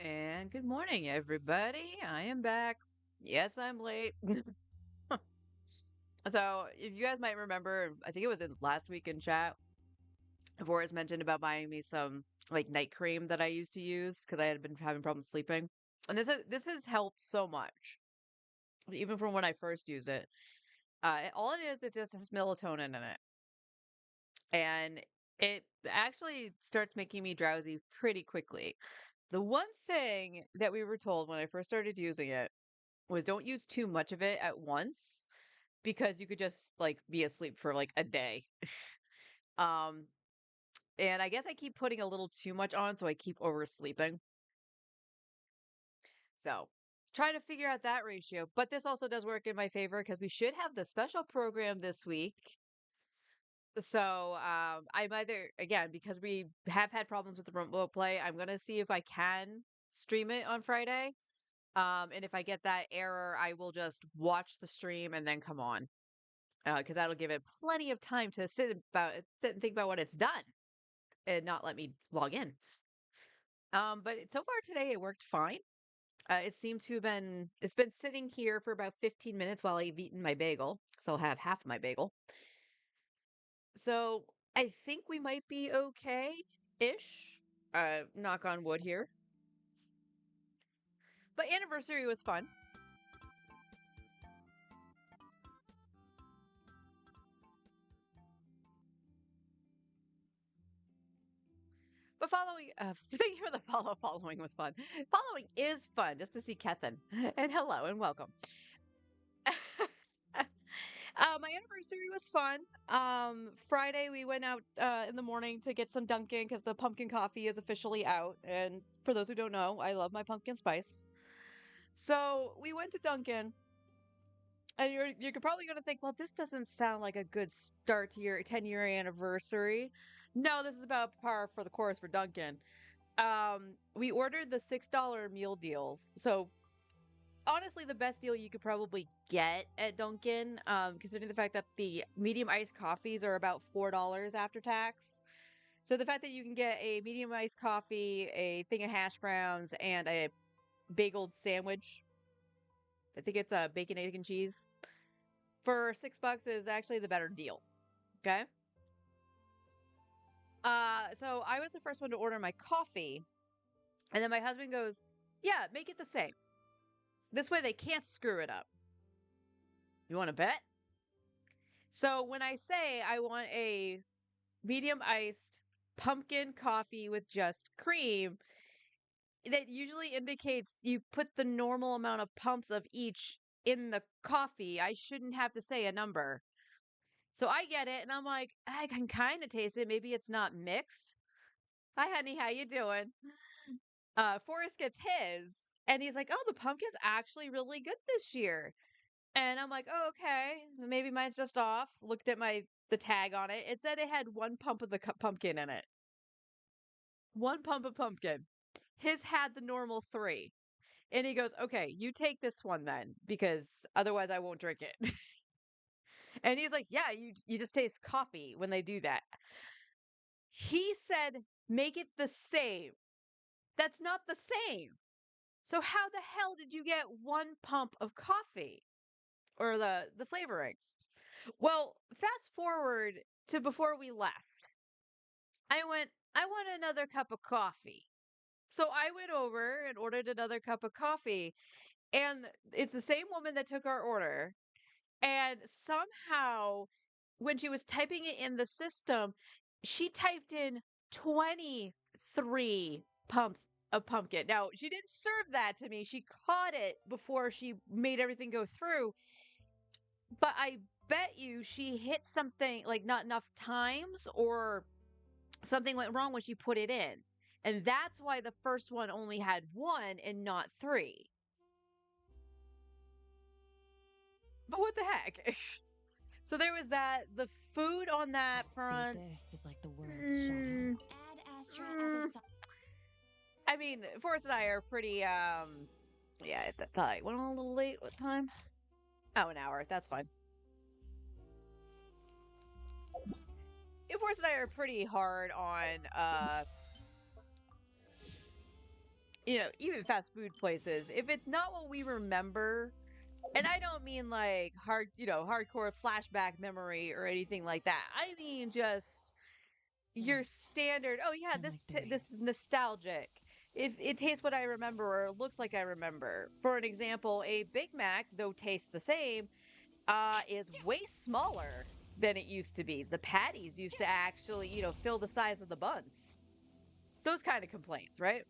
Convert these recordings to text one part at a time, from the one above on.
And good morning, everybody. I am back. Yes, I'm late. So, if you guys might remember, I think it was in last week in chat, Boris mentioned about buying me some like night cream that I used to use because I had been having problems sleeping. And this has helped so much, even from when I first used it. All it is, it just has melatonin in it, and it actually starts making me drowsy pretty quickly. The one thing that we were told when I first started using it was don't use too much of it at once because you could just like be asleep for like a day. Um, and I guess I keep putting a little too much on, so I keep oversleeping. So try to figure out that ratio. But this also does work in my favor because we should have the special program this week. So I'm either again because we have had problems with the remote play. I'm gonna see if I can stream it on Friday. And if I get that error, I will just watch the stream and then come on. Because that'll give it plenty of time to sit and think about what it's done and not let me log in. But so far today it worked fine. It seemed to have it's been sitting here for about 15 minutes while I've eaten my bagel. So I'll have half my bagel. So I think we might be okay-ish. Knock on wood here. But anniversary was fun. But thank you for the follow. Following was fun. Following is fun just to see Kethan. And hello and welcome. My anniversary was fun. Friday we went out in the morning to get some Dunkin' because the pumpkin coffee is officially out. And for those who don't know, I love my pumpkin spice. So we went to Dunkin', and you're probably gonna think, well, this doesn't sound like a good start to your 10-year anniversary. No, this is about par for the course for Dunkin'. We ordered the $6 meal deals. So honestly, the best deal you could probably get at Dunkin', considering the fact that the medium iced coffees are about $4 after tax. So the fact that you can get a medium iced coffee, a thing of hash browns, and a bagel sandwich, I think it's a bacon, egg, and cheese, for $6 is actually the better deal. Okay. So I was the first one to order my coffee, and then my husband goes, "Yeah, make it the same. This way they can't screw it up. You want to bet?" So when I say I want a medium iced pumpkin coffee with just cream, that usually indicates you put the normal amount of pumps of each in the coffee. I shouldn't have to say a number. So I get it and I'm like, I can kind of taste it. Maybe it's not mixed. Hi honey, how you doing? Forrest gets his and he's like, "Oh, the pumpkin's actually really good this year." And I'm like, "Oh, okay. Maybe mine's just off." Looked at the tag on it. It said it had one pump of the pumpkin in it. One pump of pumpkin. His had the normal three. And he goes, "Okay, you take this one then, because otherwise I won't drink it." And he's like, "Yeah, you just taste coffee when they do that." He said, "Make it the same." That's not the same. So how the hell did you get one pump of coffee or the flavorings? Well, fast forward to before we left. I want another cup of coffee. So I went over and ordered another cup of coffee, and it's the same woman that took our order. And somehow, when she was typing it in the system, she typed in 23 pumps of pumpkin. Now, she didn't serve that to me. She caught it before she made everything go through. But I bet you she hit something like not enough times or something went wrong when she put it in. And that's why the first one only had one and not three. But what the heck? So there was that. The food on that front. This is like the world's Mm, shadow. Ad Astra mm, as a I mean, Forrest and I are pretty. Yeah, I thought I went a little late. What time? Oh, an hour. That's fine. Yeah, Forrest and I are pretty hard on even fast food places, if it's not what we remember, and I don't mean like hardcore flashback memory or anything like that. I mean just your standard, oh yeah, I like the way. this is nostalgic. If it tastes what I remember or looks like I remember. For an example, a Big Mac, though tastes the same, is way smaller than it used to be. The patties used to actually, fill the size of the buns. Those kind of complaints, right?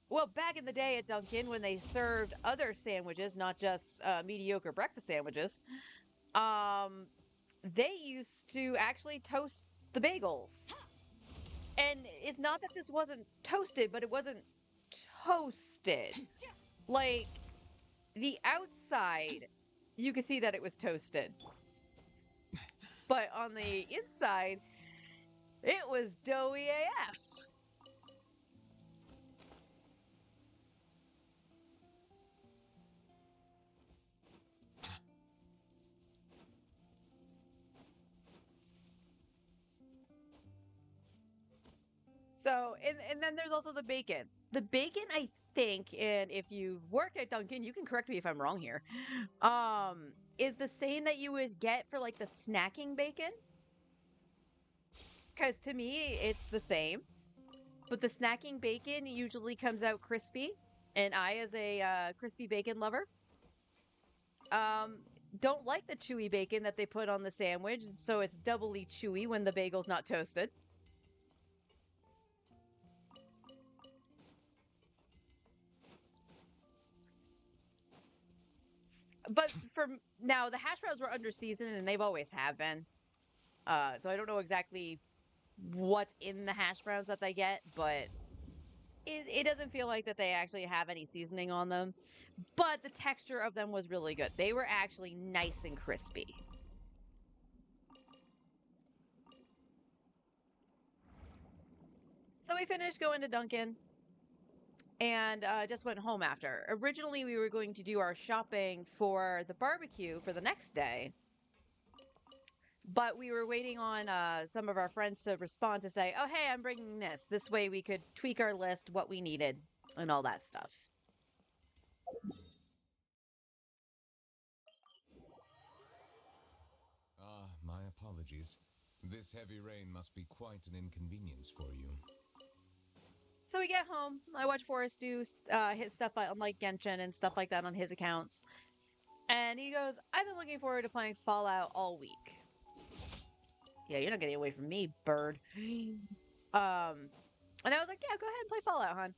Well, back in the day at Dunkin', when they served other sandwiches, not just mediocre breakfast sandwiches, um, they used to actually toast the bagels. And it's not that this wasn't toasted, but it wasn't toasted. Like the outside, you could see that it was toasted. But on the inside, it was doughy AF. So, and then there's also the bacon. The bacon, I think, and if you worked at Dunkin', you can correct me if I'm wrong here, is the same that you would get for like the snacking bacon. Because to me, it's the same. But the snacking bacon usually comes out crispy, and I, as a crispy bacon lover, um, don't like the chewy bacon that they put on the sandwich, so it's doubly chewy when the bagel's not toasted. But for now, the hash browns were under seasoned, and they've always have been. So I don't know exactly what's in the hash browns that they get, but it doesn't feel like that they actually have any seasoning on them. But the texture of them was really good. They were actually nice and crispy. So we finished going to Dunkin' and just went home after. Originally, we were going to do our shopping for the barbecue for the next day, but we were waiting on some of our friends to respond to say, oh, hey, I'm bringing this. This way we could tweak our list, what we needed, and all that stuff. Ah, my apologies. This heavy rain must be quite an inconvenience for you. So we get home. I watch Forrest do his stuff on like Genshin and stuff like that on his accounts. And he goes, I've been looking forward to playing Fallout all week. Yeah, you're not getting away from me, bird. And I was like, yeah, go ahead and play Fallout, hon.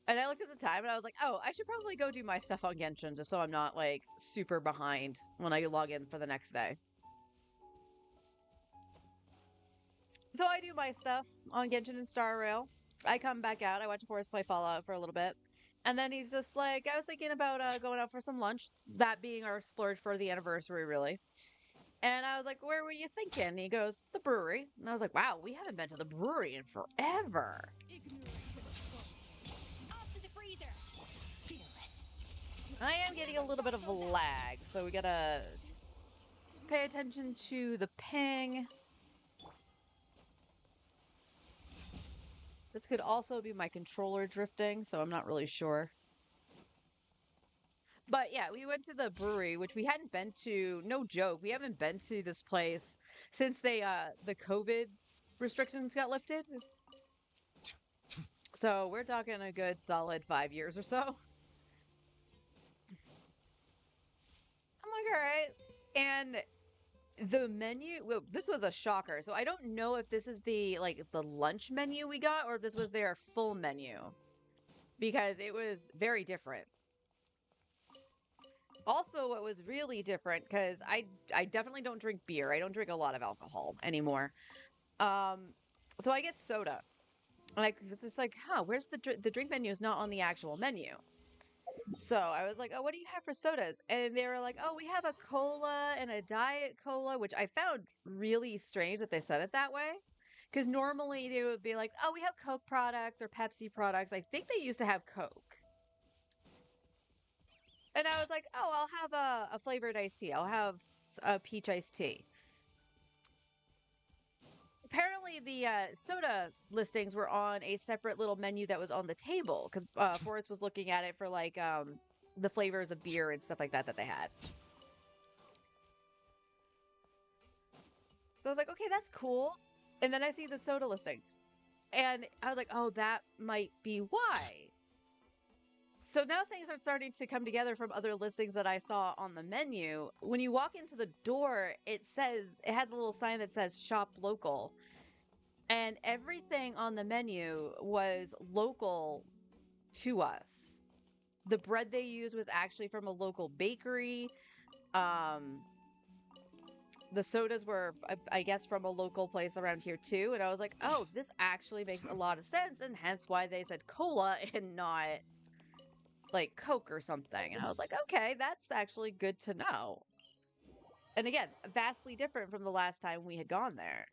And I looked at the time and I was like, oh, I should probably go do my stuff on Genshin just so I'm not like super behind when I log in for the next day. So I do my stuff on Genshin and Star Rail. I come back out. I watch Forrest play Fallout for a little bit. And then he's just like, I was thinking about going out for some lunch, that being our splurge for the anniversary, really. And I was like, where were you thinking? And he goes, the brewery. And I was like, wow, we haven't been to the brewery in forever. Off to the freezer. Fearless. I am getting a little bit of a lag, so we gotta pay attention to the ping. This could also be my controller drifting, so I'm not really sure. But yeah, we went to the brewery, which we hadn't been to. No joke, we haven't been to this place since the COVID restrictions got lifted. So we're talking a good solid 5 years or so. I'm like, all right. And the menu, well, this was a shocker. So I don't know if this is the lunch menu we got or if this was their full menu because it was very different. Also, what was really different because I definitely don't drink beer. I don't drink a lot of alcohol anymore. So I get soda. Like it's just like, huh, where's the drink menu is not on the actual menu. So I was like, oh, what do you have for sodas? And they were like, oh, we have a cola and a diet cola, which I found really strange that they said it that way. Because normally they would be like, oh, we have Coke products or Pepsi products. I think they used to have Coke. And I was like, oh, I'll have a flavored iced tea. I'll have a peach iced tea. apparently the soda listings were on a separate little menu that was on the table because Forrest was looking at it for like the flavors of beer and stuff like that that they had. So I was like, okay, that's cool. And then I see the soda listings. And I was like, oh, that might be why. So now things are starting to come together from other listings that I saw on the menu. When you walk into the door, it has a little sign that says shop local. And everything on the menu was local to us. The bread they used was actually from a local bakery. The sodas were, I guess, from a local place around here too. And I was like, oh, this actually makes a lot of sense. And hence why they said cola and not like Coke or something. And I was like, okay, that's actually good to know. And again, vastly different from the last time we had gone there.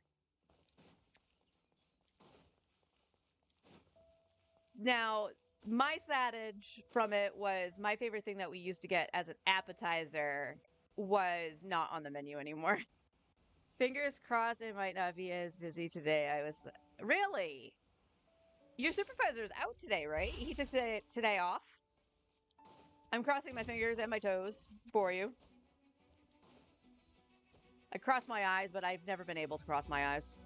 Now, my adage from it was my favorite thing that we used to get as an appetizer was not on the menu anymore. Fingers crossed it might not be as busy today. I was really. Your supervisor's out today, right? He took today off. I'm crossing my fingers and my toes for you. I cross my eyes, but I've never been able to cross my eyes.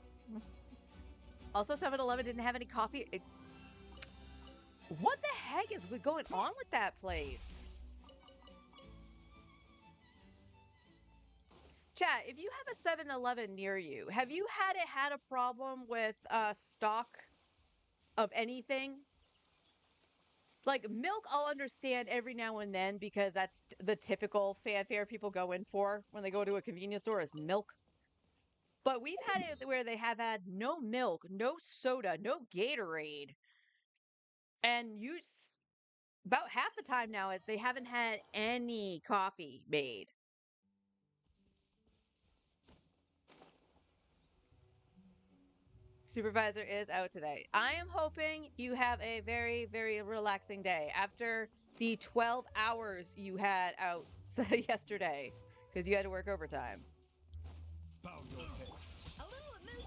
Also, 7-Eleven didn't have any coffee. What the heck is going on with that place? Chat, if you have a 7-Eleven near you, have you had a problem with stock of anything? Like milk, I'll understand every now and then because that's the typical fanfare people go in for when they go to a convenience store is milk. But we've had it where they have had no milk, no soda, no Gatorade. And about half the time now is they haven't had any coffee made. Supervisor is out today. I am hoping you have a very, very relaxing day after the 12 hours you had out yesterday because you had to work overtime. A little move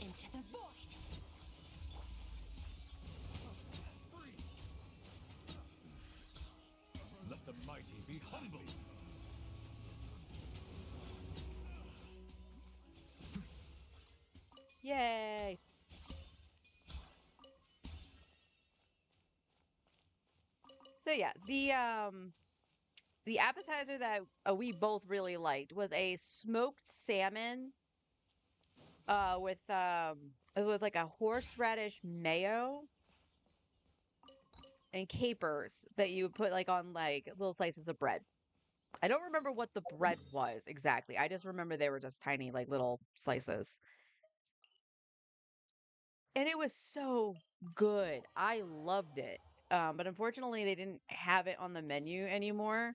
into the void. Let the mighty be humbled. Yay. So yeah, the appetizer that we both really liked was a smoked salmon with it was like a horseradish mayo and capers that you would put like on like little slices of bread. I don't remember what the bread was exactly. I just remember they were just tiny like little slices. And it was so good. I loved it. But unfortunately they didn't have it on the menu anymore.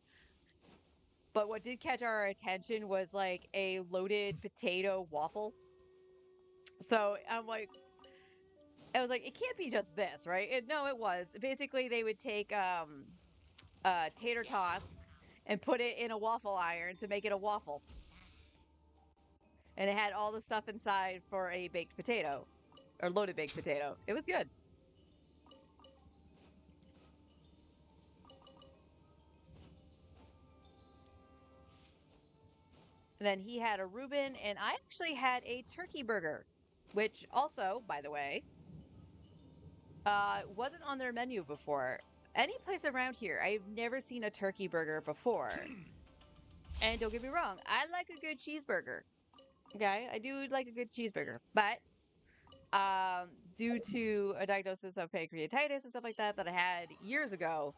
But what did catch our attention was like a loaded potato waffle. So I'm like, I was like, it can't be just this, right? No, it was. Basically, they would take tater tots and put it in a waffle iron to make it a waffle. And it had all the stuff inside for a baked potato or loaded baked potato. It was good. And then he had a Reuben, and I actually had a turkey burger, which also, by the way, wasn't on their menu before. Any place around here, I've never seen a turkey burger before. And don't get me wrong, I like a good cheeseburger. Okay, I do like a good cheeseburger, but due to a diagnosis of pancreatitis and stuff like that that I had years ago,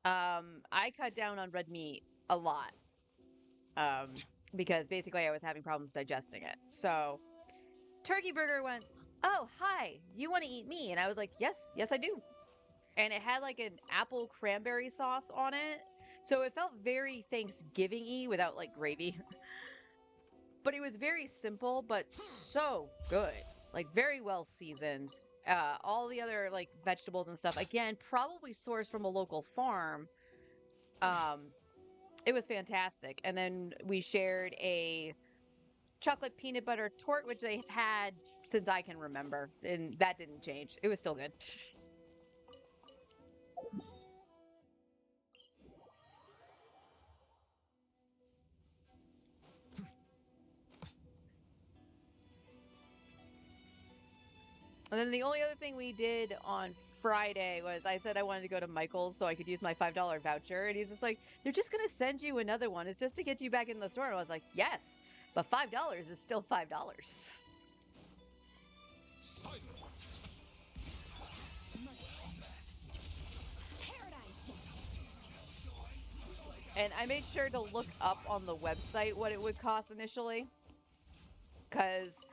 I cut down on red meat a lot. Because basically I was having problems digesting it. So turkey burger went, oh, hi, you want to eat me? And I was like, yes, I do. And it had like an apple cranberry sauce on it. So it felt very Thanksgiving-y without like gravy. But it was very simple, but so good. Like very well seasoned. All the other like vegetables and stuff, again, probably sourced from a local farm. It was fantastic. And then we shared a chocolate peanut butter torte, which they've had since I can remember, and that didn't change. It was still good. And then the only other thing we did on Friday was I said I wanted to go to Michael's so I could use my $5 voucher. And he's just like, they're just going to send you another one. It's just to get you back in the store. And I was like, yes, but $5 is still $5. Silent. Paradise. And I made sure to look up on the website what it would cost initially. Because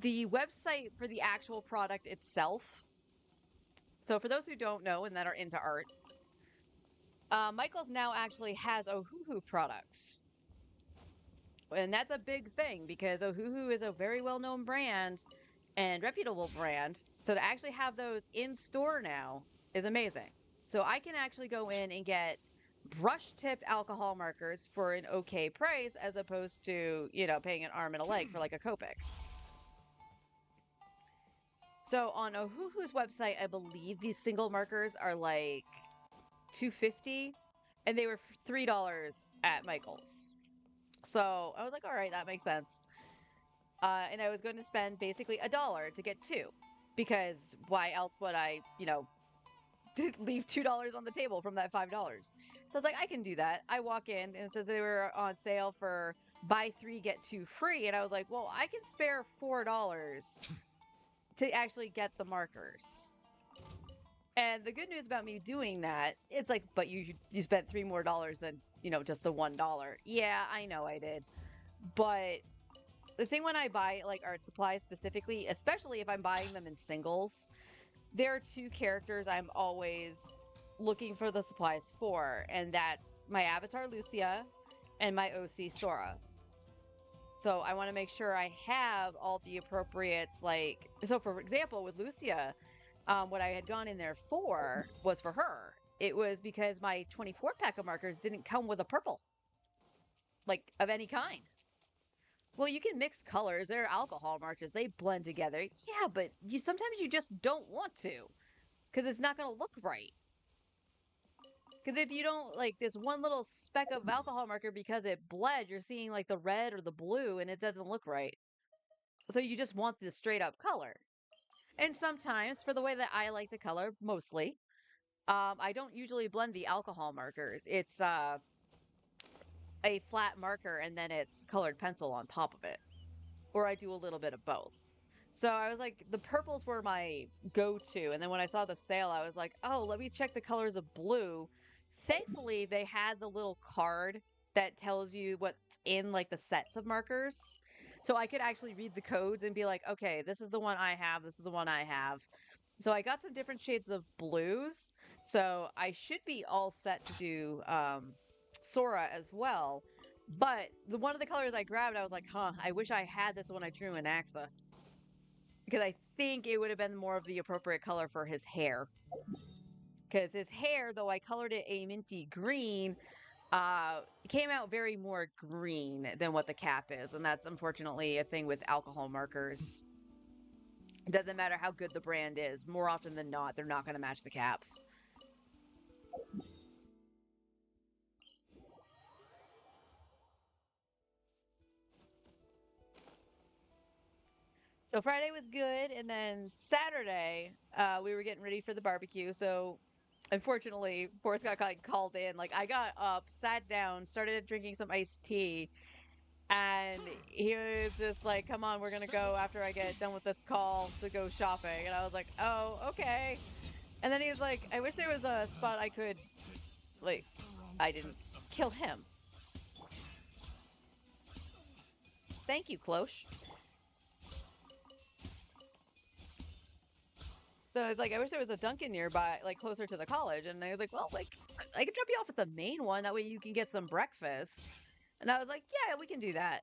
the website for the actual product itself. So for those who don't know and that are into art, Michael's now actually has Ohuhu products. And that's a big thing because Ohuhu is a very well-known brand and reputable brand. So to actually have those in store now is amazing. So I can actually go in and get brush-tipped alcohol markers for an okay price as opposed to, paying an arm and a leg for like a Copic. So on Ohuhu's website, I believe these single markers are like $2.50 and they were $3 at Michael's. So I was like, all right, that makes sense. And I was going to spend basically $1 to get two because why else would I, leave $2 on the table from that $5? So I was like, I can do that. I walk in and it says they were on sale for buy three, get two free. And I was like, well, I can spare $4 to actually get the markers. And the good news about me doing that, it's like, but you spent $3 more than, just the $1. Yeah, I know I did. But the thing when I buy like art supplies specifically, especially if I'm buying them in singles, there are two characters I'm always looking for the supplies for, and that's my avatar Lucia and my OC Sora. So I want to make sure I have all the appropriates, like, so for example, with Lucia, what I had gone in there for was for her. It was because my 24 pack of markers didn't come with a purple, like of any kind. Well, you can mix colors. They're alcohol markers. They blend together. Yeah, but sometimes you just don't want to because it's not going to look right. Because if you don't like this one little speck of alcohol marker because it bled, you're seeing like the red or the blue and it doesn't look right. So you just want the straight up color. And sometimes, for the way that I like to color, mostly, I don't usually blend the alcohol markers. It's a flat marker and then it's colored pencil on top of it. Or I do a little bit of both. So I was like, the purples were my go-to. And then when I saw the sale, I was like, oh, let me check the colors of blue. Thankfully, they had the little card that tells you what's in like the sets of markers. So I could actually read the codes and be like, okay, this is the one I have. This is the one I have. So I got some different shades of blues. So I should be all set to do Sora as well. But one of the colors I grabbed, I was like, huh, I wish I had this when I drew an Axa. Because I think it would have been more of the appropriate color for his hair. Because his hair, though I colored it a minty green, came out very more green than what the cap is. And that's unfortunately a thing with alcohol markers. It doesn't matter how good the brand is. More often than not, they're not going to match the caps. So Friday was good, and then Saturday, we were getting ready for the barbecue. So unfortunately, Forrest got called in. Like I got up, sat down, started drinking some iced tea, and he was just like, "Come on, we're gonna go after I get done with this call to go shopping." And I was like, "Oh, okay." And then he was like, "I wish there was a spot I could, like, I didn't kill him." Thank you, Cloche. So I was like, I wish there was a Dunkin' nearby, like closer to the college. And I was like, well, like, I could drop you off at the main one. That way you can get some breakfast. And I was like, yeah, we can do that.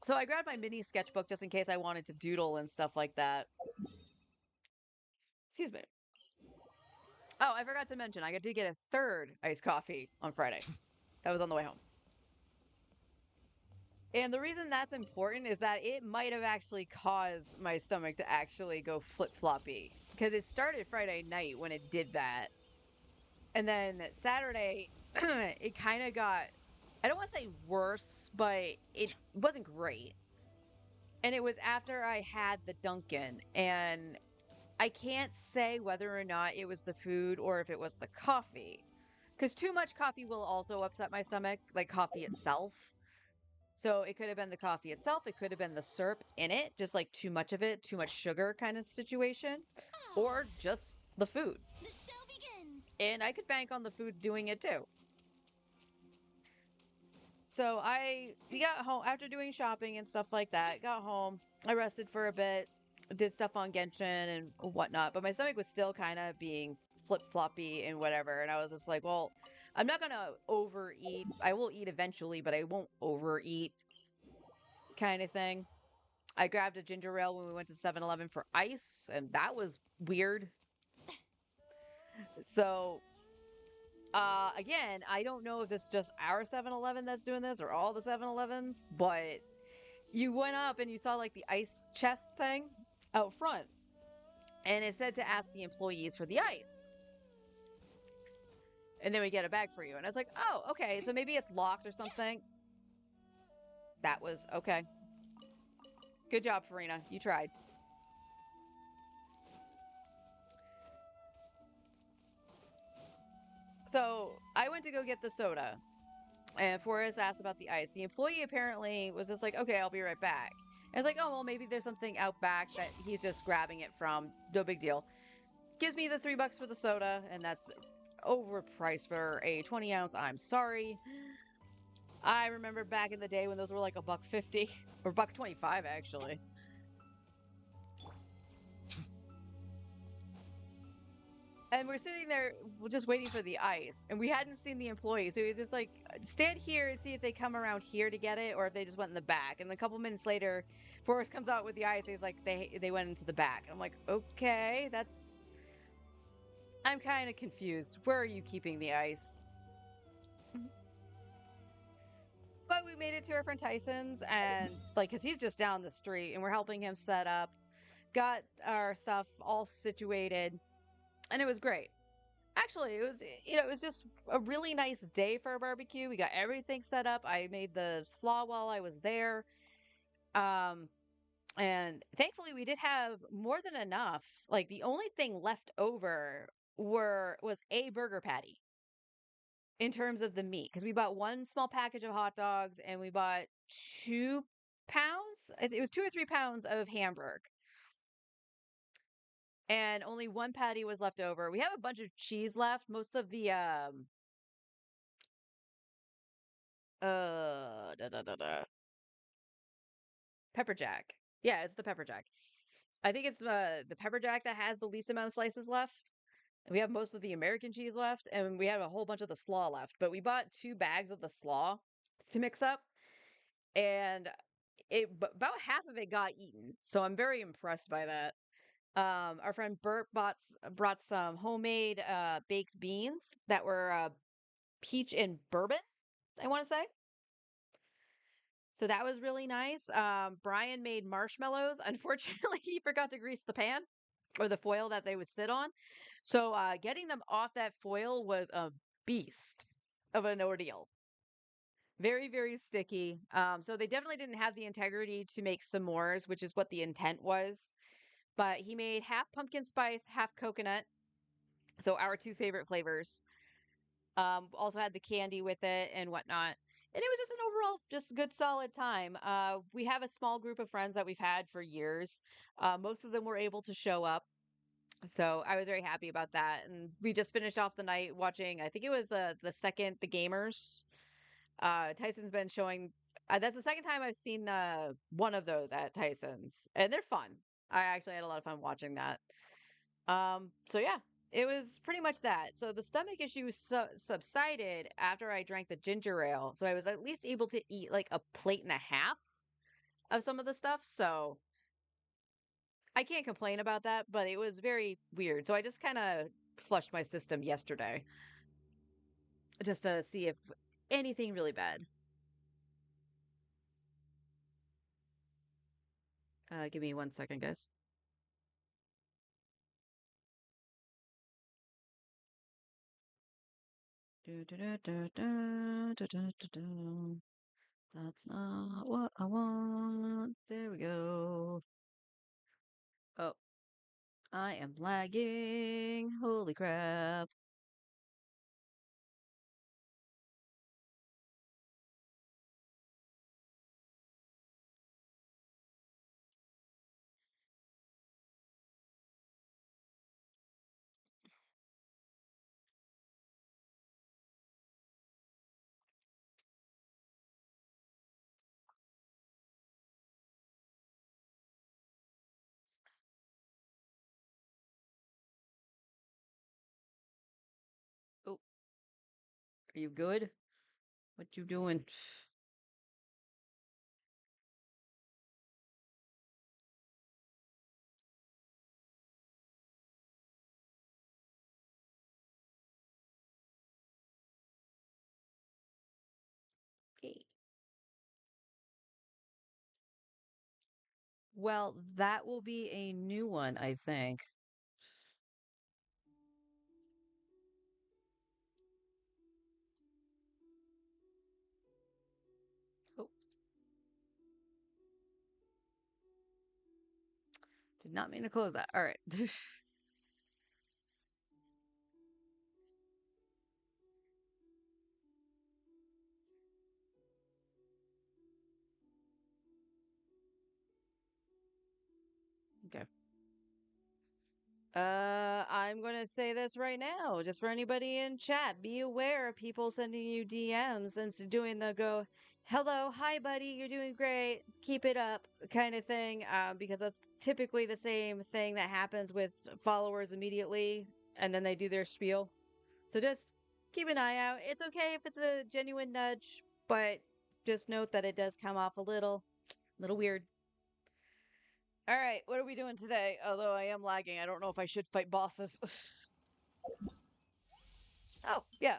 So I grabbed my mini sketchbook just in case I wanted to doodle and stuff like that. Excuse me. Oh, I forgot to mention, I did get a third iced coffee on Friday. That was on the way home. And the reason that's important is that it might have actually caused my stomach to actually go flip-floppy because it started Friday night when it did that. And then Saturday, it kind of got, I don't want to say worse, but it wasn't great. And it was after I had the Dunkin', and I can't say whether or not it was the food or if it was the coffee. Because too much coffee will also upset my stomach, like coffee itself. So it could have been the coffee itself, it could have been the syrup in it, just like too much of it, too much sugar kind of situation, Ah, or just the food. the show begins. And I could bank on the food doing it too. So we got home after doing shopping and stuff like that. Got home, I rested for a bit, did stuff on Genshin and whatnot, but my stomach was still kind of being flip floppy and whatever. And I was just like, well, I'm not gonna overeat. I will eat eventually, but I won't overeat, kind of thing. I grabbed a ginger ale when we went to 7-Eleven for ice, and that was weird. So again, I don't know if this is just our 7-Eleven that's doing this or all the 7-Elevens, but you went up and you saw like the ice chest thing out front, and it said to ask the employees for the ice. And then we get a bag for you. And I was like, oh, okay, so maybe it's locked or something. That was okay. Good job, Farina. You tried. So I went to go get the soda, and Forrest asked about the ice. The employee apparently was just like, okay, I'll be right back. And I was like, oh, well, maybe there's something out back that he's just grabbing it from. No big deal. Gives me the $3 for the soda, and that's overpriced for a 20 ounce. I'm sorry. I remember back in the day when those were like $1.50 or $1.25 actually. And we're sitting there just waiting for the ice, and we hadn't seen the employees. So he was just like, stand here and see if they come around here to get it or if they just went in the back. And a couple minutes later, Forrest comes out with the ice. He's like, they went into the back. I'm like, okay, I'm kind of confused. Where are you keeping the ice? But we made it to our friend Tyson's, and like, because he's just down the street, and we're helping him set up, got our stuff all situated, and it was great. Actually, it was just a really nice day for a barbecue. We got everything set up. I made the slaw while I was there. Um, and thankfully we did have more than enough. Like the only thing left over was a burger patty in terms of the meat because we bought one small package of hot dogs and we bought 2 pounds. It was 2 or 3 pounds of hamburg, and only one patty was left over. We have a bunch of cheese left. Most of the pepper jack. Yeah, it's the pepper jack. I think it's the pepper jack that has the least amount of slices left. We have most of the American cheese left, and we have a whole bunch of the slaw left. But we bought 2 bags of the slaw to mix up, and about half of it got eaten. So I'm very impressed by that. Our friend Bert brought some homemade baked beans that were peach and bourbon, I want to say. So that was really nice. Brian made marshmallows. Unfortunately, he forgot to grease the pan or the foil that they would sit on. So getting them off that foil was a beast of an ordeal. Very, very sticky. So they definitely didn't have the integrity to make s'mores, which is what the intent was. But he made half pumpkin spice, half coconut. So our 2 favorite flavors. Also had the candy with it and whatnot. And it was just an overall just good solid time. We have a small group of friends that we've had for years. Most of them were able to show up. So I was very happy about that. And we just finished off the night watching, I think it was the second The Gamers. Tyson's been showing that's the second time I've seen one of those at Tyson's. And they're fun. I actually had a lot of fun watching that. So yeah, it was pretty much that. So the stomach issue subsided after I drank the ginger ale. So I was at least able to eat like a plate and a half of some of the stuff. So I can't complain about that, but it was very weird. So I just kind of flushed my system yesterday just to see if anything really bad. Give me 1 second, guys. That's not what I want. There we go. Oh, I am lagging. Holy crap. Oh, are you good? What you doing? Okay. Well, that will be a new one, I think. Oh, did not mean to close that. All right. Okay. I'm gonna say this right now, just for anybody in chat. Be aware of people sending you DMs and doing the go, hello, hi, buddy, you're doing great, keep it up, kind of thing. Because that's typically the same thing that happens with followers immediately, and then they do their spiel. So just keep an eye out. It's okay if it's a genuine nudge, but just note that it does come off a little weird. All right, what are we doing today? Although I am lagging, I don't know if I should fight bosses. Oh, yeah.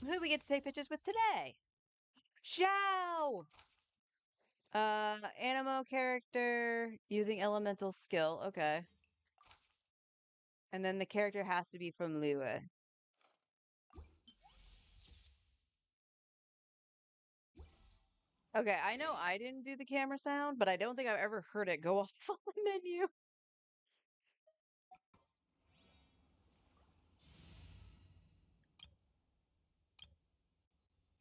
Who we get to take pictures with today? Xiao! Animo character using elemental skill. Okay. And then the character has to be from Liyue. Okay, I know I didn't do the camera sound, but I don't think I've ever heard it go off on the menu.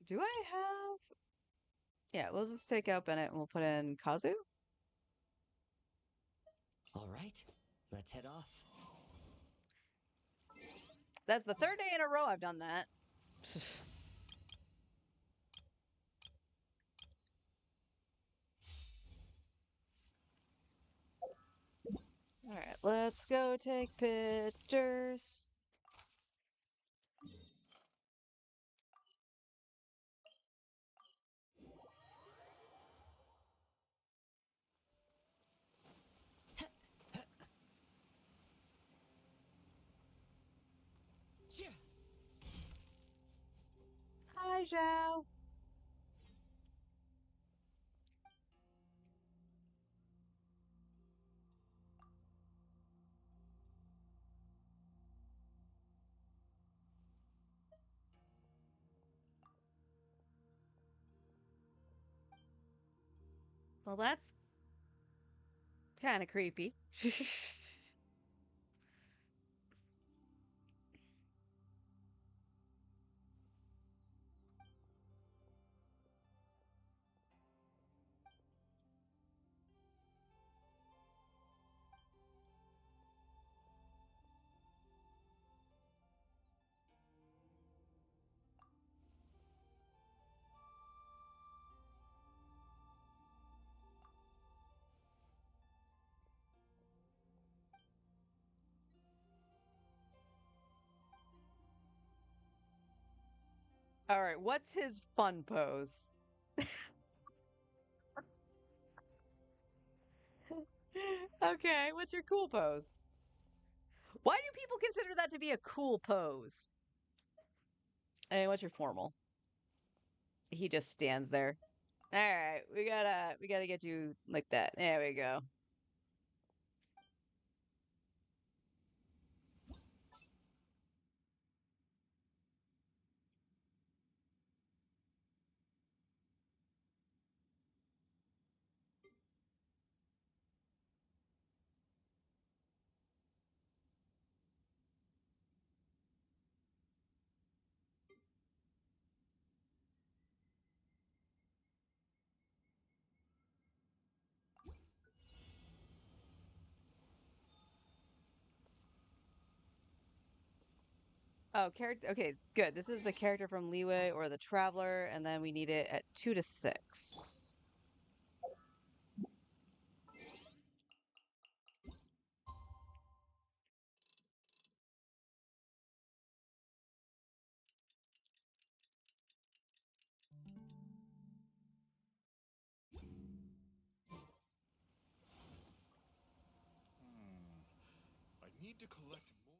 Do I have? Yeah, we'll just take out Bennett and we'll put in Kazu. All right, let's head off. That's the third day in a row I've done that. All right, let's go take pictures. Hi, Zhao. Well, that's kind of creepy. All right, what's his fun pose? Okay, what's your cool pose? Why do people consider that to be a cool pose? And what's your formal? He just stands there. All right, we gotta get you like that. There we go. Oh, character. Okay, good. This is the character from Leeway or the Traveler, and then we need it at 2 to 6. I need to collect more.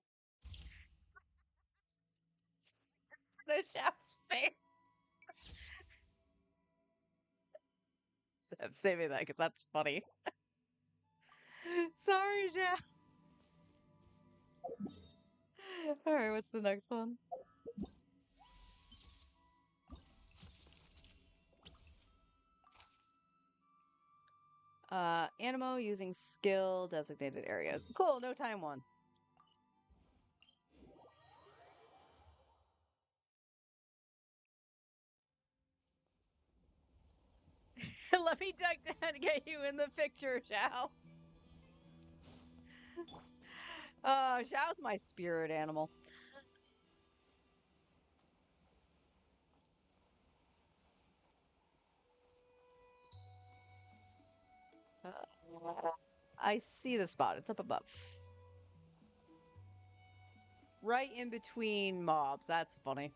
The chef's face. I'm saving that because that's funny. Sorry, Jeff. All right, what's the next one? Animo using skill designated areas. Cool, no time one. Let me duck down to get you in the picture, Zhao. Zhao's my spirit animal. I see the spot. It's up above. Right in between mobs. That's funny.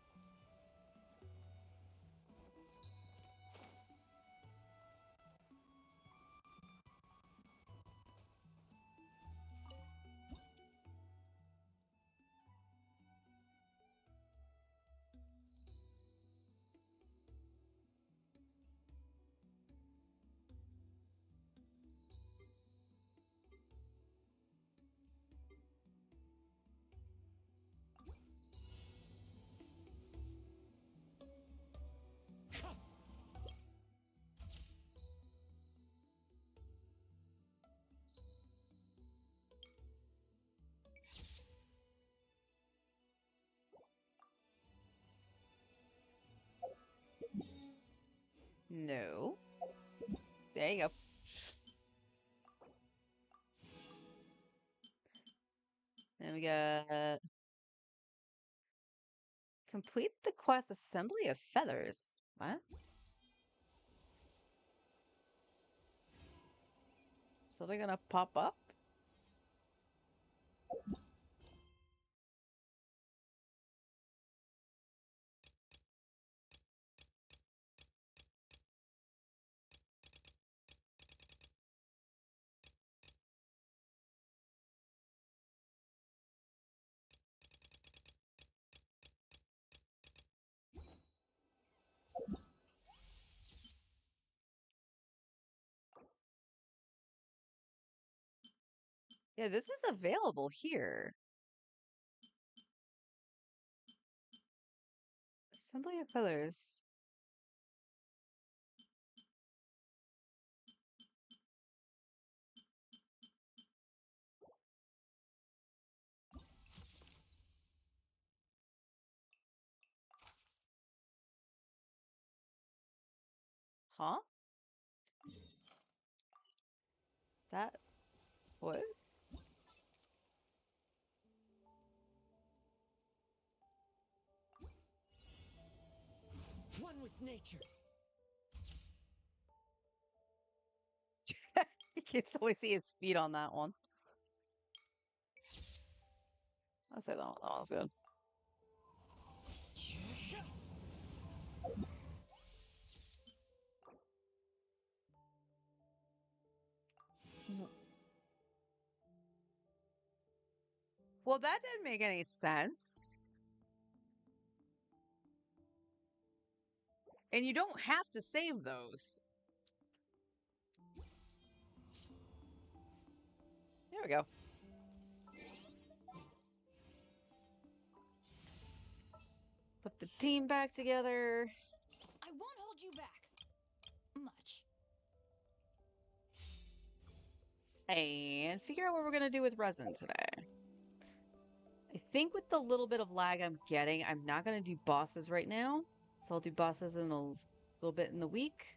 No. There you go. Then we got complete the quest assembly of feathers. What? So they're gonna pop up? Yeah, this is available here. Assembly of feathers. Huh? That what? One with nature. You can only see his feet on that one. I'll say that one's good. Well, that didn't make any sense. And you don't have to save those. There we go. Put the team back together. I won't hold you back. Much. And figure out what we're going to do with resin today. I think with the little bit of lag I'm getting, I'm not going to do bosses right now. So I'll do bosses in a little bit in the week.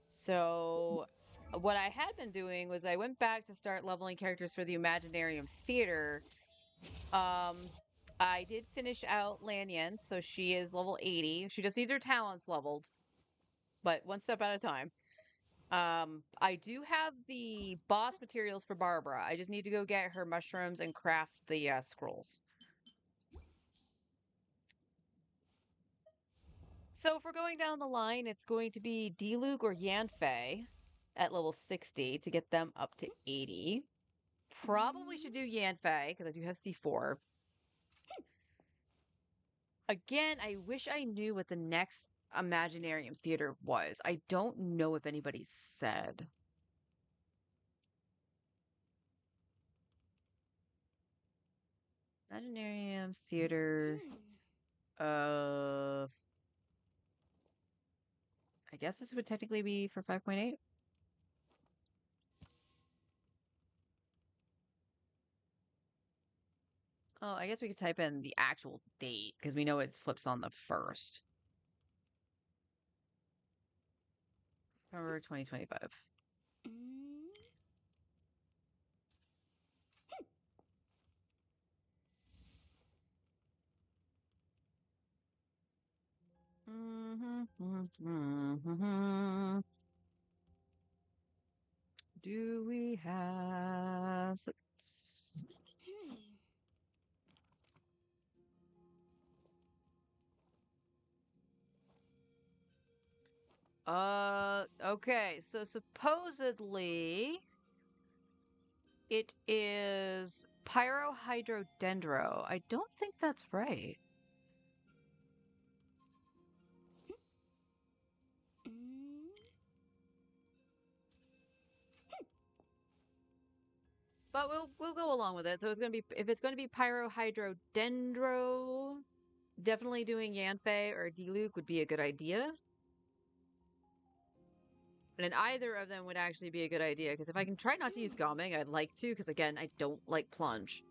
So what I had been doing was I went back to start leveling characters for the Imaginarium Theater. I did finish out Lanyan, so she is level 80. She just needs her talents leveled, but one step at a time. I do have the boss materials for Barbara. I just need to go get her mushrooms and craft the scrolls. So if we're going down the line, it's going to be Diluc or Yanfei at level 60 to get them up to 80. Probably should do Yanfei because I do have C4. Again, I wish I knew what the next Imaginarium Theater was. I don't know if anybody said. Imaginarium Theater. I guess this would technically be for 5.8. Oh, I guess we could type in the actual date because we know it flips on the 1st. November 2025. Do we have... Okay, so supposedly it is pyrohydrodendro. I don't think that's right. But we'll go along with it. So it's gonna be, if it's gonna be pyrohydrodendro, definitely doing Yanfei or Diluc would be a good idea. And either of them would actually be a good idea, because if I can try not to use Gaming, I'd like to, because again, I don't like plunge.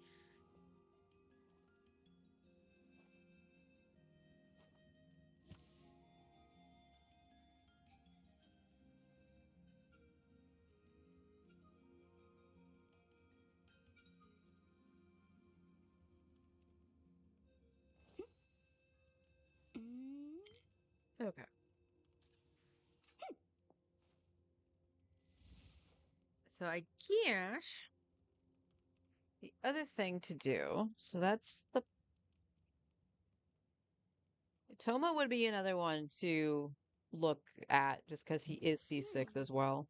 Okay. So I guess the other thing to do, so that's the... Toma would be another one to look at, just because he is C6 as well.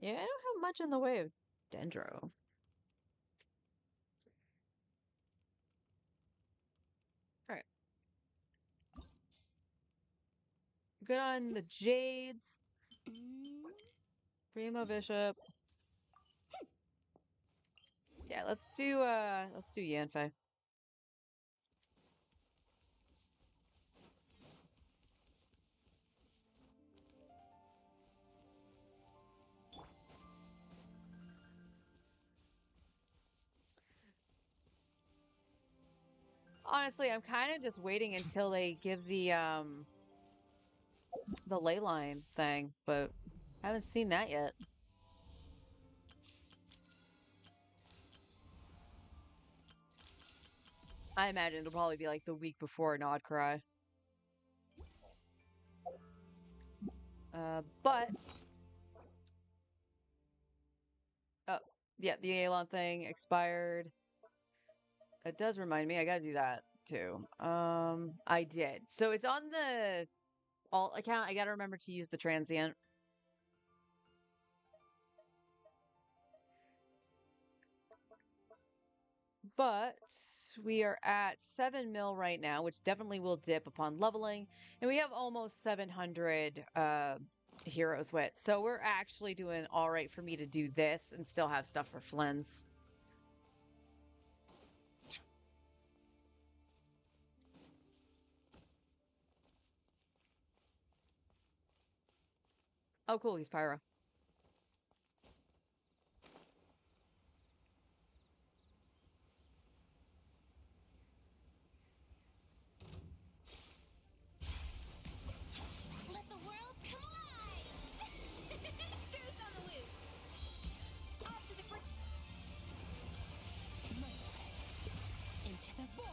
Yeah, I don't have much in the way of Dendro. Alright. Good on the Jades. Primo Bishop. Yeah, let's do Yanfei. Honestly, I'm kind of just waiting until they give the ley line thing, but I haven't seen that yet. I imagine it'll probably be like the week before Nod Cry. But oh yeah, the Aelon thing expired. It does remind me, I gotta do that too. I did. So it's on the alt account. I gotta remember to use the transient. But we are at 7 mil right now, which definitely will dip upon leveling. And we have almost 700 heroes wit. So we're actually doing all right for me to do this and still have stuff for Flynn's. Oh, cool. He's Pyro. Let the world come alive! Goose on the loose! Off to the front! Merciless! Into the void!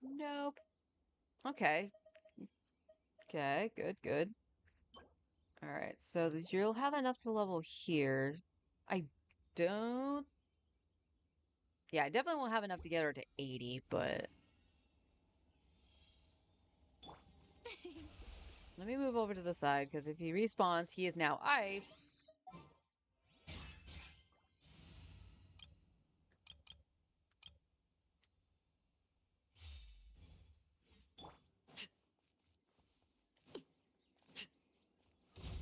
Nope. Okay. Okay, good, good. All right, so you'll have enough to level here. I don't... Yeah, I definitely won't have enough to get her to 80, but... Let me move over to the side, because if he respawns, he is now ice.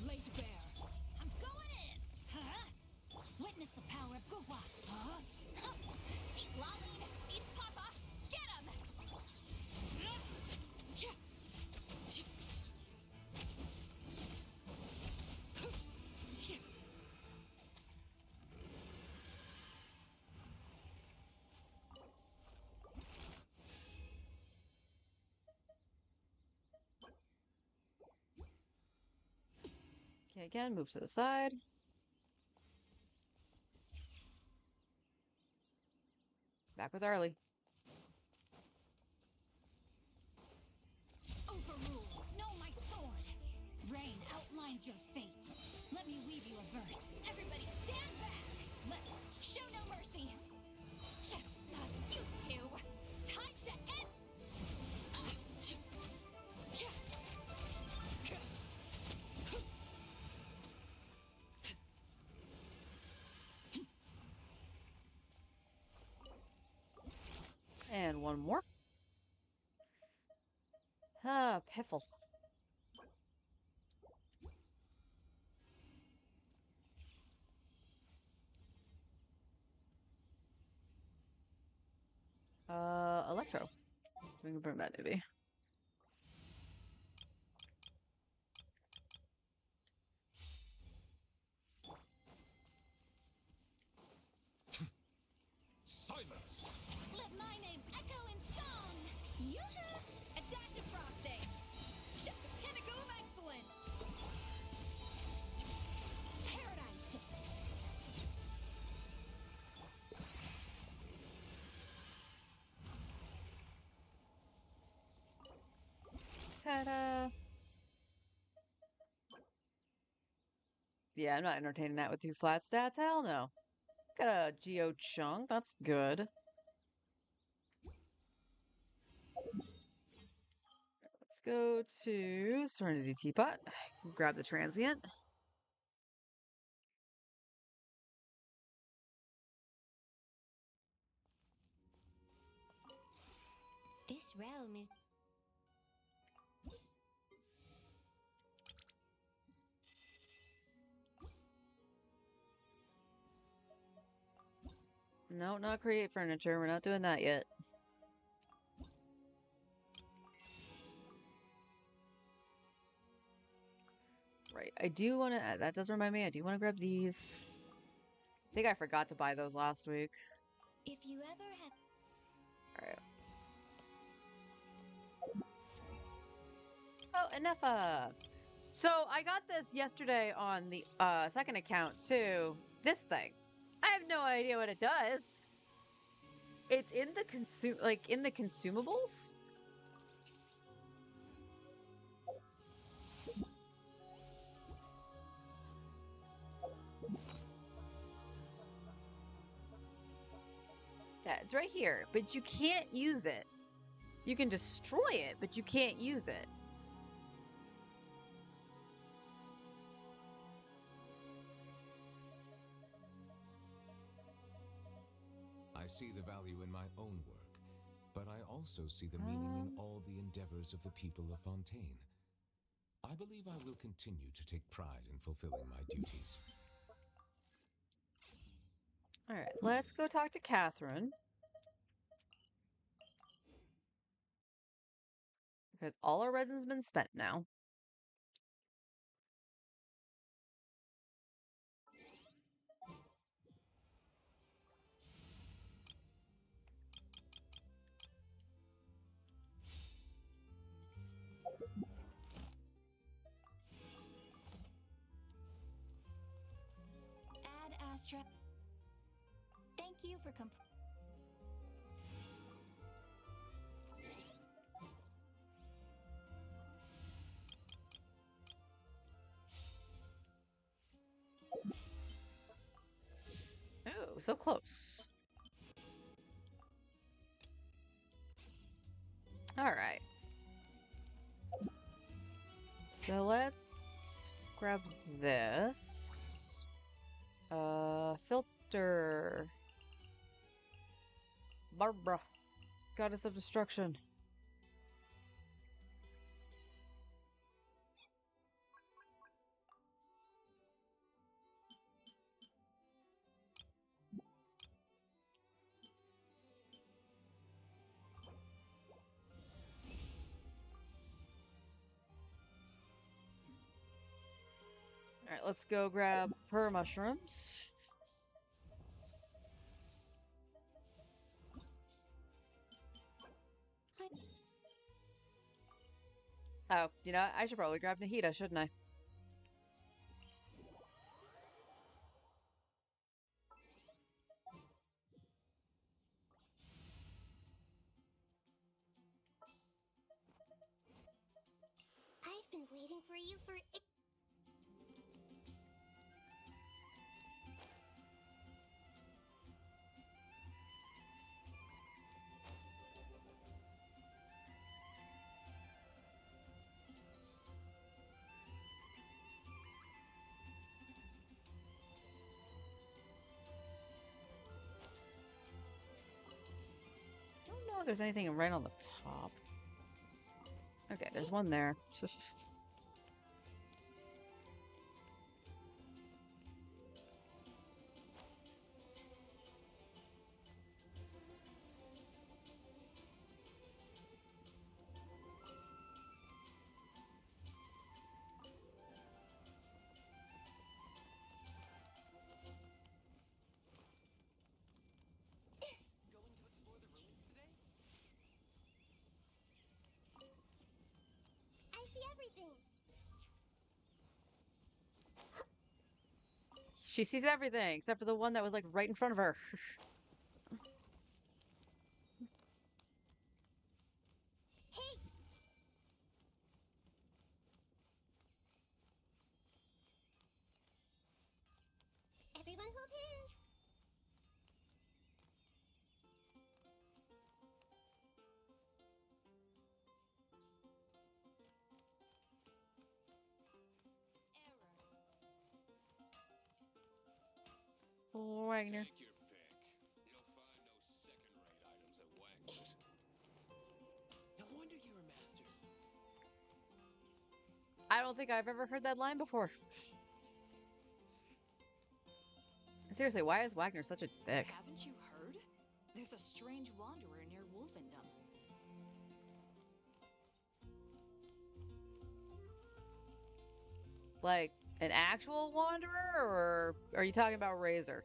Laid bare. I'm going in! Huh? Witness the power of Gugwa. Huh? Keep lolling! Eat Papa! Get him! Okay, again, move to the side. Back with Arlie. Overrule! Know my sword! Rain outlines your fate. Let me weave you a verse. Everybody stand back! Let's show no mercy! You two! Time to end! And one more. Ah, piffle. Electro. We can burn that maybe. Silence! Let my name echo in song! Yoo-hoo! A dash of frosting! Shut the pinnacle of excellence! Paradigm shift! Ta-da! Yeah, I'm not entertaining that with 2 flat stats. Hell no. Got a Geo chunk. That's good. Let's go to Serenity Teapot. Grab the transient. This realm is... No, not create furniture. We're not doing that yet. Right. I do want to... That does remind me. I do want to grab these. I think I forgot to buy those last week. If you ever have... Alright. Oh, enough. So I got this yesterday on the second account too. This thing. I have no idea what it does. It's in the in the consumables. it's right here, but you can't use it. You can destroy it, but you can't use it. I see the value in my own work, but I also see the meaning in all the endeavors of the people of Fontaine. I believe I will continue to take pride in fulfilling my duties. All right, let's go talk to Catherine. Because all our resin's been spent now. Ad Astra. Thank you for Oh, so close. All right. So let's grab this. Filter. Barbara. Goddess of Destruction. All right, let's go grab her mushrooms. Oh, you know, I should probably grab Nahida, shouldn't I? I've been waiting for you for. Don't know if there's anything right on the top. Okay, there's one there. I see everything. She sees everything except for the one that was like right in front of her. Hey! Everyone hold hands. Wagner. Take your pick. You'll find no second-rate items at Wagner's. No wonder you're a master. I don't think I've ever heard that line before. Seriously, why is Wagner such a dick? Haven't you heard? There's a strange wanderer near Wolfendom. Like, an actual wanderer, or are you talking about Razor?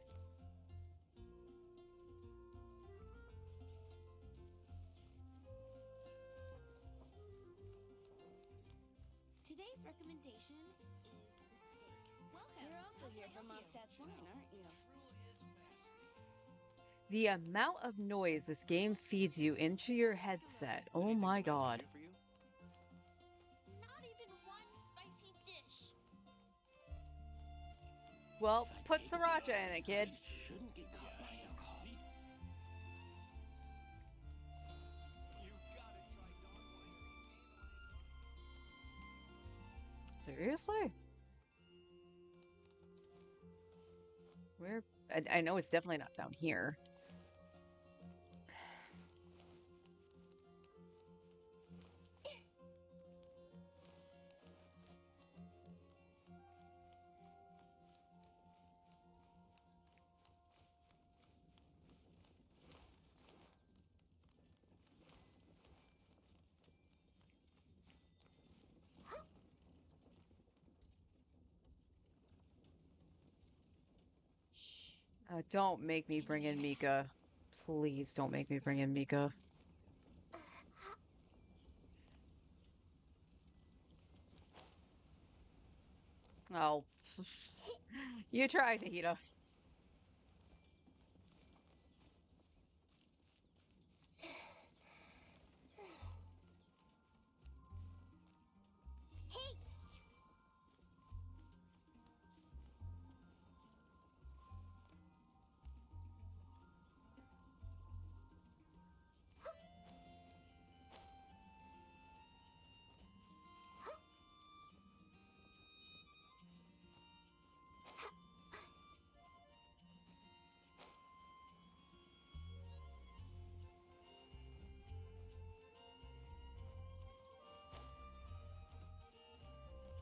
Today's recommendation is the steak. Welcome. You're also here from Mondstadt's Wine, aren't you? The amount of noise this game feeds you into your headset. Oh my god. For you? Not even one spicy dish. Well, put sriracha in it, kid. Shouldn't get caught by alcohol. Seriously? Where? I know it's definitely not down here. Don't make me bring in Mika. Please don't make me bring in Mika. Oh. You tried, Nahida. Hey!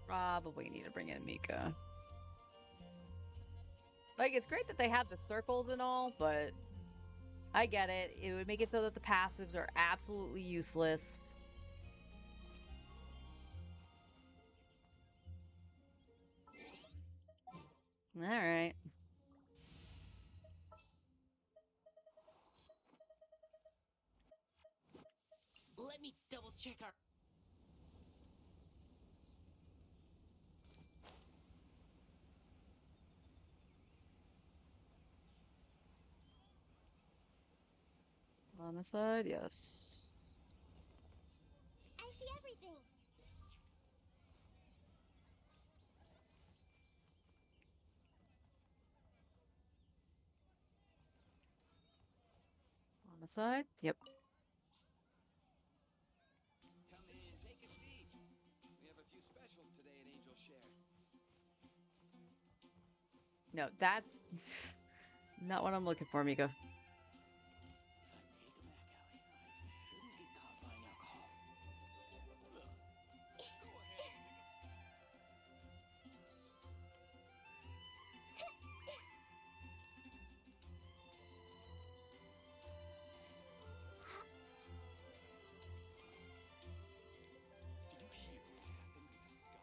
Probably need to bring in Mika. Like, it's great that they have the circles and all, but I get it. It would make it so that the passives are absolutely useless. All right. Let me double check our. On the side, yes. I see everything. On the side, yep. Come in, take a seat. We have a few specials today at Angel Share. No, that's not what I'm looking for, Mika. If I take a back alley, I shouldn't get caught buying alcohol. Go ahead, Did you hear what happened with the sky?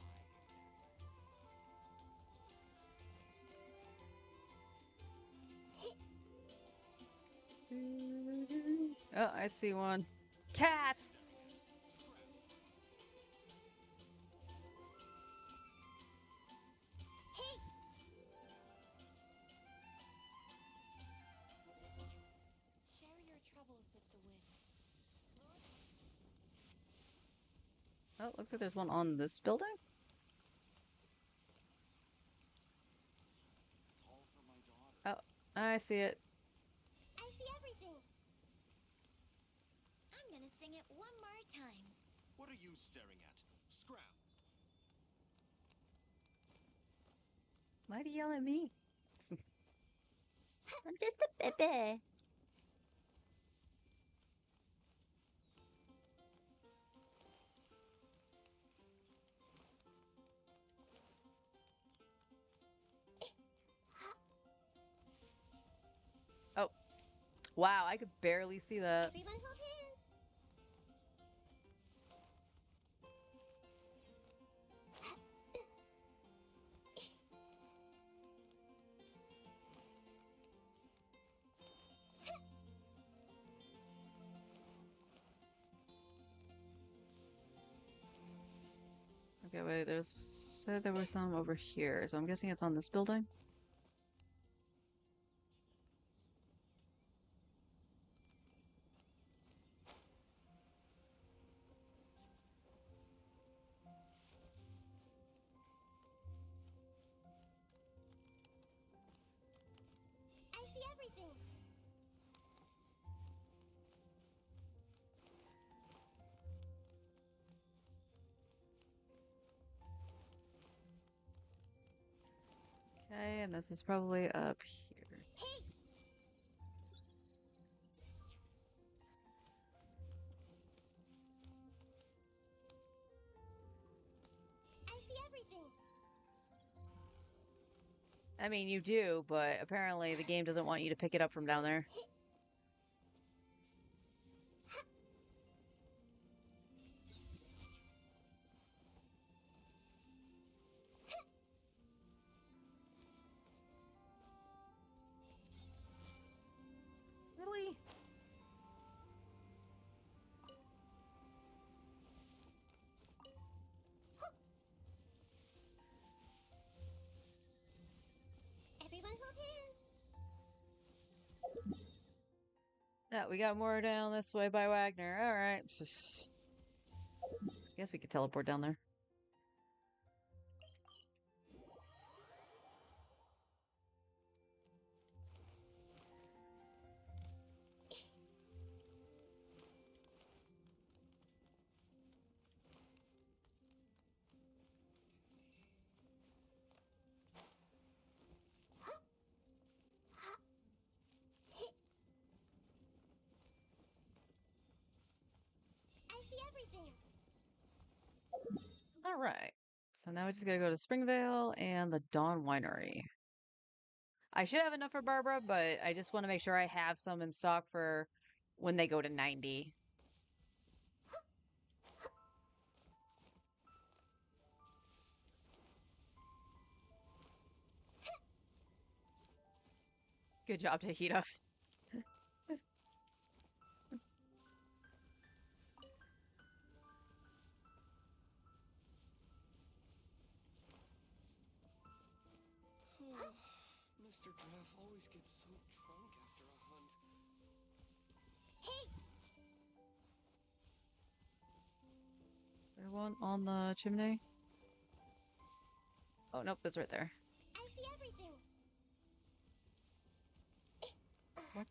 Oh, I see one. Cat! Hey! Share your troubles with the wind. Oh, looks like there's one on this building. It's all for my daughter. Oh, I see it. I see everything. I'm gonna sing it one more time. What are you staring at? Scram. Why'd he yell at me? I'm just a baby. Oh, wow, I could barely see that. Everyone hold hands. Okay, wait, there's said there were some over here, so I'm guessing it's on this building. I see everything. and this is probably up here. Hey! I see everything. I mean, you do, but apparently the game doesn't want you to pick it up from down there. Really? Everyone hold hands. Yeah, we got more down this way by Wagner. All right. Guess we could teleport down there. I see everything. All right. So now we just gotta go to Springvale and the Dawn Winery. I should have enough for Barbara, but I just want to make sure I have some in stock for when they go to 90. Good job, Tahita. Mr. Draff always gets so drunk after a hunt. Hey! Is there one on the chimney? Oh, nope, it's right there. I see everything. What?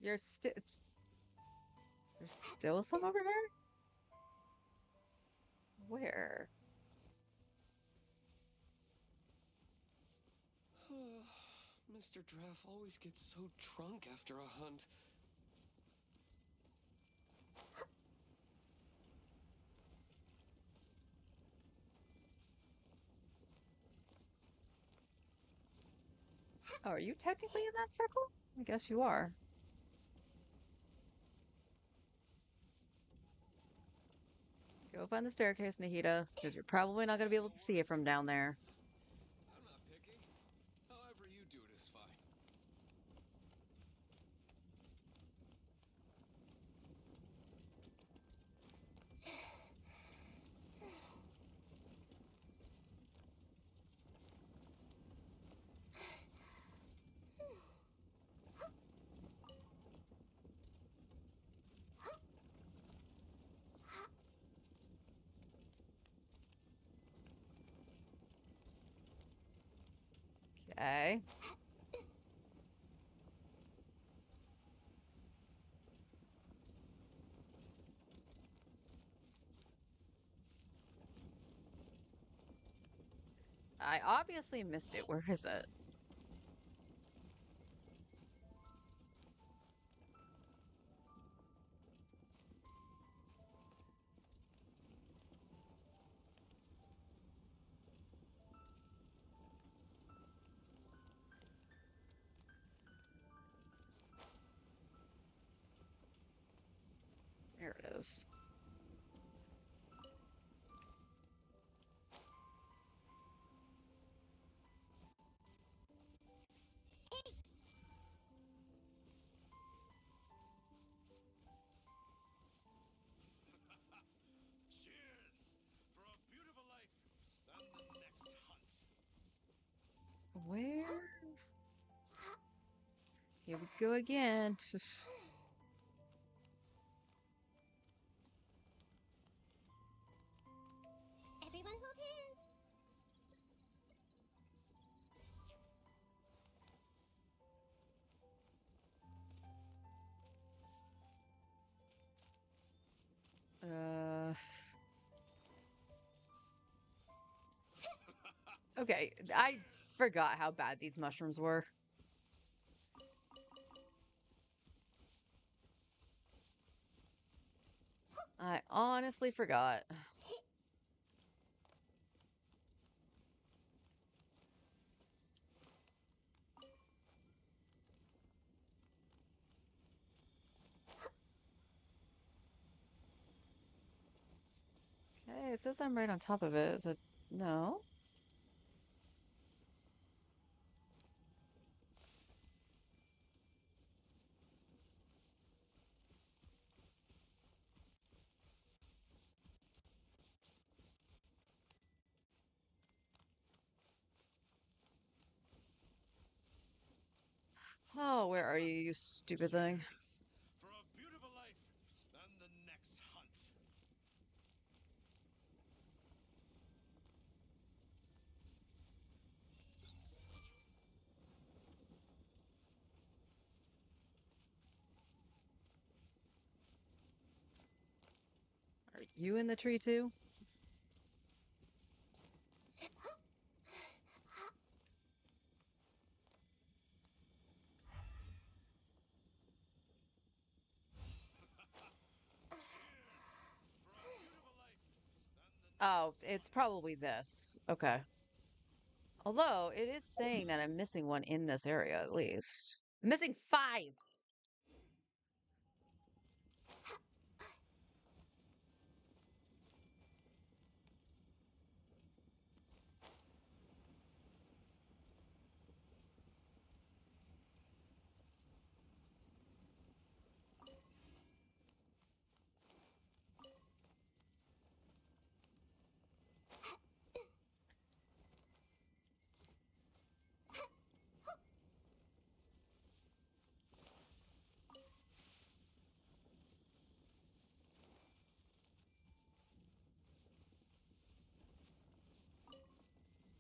You're still... There's still some over here? Where? Mr. Draff always gets so drunk after a hunt. Oh, are you technically in that circle? I guess you are. Go find the staircase, Nahida, because you're probably not going to be able to see it from down there. I'm not picky. However you do it is fine. Okay. I obviously missed it. Where is it? There it is. Cheers for a beautiful life and the next hunt. Where? Here we go again. Okay, I forgot how bad these mushrooms were. I honestly forgot. Okay, it says I'm right on top of it. Is it? No? Oh, where are you, you stupid thing? For a beautiful life and the next hunt. Are you in the tree too? Oh, it's probably this. Okay. Although it is saying that I'm missing one in this area at least. I'm missing 5.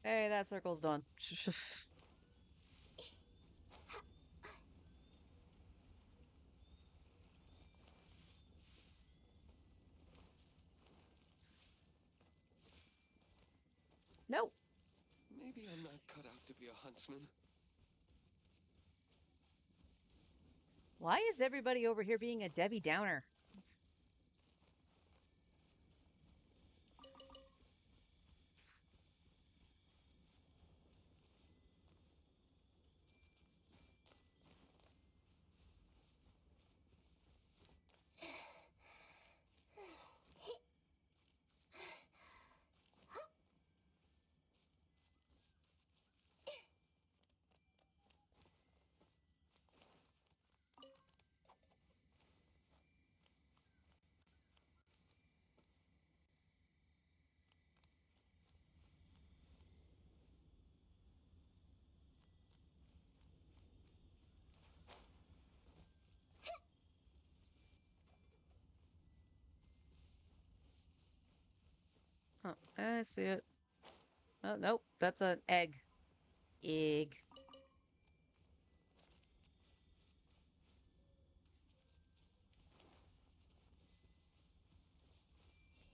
Hey, that circle's done. Nope. Maybe I'm not cut out to be a huntsman. Why is everybody over here being a Debbie Downer? Oh, I see it. Oh, nope. That's an egg. Egg.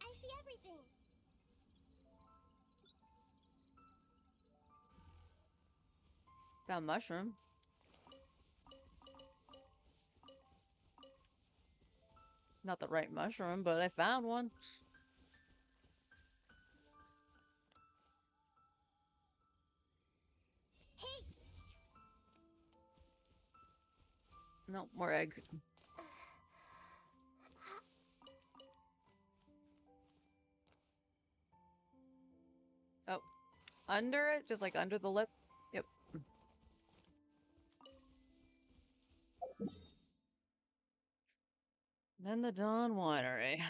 I see everything. Found mushroom. Not the right mushroom, but I found one. Hey, Nope, more egg. Oh, under it? Just like under the lip? Yep. Then the Dawn Winery.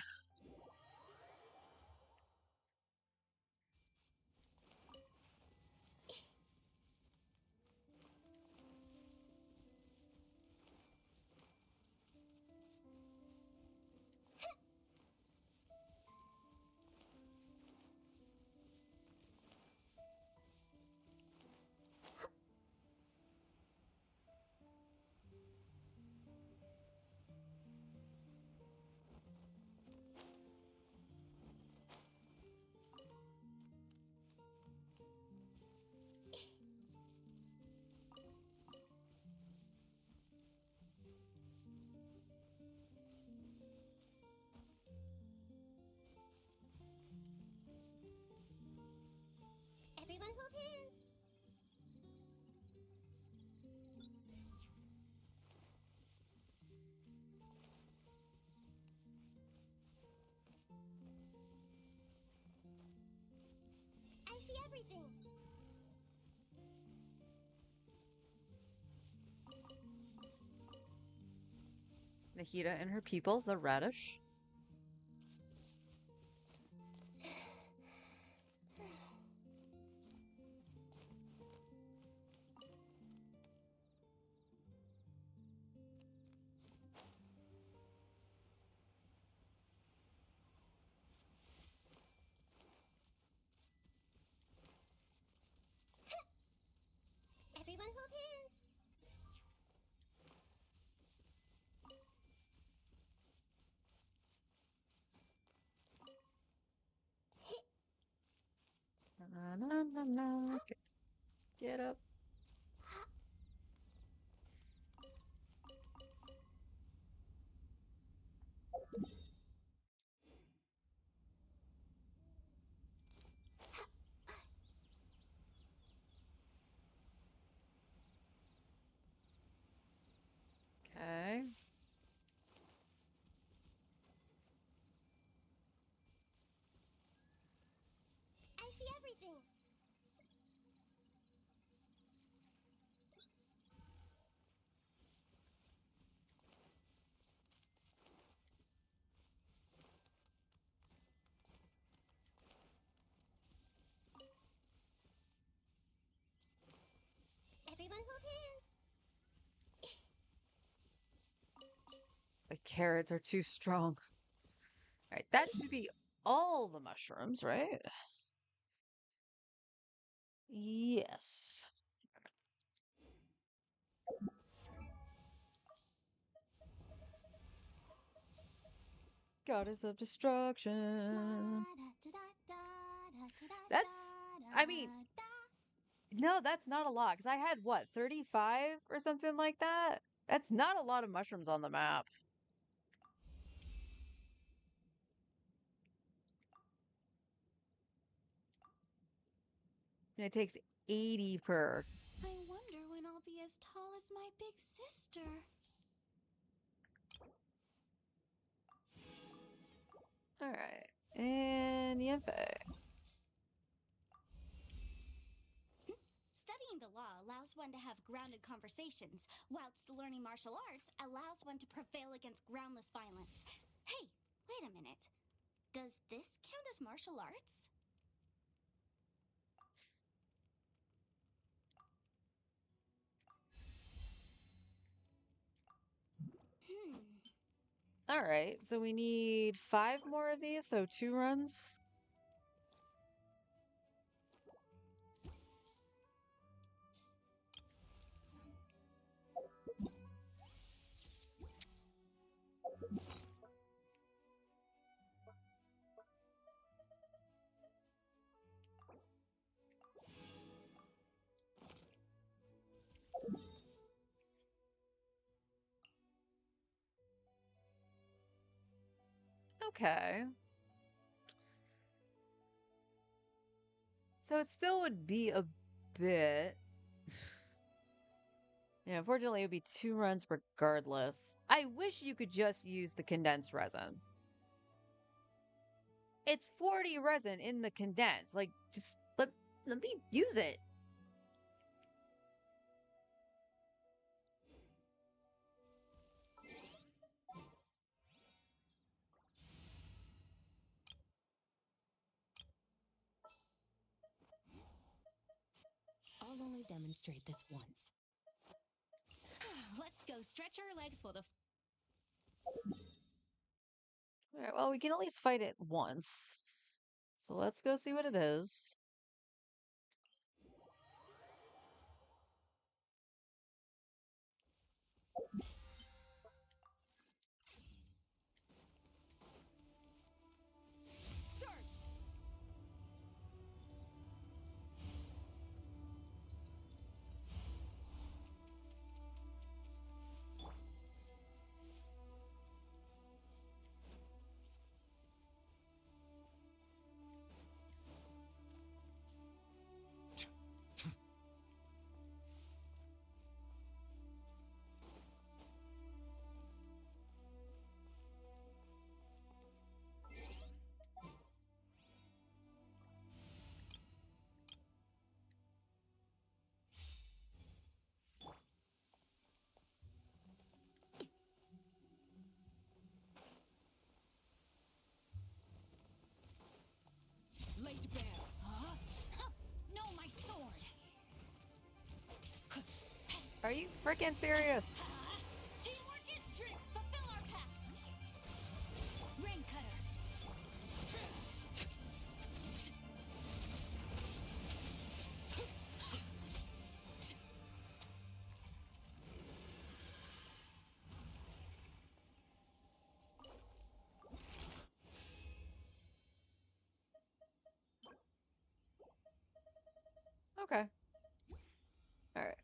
everything. Nahida and her people, the radish. Everyone hold hands. Na, na, na, na. Okay. Get up. Okay. I see everything. Everyone hold hands. The carrots are too strong. All right, that should be all the mushrooms, right? Yes. Goddess of destruction. That's, I mean, no, that's not a lot because I had what, 35 or something like that? That's not a lot of mushrooms on the map. And it takes 80 per. I wonder when I'll be as tall as my big sister. All right. And Yempe. Studying the law allows one to have grounded conversations, whilst learning martial arts allows one to prevail against groundless violence. Hey, wait a minute. Does this count as martial arts? All right. So we need 5 more of these, so 2 runs. Okay. So it still would be a bit. Yeah, unfortunately, it would be 2 runs regardless. I wish you could just use the condensed resin. It's 40 resin in the condensed. Like, just let me use it. I'll only demonstrate this once. Let's go stretch our legs while the All right, well, we can at least fight it once. So let's go see what it is. surge. Are you freaking serious? Teamwork is strength. Fulfill our pact. Rain cutter. Okay. All right.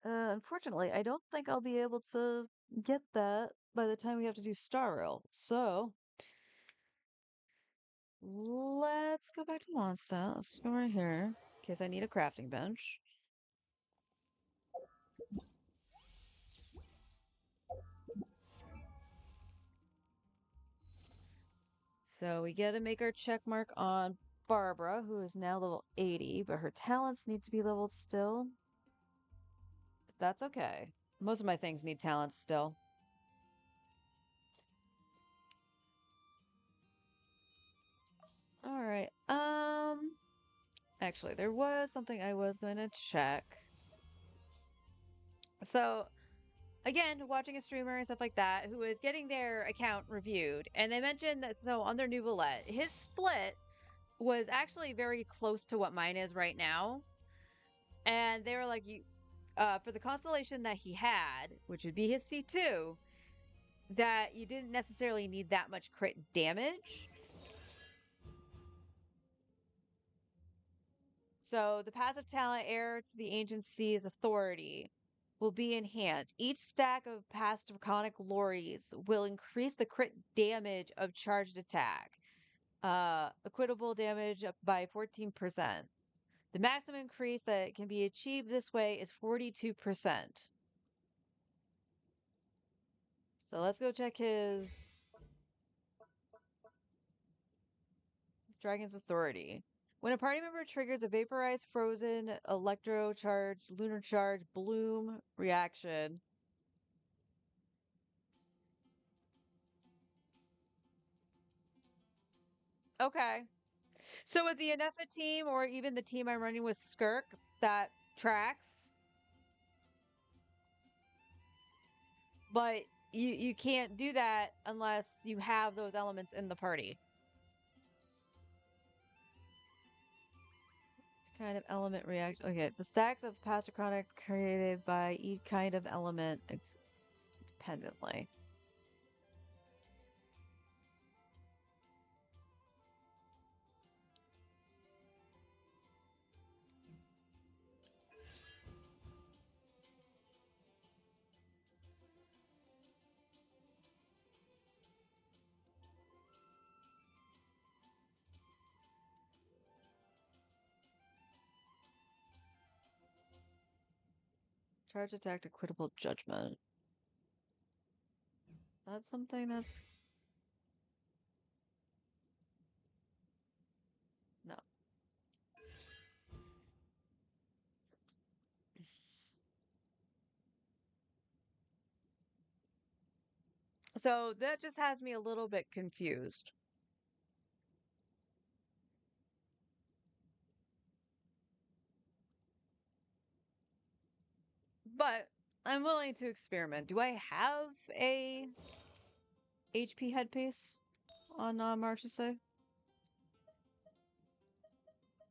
Unfortunately, I don't think I'll be able to get that by the time we have to do Star Rail. So let's go back to Mondstadt. Let's go right here in case I need a crafting bench. So we get to make our check mark on Barbara, who is now level 80, but her talents need to be leveled still. But that's okay. Most of my things need talents still. All right. Actually, there was something I was going to check. So, again, watching a streamer and stuff like that who is getting their account reviewed, and they mentioned that so on their new roulette, his split was actually very close to what mine is right now. And they were like, you for the constellation that he had, which would be his C2, that you didn't necessarily need that much crit damage. So the passive talent heir to the ancient sea's authority will be enhanced. Each stack of past draconic glories will increase the crit damage of charged attack. Equitable damage up by 14%. The maximum increase that can be achieved this way is 42%. So let's go check his Dragon's Authority. When a party member triggers a vaporized, frozen, electro charge, lunar charge, bloom reaction. Okay. So with the Anefa team, or even the team I'm running with Skirk, that tracks. But you can't do that unless you have those elements in the party. Kind of element react. Okay, the stacks of past chronic created by each kind of element dependently. Charge attack equitable judgment. That's something that's no. So that just has me a little bit confused. But I'm willing to experiment. Do I have a HP headpiece on March to say?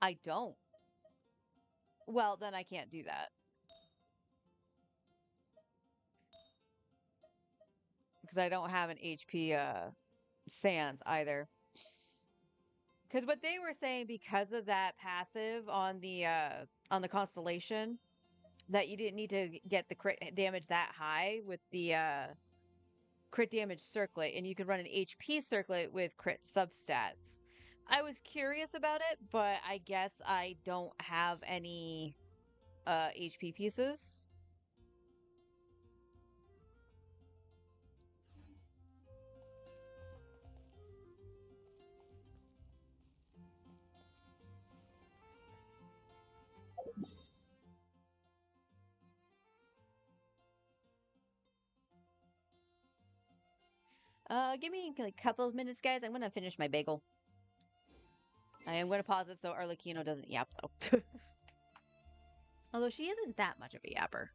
I don't. Well, then I can't do that. Because I don't have an HP Sands either. Because what they were saying, because of that passive on the constellation, that you didn't need to get the crit damage that high with the crit damage circlet, and you could run an HP circlet with crit substats. I was curious about it, but I guess I don't have any HP pieces. Give me like a couple of minutes, guys. I'm gonna finish my bagel. I am gonna pause it so Arlecchino doesn't yap though. Although she isn't that much of a yapper.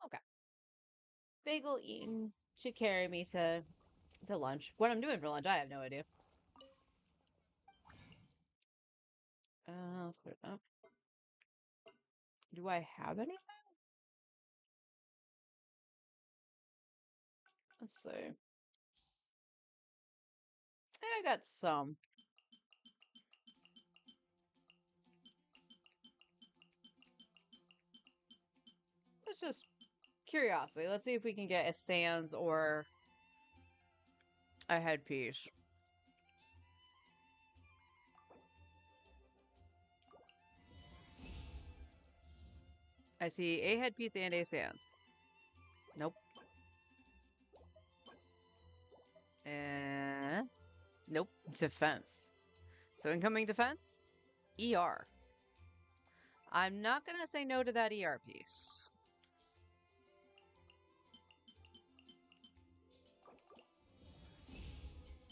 Okay. Bagel eaten should carry me to lunch. What I'm doing for lunch, I have no idea. Clear that. Do I have any? Let's see. Yeah, I got some. Let's just curiosity. Let's see if we can get a Sans or a headpiece. I see a headpiece and a Sans. Nope. Nope. Defense. So incoming defense? ER. I'm not gonna say no to that ER piece.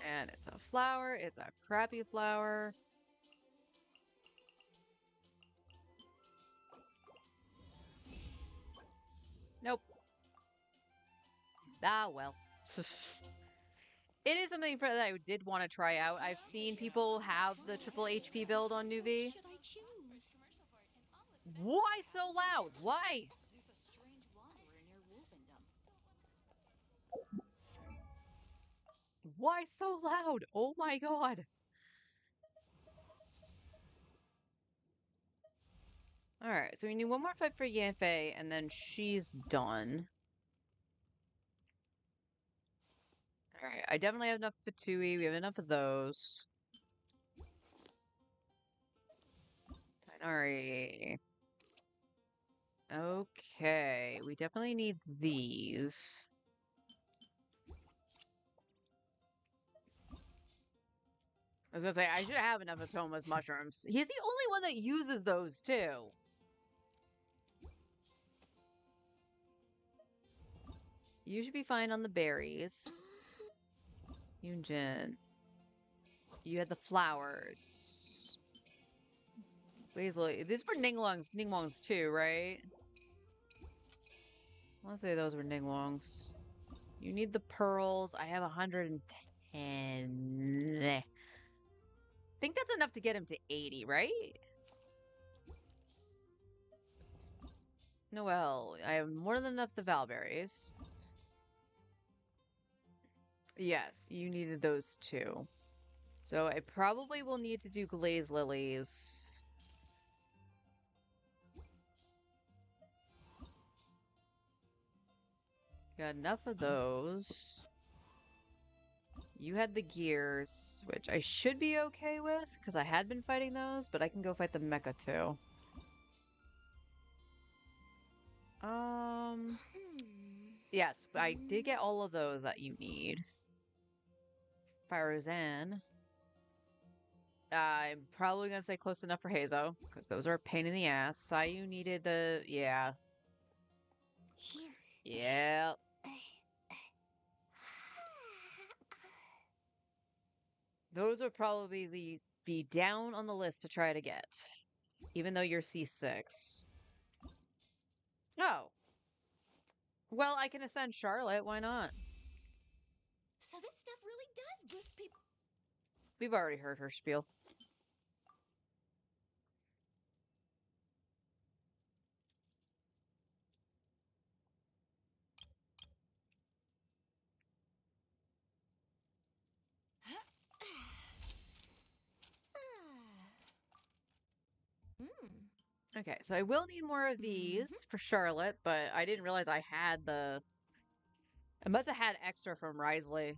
And it's a flower. It's a crappy flower. Nope. Ah, well. It is something that I did want to try out. I've seen people have the triple HP build on Nuvi. Should I choose? Why so loud? Why? There's a strange wanderer near Wolfendom. Why so loud? Oh my god. Alright, so we need one more fight for Yanfei, and then she's done. Alright, I definitely have enough Fatui. We have enough of those. Tainari. Okay, we definitely need these. I was gonna say, I should have enough of Toma's mushrooms. He's the only one that uses those, too. You should be fine on the berries. Yunjin. You had the flowers. Lazily. These were Ningguangs too, right? I want to say those were Ningguangs. You need the pearls. I have 110. I think that's enough to get him to 80, right? Noelle, I have more than enough the Valberries. Yes, you needed those too. So I probably will need to do glaze lilies. Got enough of those. You had the gears, which I should be okay with, because I had been fighting those, but I can go fight the mecha too. Yes, I did get all of those that you need. Firozan. I'm probably gonna say close enough for Hazo, because those are a pain in the ass. Sayu needed the... yeah. Yeah. Those would probably be down on the list to try to get, even though you're C6. Oh. Well, I can ascend Charlotte. Why not? So this stuff really does boost people. We've already heard her spiel. Okay, so I will need more of these for Charlotte, but I didn't realize I had the... I must have had extra from Risley.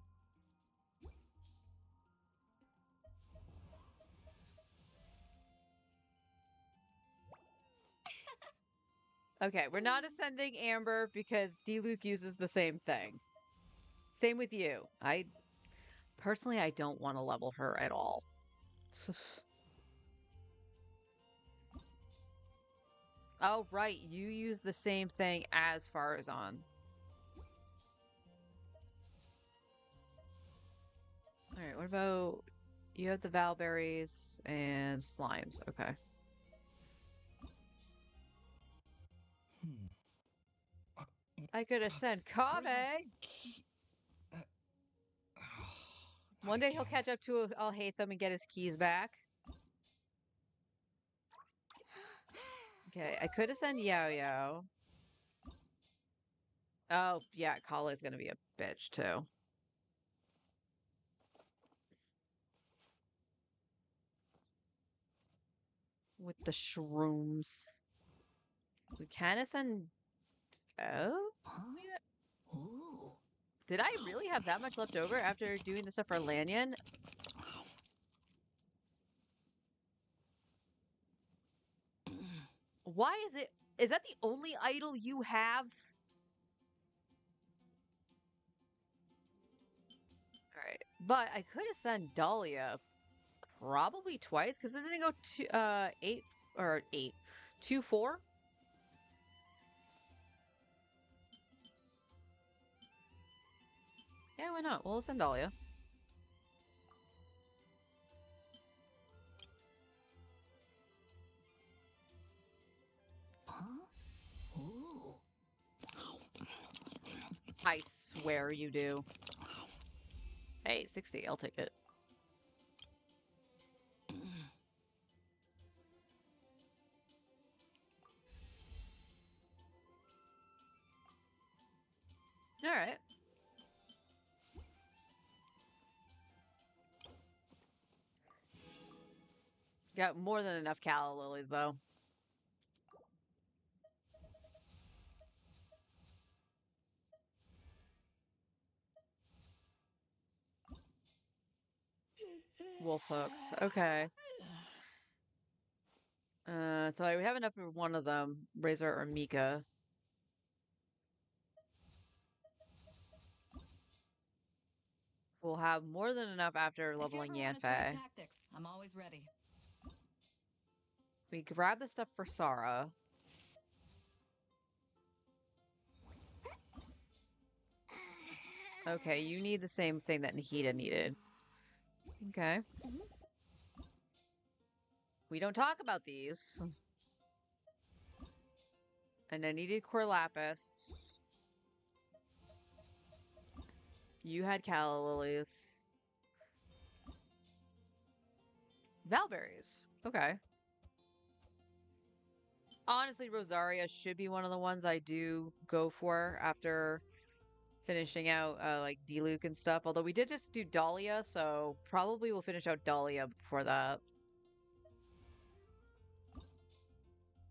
Okay, we're not ascending Amber because D-Luke uses the same thing. Same with you. Personally, I don't want to level her at all. Oh, right. You use the same thing as Farazan. Alright, what about... You have the Valberries and slimes. Okay. I could ascend Kave! One day he'll catch up to Alhaitham and get his keys back. Okay, I could ascend Yo-Yo. Oh, yeah, Kala's gonna be a bitch, too. With the shrooms. We can ascend... Oh? Yeah. Did I really have that much left over after doing the stuff for Lanyon? Why is it... Is that the only idol you have? Alright. But I could ascend Dahlia probably twice, because doesn't it go to 8 or 8? 2, 4? Yeah, why not? We'll ascend Dahlia. I swear you do. Hey, 60. I'll take it. Alright. Got more than enough calla lilies, though. Wolf hooks. Okay. So I have enough for one of them. Razor or Mika. We'll have more than enough after leveling Yanfei. Tactics, I'm always ready. We grab the stuff for Sara. Okay, you need the same thing that Nahida needed. Okay. We don't talk about these. And I needed Core Lapis. You had calla lilies. Valberries. Okay. Honestly, Rosaria should be one of the ones I do go for after finishing out like D-Luke and stuff. Although we did just do Dahlia, so probably we'll finish out Dahlia before that.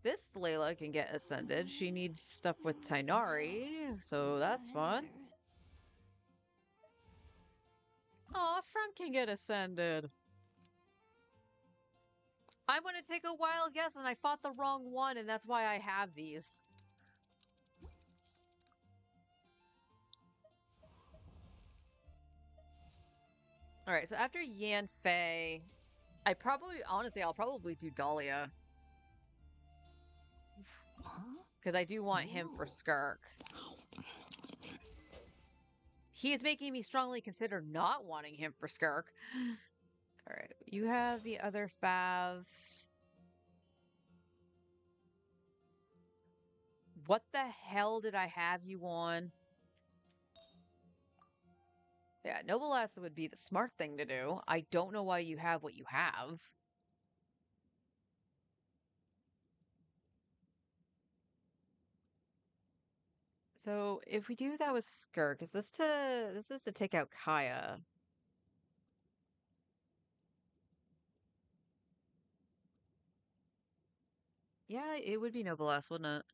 This Layla can get ascended. She needs stuff with Tainari, so that's fun. Aw, Front can get ascended. I want to take a wild guess and I fought the wrong one, and that's why I have these. Alright, so after Yan Fei, honestly, I'll probably do Dahlia. Because I do want him for Skirk. He is making me strongly consider not wanting him for Skirk. Alright, you have the other Fav. What the hell did I have you on? Yeah, Noblesse would be the smart thing to do. I don't know why you have what you have. So if we do that with Skirk, is this is to take out Kaya. Yeah, it would be Noblesse, wouldn't it?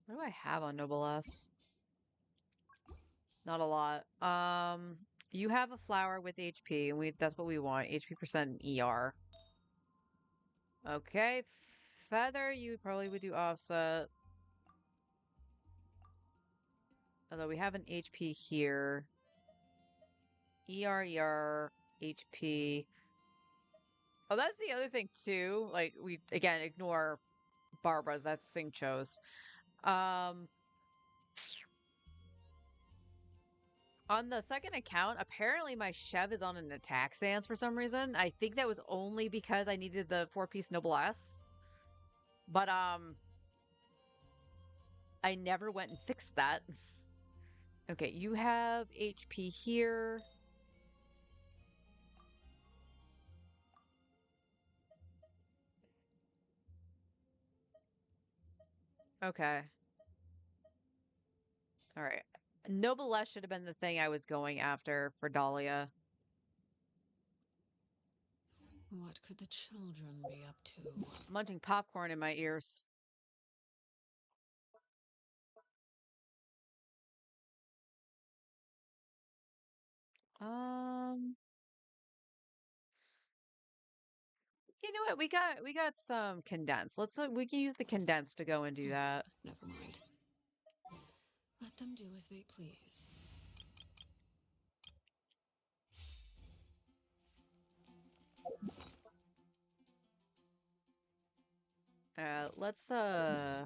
What do I have on Noblesse? Not a lot. You have a flower with HP, and that's what we want. HP percent and ER. Okay. Feather, you probably would do offset. Although we have an HP here. ER, HP. Oh, that's the other thing too. Like, we again ignore Barbara's. That's Singcho's. On the second account, apparently my Chev is on an attack stance for some reason. I think that was only because I needed the 4-piece Noblesse. But, I never went and fixed that. Okay, you have HP here. Okay. Alright. Noblesse should have been the thing I was going after for Dahlia. What could the children be up to? Munching popcorn in my ears. You know what? We got some condensed. We can use the condensed to go and do that. Never mind. Let them do as they please. Let's yeah.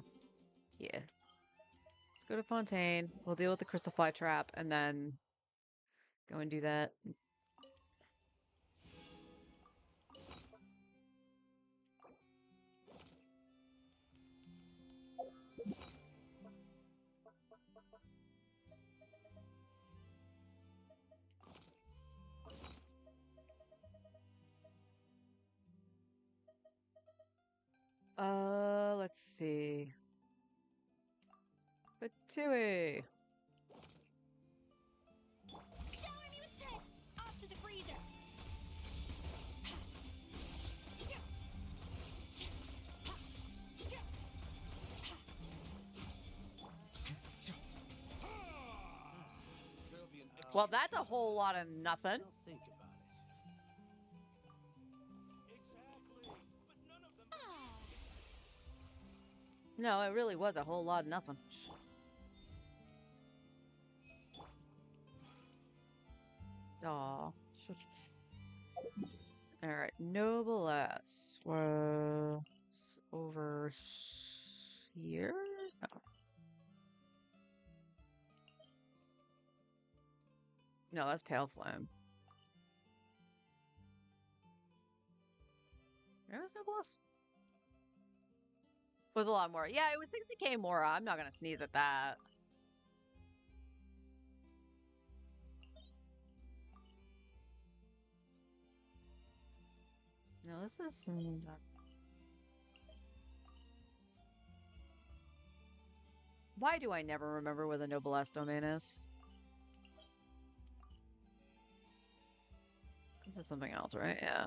Let's go to Fontaine. We'll deal with the crystal fly trap and then go and do that. Let's see. Fatui. Shower me with this! Off to the freezer! There'll be an Well, that's a whole lot of nothing. Don't think about it. Exactly. But none of them. No, it really was a whole lot of nothing. Aw. Alright, Noblesse was over here? No. No, that's Pale Flame. Where was Noblesse? Was a lot more. Yeah, it was 60k more. I'm not gonna sneeze at that. No, this is. Why do I never remember where the Noblesse domain is? This is something else, right? Yeah.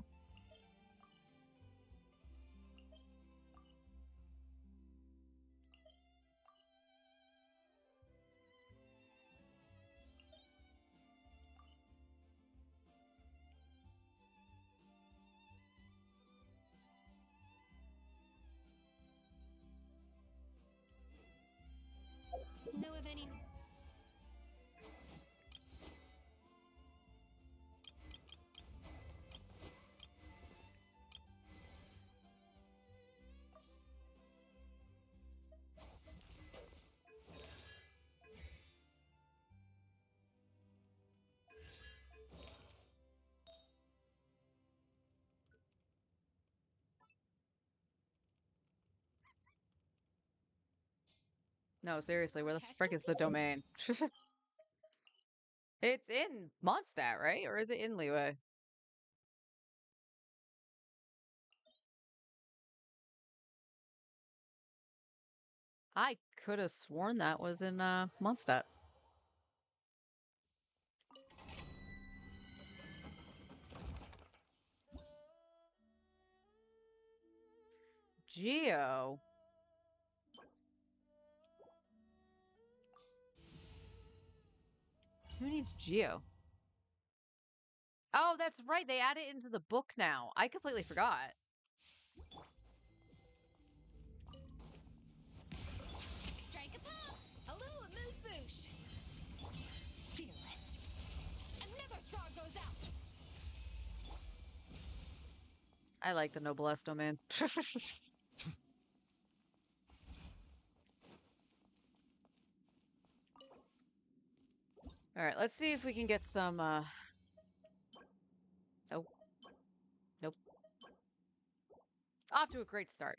Know of any? No, seriously, where the frick is the Kestrel? domain? It's in Mondstadt, right? Or is it in Liyue? I could have sworn that was in Mondstadt. Geo. Who needs Geo? Oh, that's right. They add it into the book now. I completely forgot. Strike a pop! A little amuse bouche! Fearless. And never star goes out! I like the Noblesse domain. All right, let's see if we can get some. Oh, nope. Off to a great start.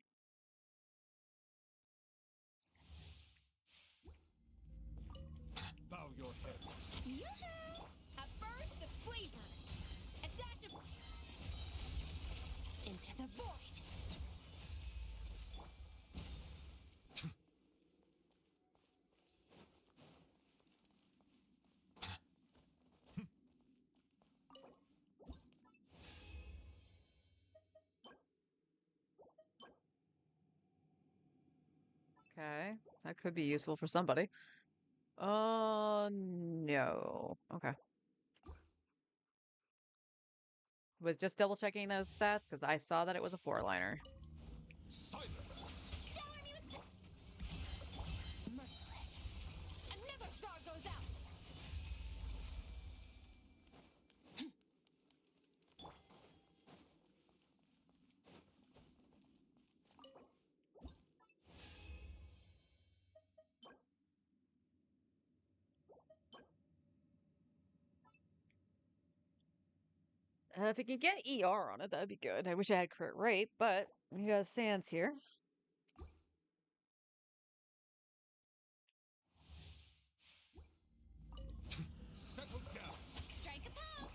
Bow your head. Yoo-hoo! A burst of flavor! A dash of... Into the void! Okay, that could be useful for somebody. Oh, no. Okay. Was just double checking those stats because I saw that it was a 4-liner. Silence. Shower me with... Merciless. And never star goes out! If it can get ER on it, that'd be good. I wish I had crit rate, but we got Sans here. Settle down. Strike a pop!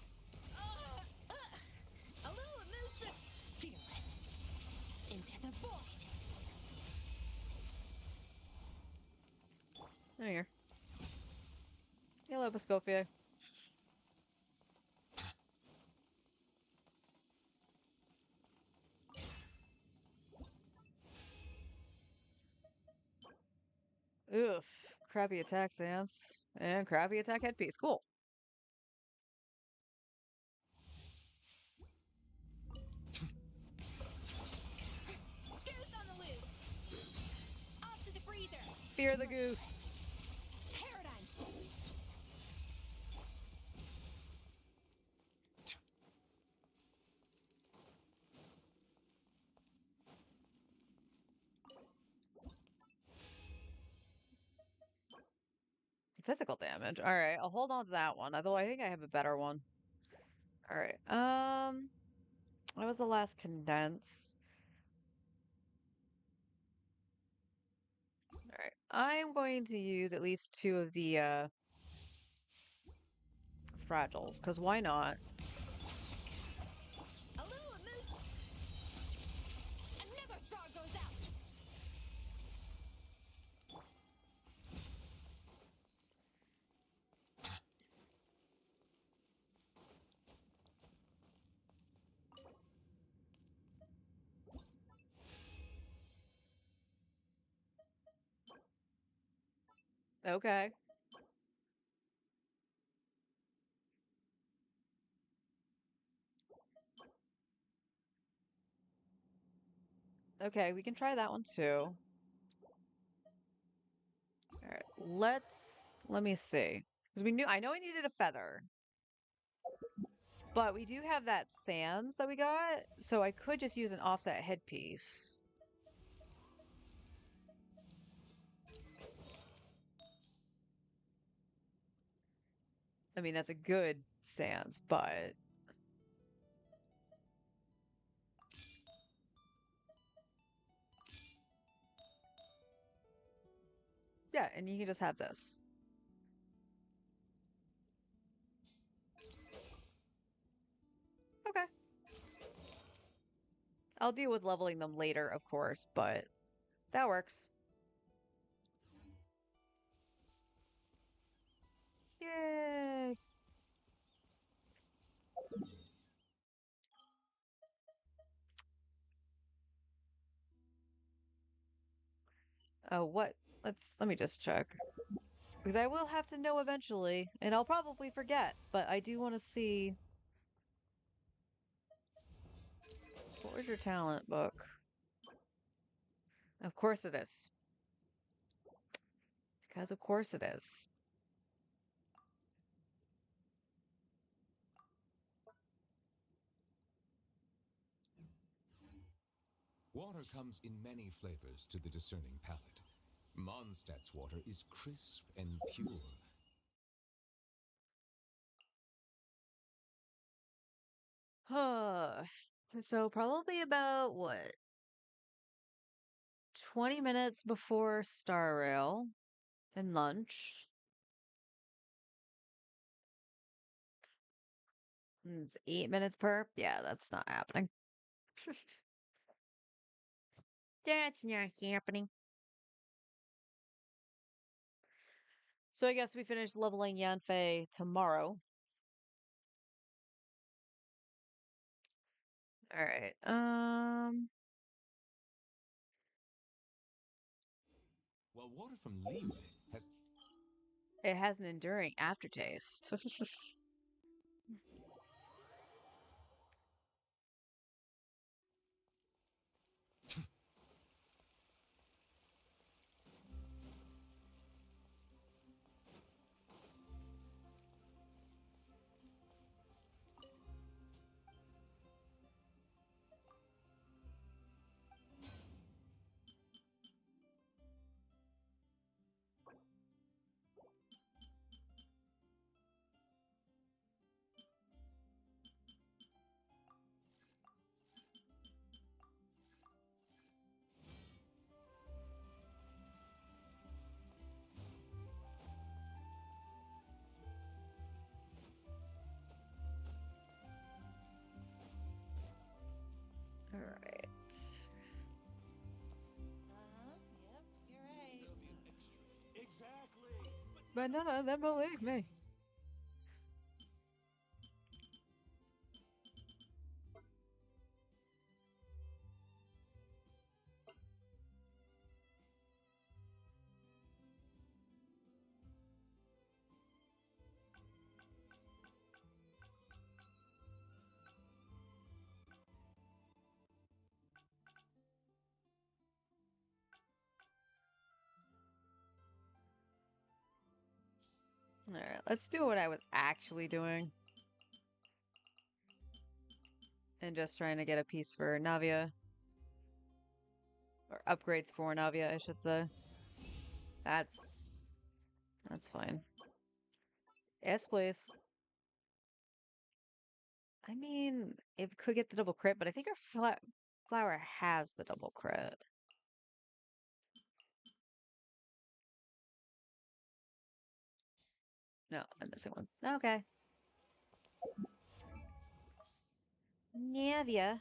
A little amuse bouche! Fearless. Into the void! There you are. Hello, Piscopia. Oof. Crappy attack, Sans. And crappy attack headpiece. Cool. Goose on the loose! Off to the freezer! Fear the goose. Paradigm shift! Physical damage. All right, I'll hold on to that one. Although I think I have a better one. All right. That was the last condense. All right. I'm going to use at least 2 of the fragiles, because why not? A little amuse... Okay. Okay, we can try that one too. All right, let me see. Because I know I needed a feather. But we do have that sands that we got, so I could just use an offset headpiece. I mean, that's a good sans, but yeah, and you can just have this. Okay. I'll deal with leveling them later, of course, but that works. Yay! Oh, what? Let me just check. Because I will have to know eventually, and I'll probably forget, but I do want to see. What was your talent book? Of course it is. Because of course it is. Water comes in many flavors to the discerning palate. Mondstadt's water is crisp and pure. So probably about what? 20 minutes before Star Rail and lunch. And it's 8 minutes per. Yeah, that's not happening. That's not happening. So I guess we finish leveling Yanfei tomorrow. All right. While water from lvling has It has an enduring aftertaste. All right. Yep, you're right. Exactly. But none of them believe me. All right, let's do what I was actually doing. And just trying to get a piece for Navia. Or upgrades for Navia, I should say. That's fine. Yes, please. I mean, it could get the double crit, but I think our flower has the double crit. No, I'm missing one. Okay. Navia.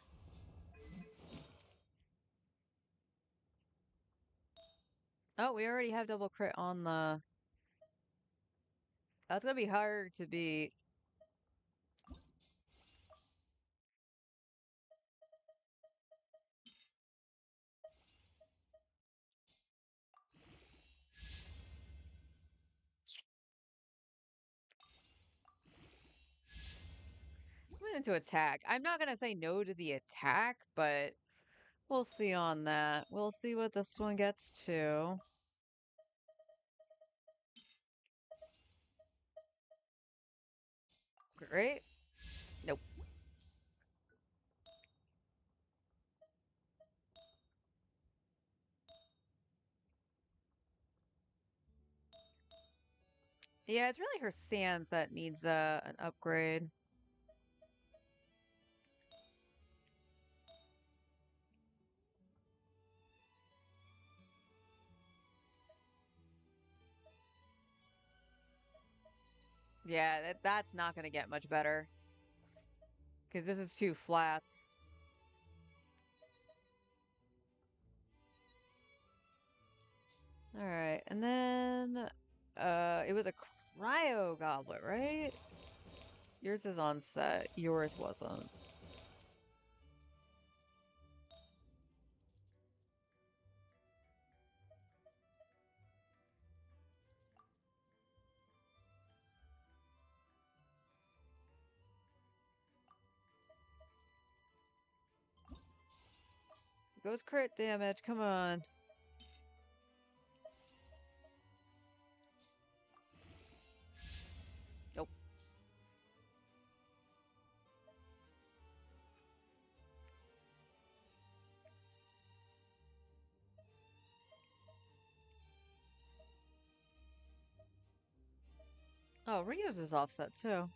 Oh, we already have double crit on the... That's gonna be hard to beat. turn into attack. I'm not gonna say no to the attack, but we'll see on that. We'll see what this one gets to. Great. Nope. Yeah, it's really her sands that needs an upgrade. Yeah, that's not gonna get much better. Because this is two flats. Alright, and then it was a cryo goblet, right? Yours is on set. Yours wasn't. Goes crit damage, come on. Nope. Oh, Rio's is offset too.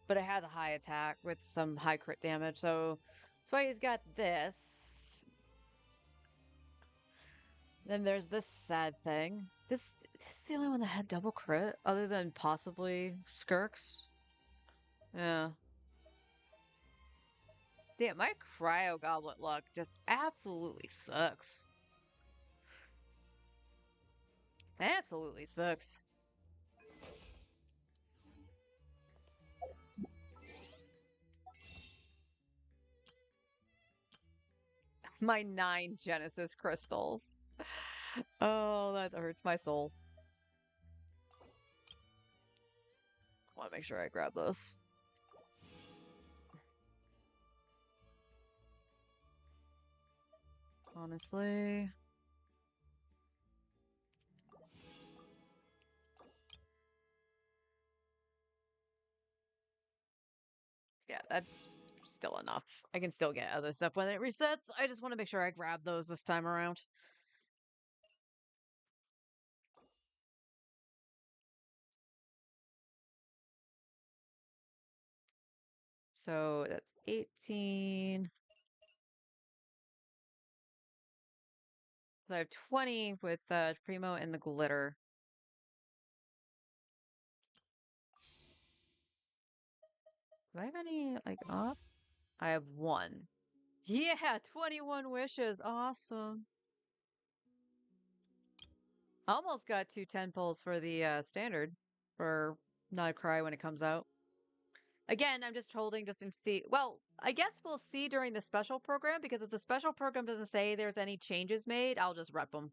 But it has a high attack with some high crit damage, so that's why he's got this. Then there's this sad thing. This is the only one that had double crit, other than possibly Skirks. Yeah. Damn, my cryo goblet luck just absolutely sucks. Absolutely sucks. My 9 Genesis crystals. Oh, that hurts my soul. Want to make sure I grab those. Honestly. Yeah, that's still enough. I can still get other stuff when it resets. I just want to make sure I grab those this time around. So that's 18. So I have 20 with Primo and the glitter. Do I have any, like, up? I have 1. Yeah, 21 wishes. Awesome. Almost got 2 10 pulls for the standard for Not Cry when it comes out. Again, I'm just holding just to see. Well, I guess we'll see during the special program, because if the special program doesn't say there's any changes made, I'll just rep them.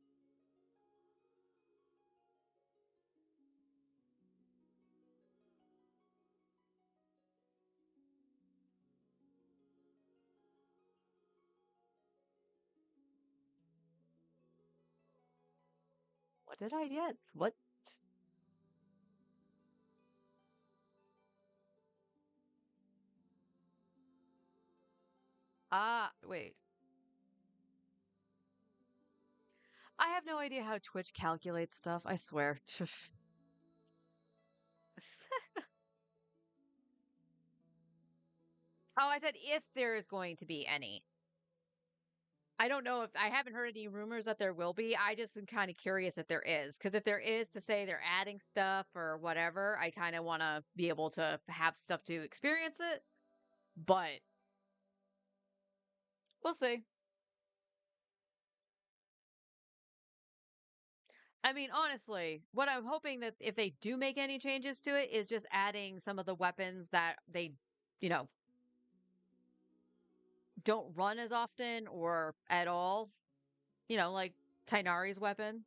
What did I get? What? Ah, wait. I have no idea how Twitch calculates stuff, I swear. Oh, I said if there is going to be any. I don't know if I haven't heard any rumors that there will be. I just am kind of curious if there is. Because if there is, to say they're adding stuff or whatever, I kind of want to be able to have stuff to experience it. But we'll see. I mean, honestly, what I'm hoping that if they do make any changes to it is just adding some of the weapons that they, you know, don't run as often or at all. You know, like Tainari's weapon.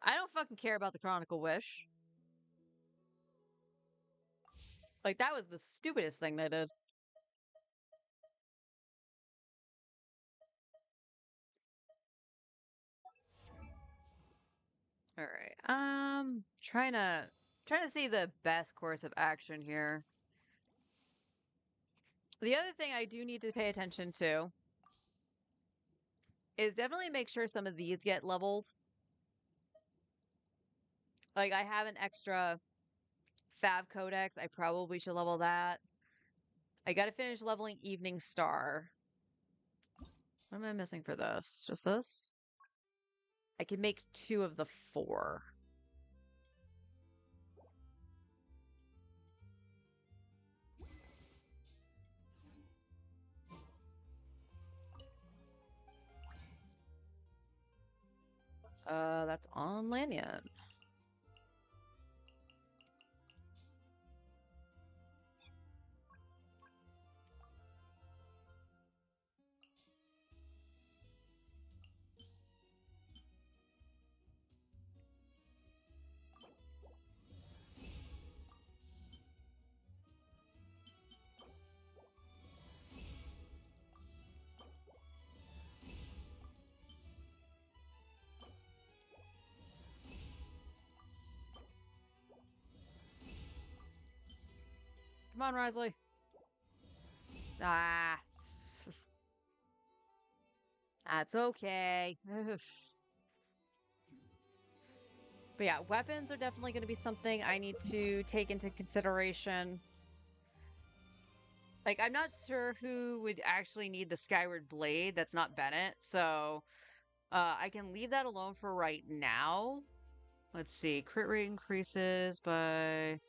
I don't fucking care about the Chronicle Wish. Like, that was the stupidest thing they did. All right. Trying to see the best course of action here. The other thing I do need to pay attention to is definitely make sure some of these get leveled. Like I have an extra Fav Codex. I probably should level that. I got to finish leveling Evening Star. What am I missing for this? Just this? I can make 2 of the 4. That's on Lanyon. Come on, Risley. Ah. That's okay. But yeah, weapons are definitely going to be something I need to take into consideration. Like, I'm not sure who would actually need the Skyward Blade that's not Bennett, so I can leave that alone for right now. Let's see, crit rate increases by...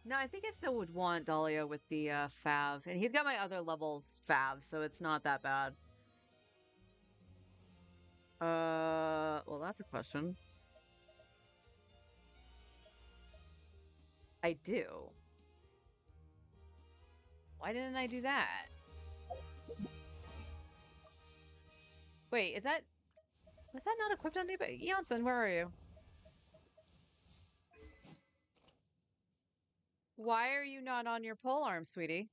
No, I think I still would want Dahlia with the Fav. And he's got my other levels Fav, so it's not that bad. Well, that's a question. I do. Why didn't I do that? Wait, was that not equipped on anybody? Janssen, where are you? Why are you not on your pole arm, sweetie?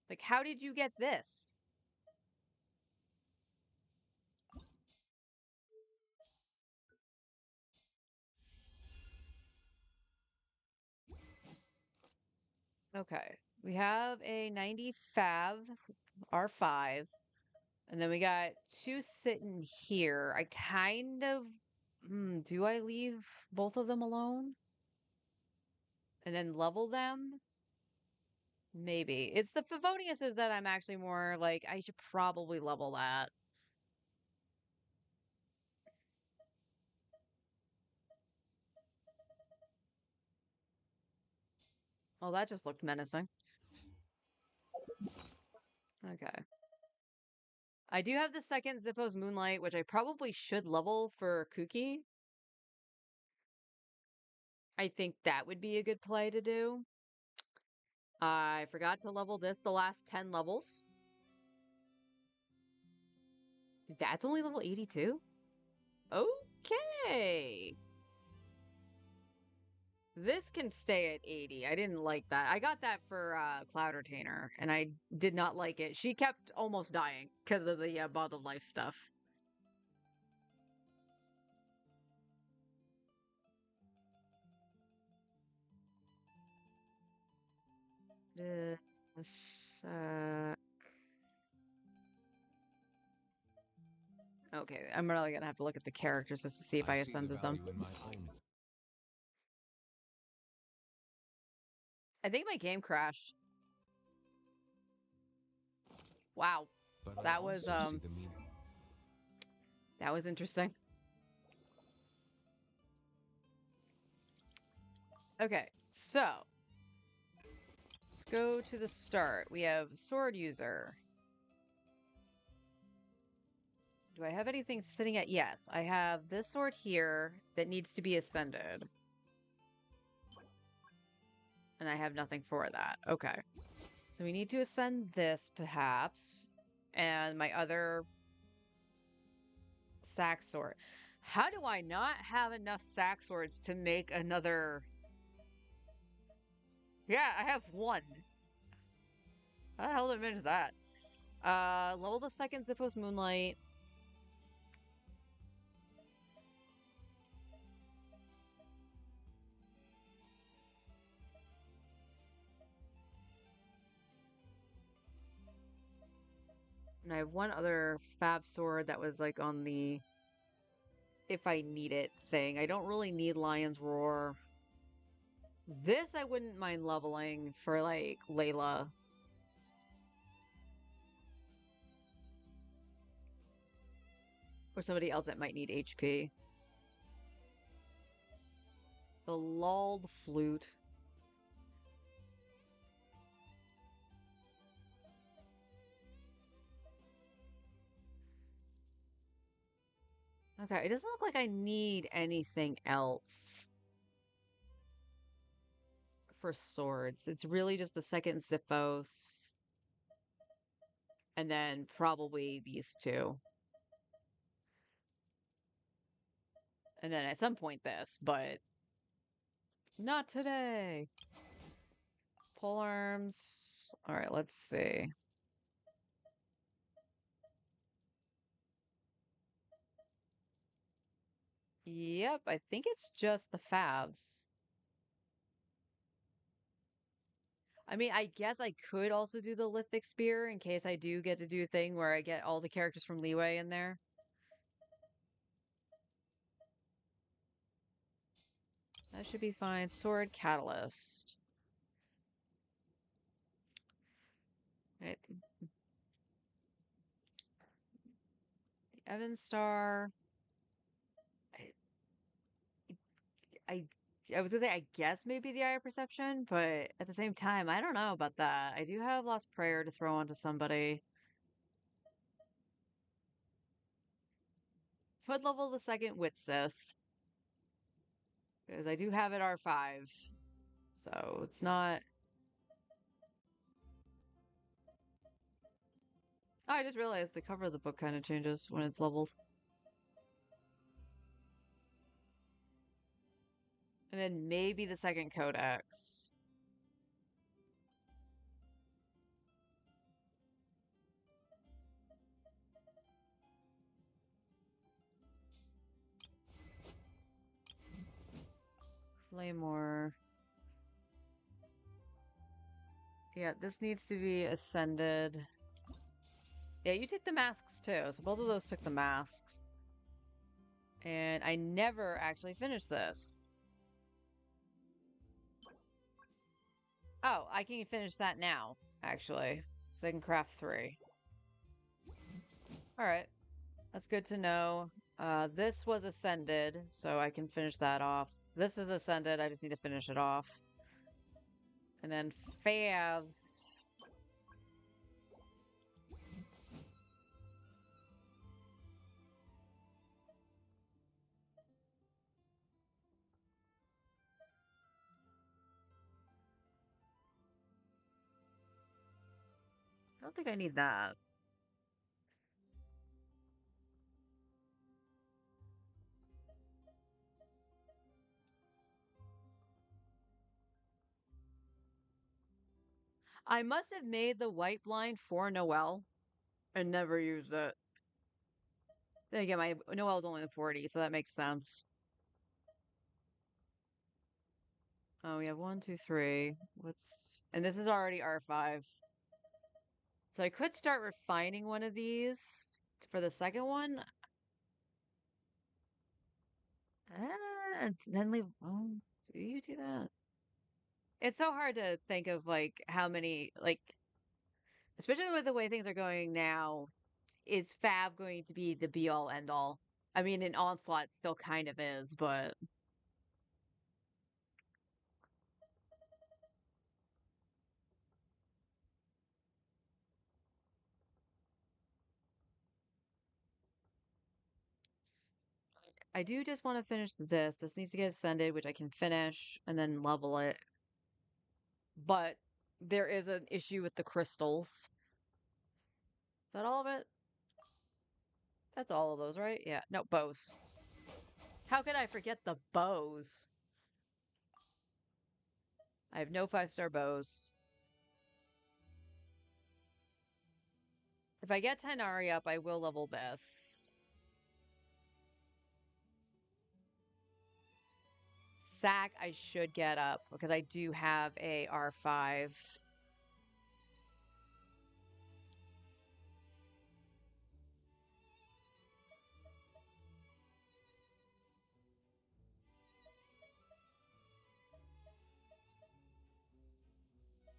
Like, how did you get this? Okay. We have a 90 Fav R5. And then we got 2 sitting here. I kind of... do I leave both of them alone? And then level them? Maybe. It's the Favoniuses that I'm actually more like, I should probably level that. Oh, that just looked menacing. Okay. I do have the second Zippo's Moonlight, which I probably should level for Kuki. I think that would be a good play to do. I forgot to level this the last 10 levels. That's only level 82? Okay. This can stay at 80. I didn't like that. I got that for Cloud Retainer, and I did not like it. She kept almost dying because of the bottled life stuff. Okay, I'm really gonna have to look at the characters just to see if I ascended them. I think my game crashed. Wow. That was interesting. Okay, so let's go to the start. We have sword user. Do I have anything sitting at? Yes, I have this sword here that needs to be ascended. And I have nothing for that. Okay. So we need to ascend this, perhaps. And my other sack sword. How do I not have enough sack swords to make another? Yeah, I have one. How the hell did I manage that? Level the second Zippos Moonlight. And I have one other fab sword that was like on the if I need it thing. I don't really need Lion's Roar. This I wouldn't mind leveling for like Layla. Or somebody else that might need HP. The lulled flute. Okay, it doesn't look like I need anything else for swords. It's really just the second Zippos. And then probably these two. And then at some point this, but not today. Pole arms. All right, let's see. Yep, I think it's just the Favs. I mean, I guess I could also do the Lithic Spear in case I do get to do a thing where I get all the characters from Leeway in there. That should be fine. Sword Catalyst. Right. The Evan Star. I I was gonna say I guess maybe the Eye of Perception, but at the same time, I don't know about that. I do have Lost Prayer to throw onto somebody. Could level the second Wit Sith. Because I do have it R5. So it's not. Oh, I just realized the cover of the book kind of changes when it's leveled. And then maybe the second Codex. Claymore. Yeah, this needs to be ascended. Yeah, you took the masks too. So both of those took the masks. And I never actually finished this. Oh, I can finish that now, actually. Because I can craft 3. Alright. That's good to know. This was ascended, so I can finish that off. This is ascended, I just need to finish it off. And then Favs. I don't think I need that. I must have made the white blind for Noelle and never used it. Then again, my Noelle's only 40, so that makes sense. Oh, we have 1, 2, 3. What's... And this is already R5. So I could start refining one of these for the second one. And then leave... Oh, do you do that? It's so hard to think of, like, how many, like... Especially with the way things are going now, is Fab going to be the be-all, end-all? I mean, in Onslaught still kind of is, but... I do just want to finish this. This needs to get ascended, which I can finish, and then level it. But there is an issue with the crystals. Is that all of it? That's all of those, right? Yeah. No, bows. How could I forget the bows? I have no 5-star bows. If I get Tenari up, I will level this. Sack I should get up because I do have a R5.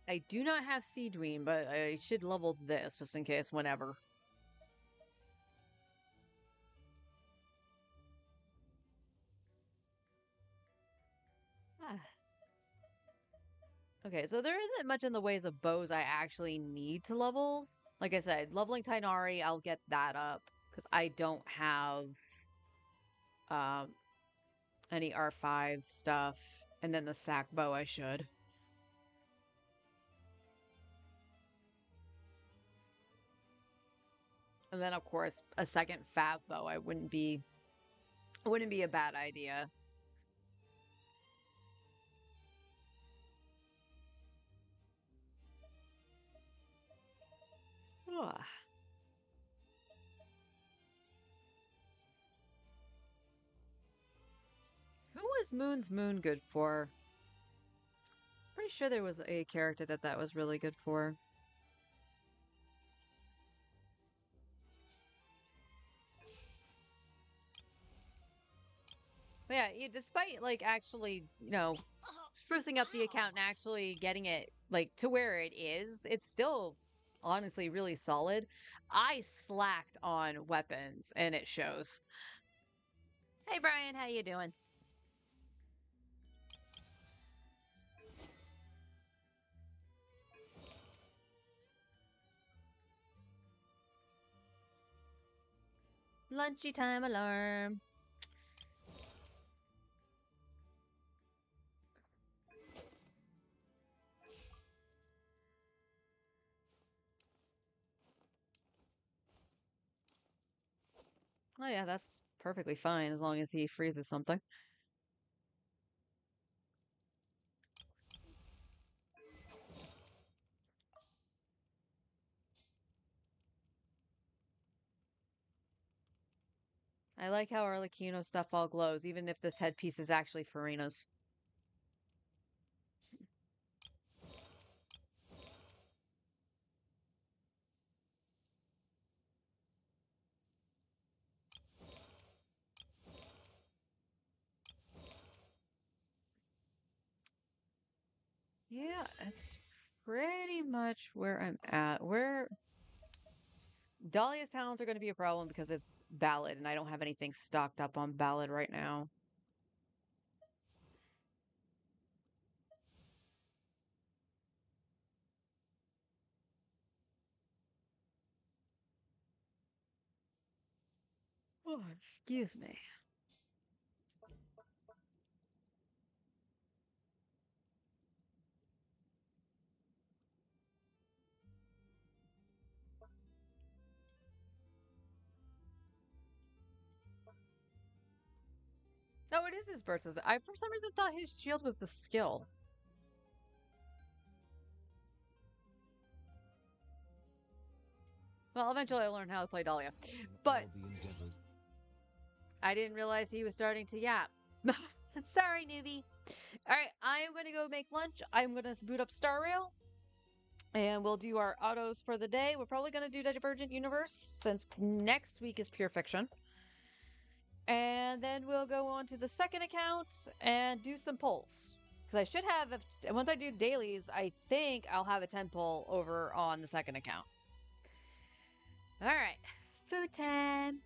I do not have Seedween, but I should level this just in case whenever. Ah. Okay, so there isn't much in the ways of bows I actually need to level. Like I said, leveling Tainari, I'll get that up because I don't have um, any R5 stuff. And then the sack bow I should. And then of course a second Fav bow I wouldn't be a bad idea. Ugh. Who was Moon's Moon good for? Pretty sure there was a character that was really good for. But yeah, despite like actually, sprucing up the account and actually getting it like to where it is, it's still honestly really solid. I slacked on weapons and it shows. Hey Brian, how you doing? Lunchy time alarm. Oh yeah, that's perfectly fine as long as he freezes something. I like how Arlecchino stuff all glows, even if this headpiece is actually Farina's. Yeah, it's pretty much where I'm at. Where Dahlia's talents are going to be a problem because it's Ballad, and I don't have anything stocked up on Ballad right now. Oh, excuse me. Oh, it is his burst. I for some reason thought his shield was the skill. Well, eventually I'll learn how to play Dahlia. But I didn't realize he was starting to yap. Sorry, newbie. All right, I am going to go make lunch. I'm going to boot up Star Rail. And we'll do our autos for the day. We're probably going to do Divergent Universe since next week is Pure Fiction. And then we'll go on to the second account and do some polls. Because I should have, once I do dailies, I think I'll have a 10 poll over on the second account. All right, food time.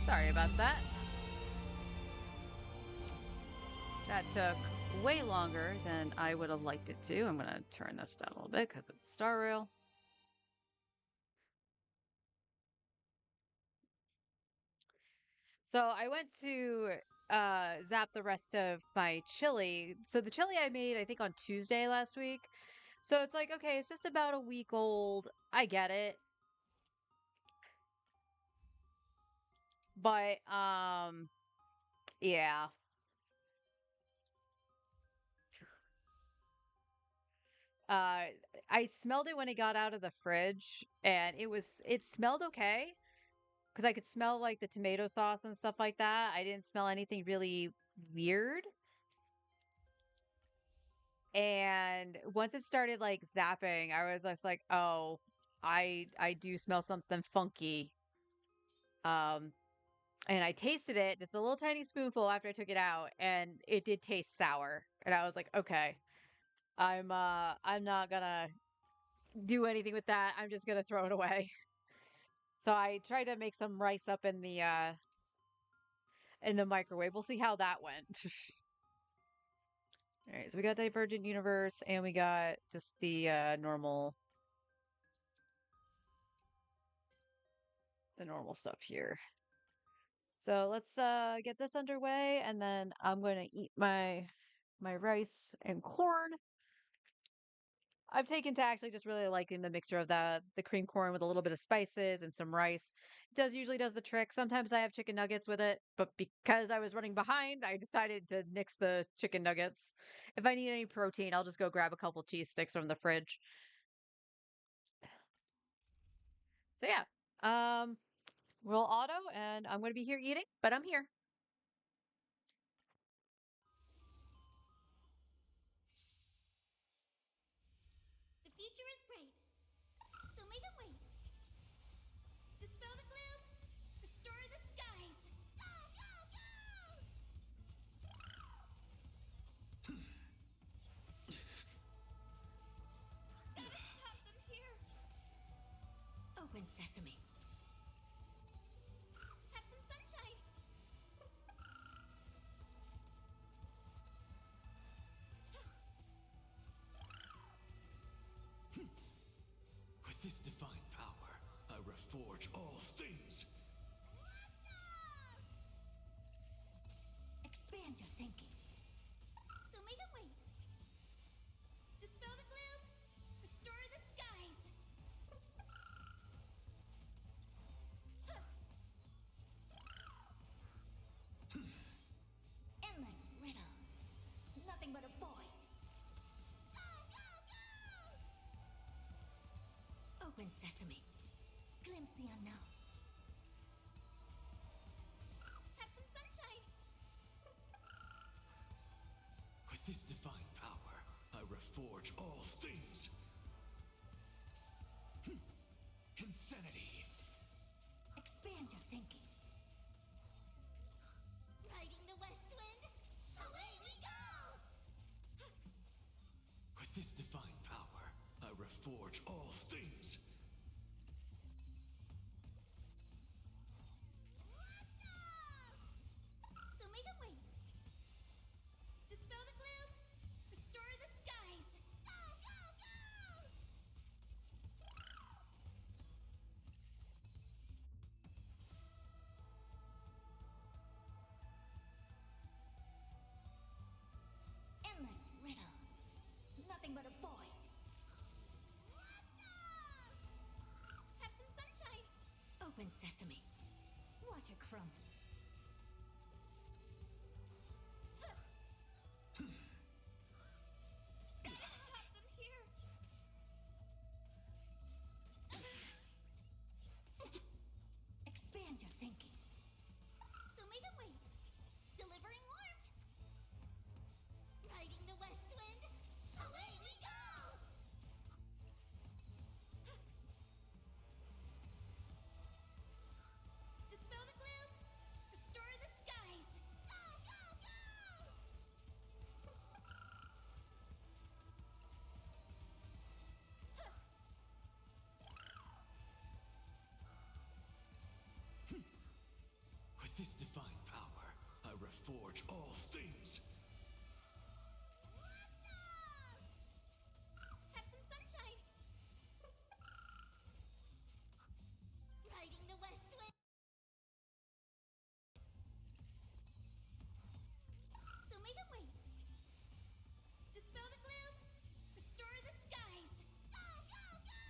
Sorry about that. That took way longer than I would have liked it to. I'm going to turn this down a little bit because it's Star Rail. So I went to zap the rest of my chili. So the chili I made, I think, on Tuesday last week. So it's like, okay, it's just about a week old. I get it. But yeah. Uh I smelled it when it got out of the fridge and it smelled okay because I could smell like the tomato sauce and stuff like that. I didn't smell anything really weird. And once it started like zapping, I was just like, "Oh, I do smell something funky." Um and I tasted it just a little tiny spoonful after I took it out and it did taste sour. And I was like, "Okay, I'm not gonna do anything with that. I'm just gonna throw it away." So I tried to make some rice up in the microwave. We'll see how that went. All right, so we got Divergent Universe and we got just the normal stuff here. So let's get this underway and then I'm going to eat my rice and corn. I've taken to actually just really liking the mixture of the cream corn with a little bit of spices and some rice. It does usually does the trick. Sometimes I have chicken nuggets with it, but because I was running behind, I decided to nix the chicken nuggets. If I need any protein, I'll just go grab a couple cheese sticks from the fridge. So yeah. We'll auto and I'm going to be here eating, but I'm here. The future is bright. So make it wait. Dispel the gloom. Restore the skies. Go, go, go! Gotta stop them here. Open sesame. Have some sunshine. With this divine power, I reforge all things. Expand your thinking. So make it wait. Dispel the gloom. Restore the skies. Endless riddles. Nothing but a void. Go, go, go! Open sesame. Glimpse the unknown. Have some sunshine. With this divine power, I reforge all things. Insanity. Expand your thinking. Riding the west wind. Away we go! With this divine power, I reforge all things. So make it wait. Dispel the gloom. Restore the skies. Go, go, go! Endless riddles. Nothing but a void. Have some sunshine. Open sesame. Watch it crumble. Gotta stop them here. Expand your thinking. So make it wait. Delivering warmth. Riding the west wind. Away we go! Dispel the gloom. reforge all things. Have some sunshine. Riding the west wind. Don't make them wait. Dispel the gloom. Restore the skies. Go, go, go!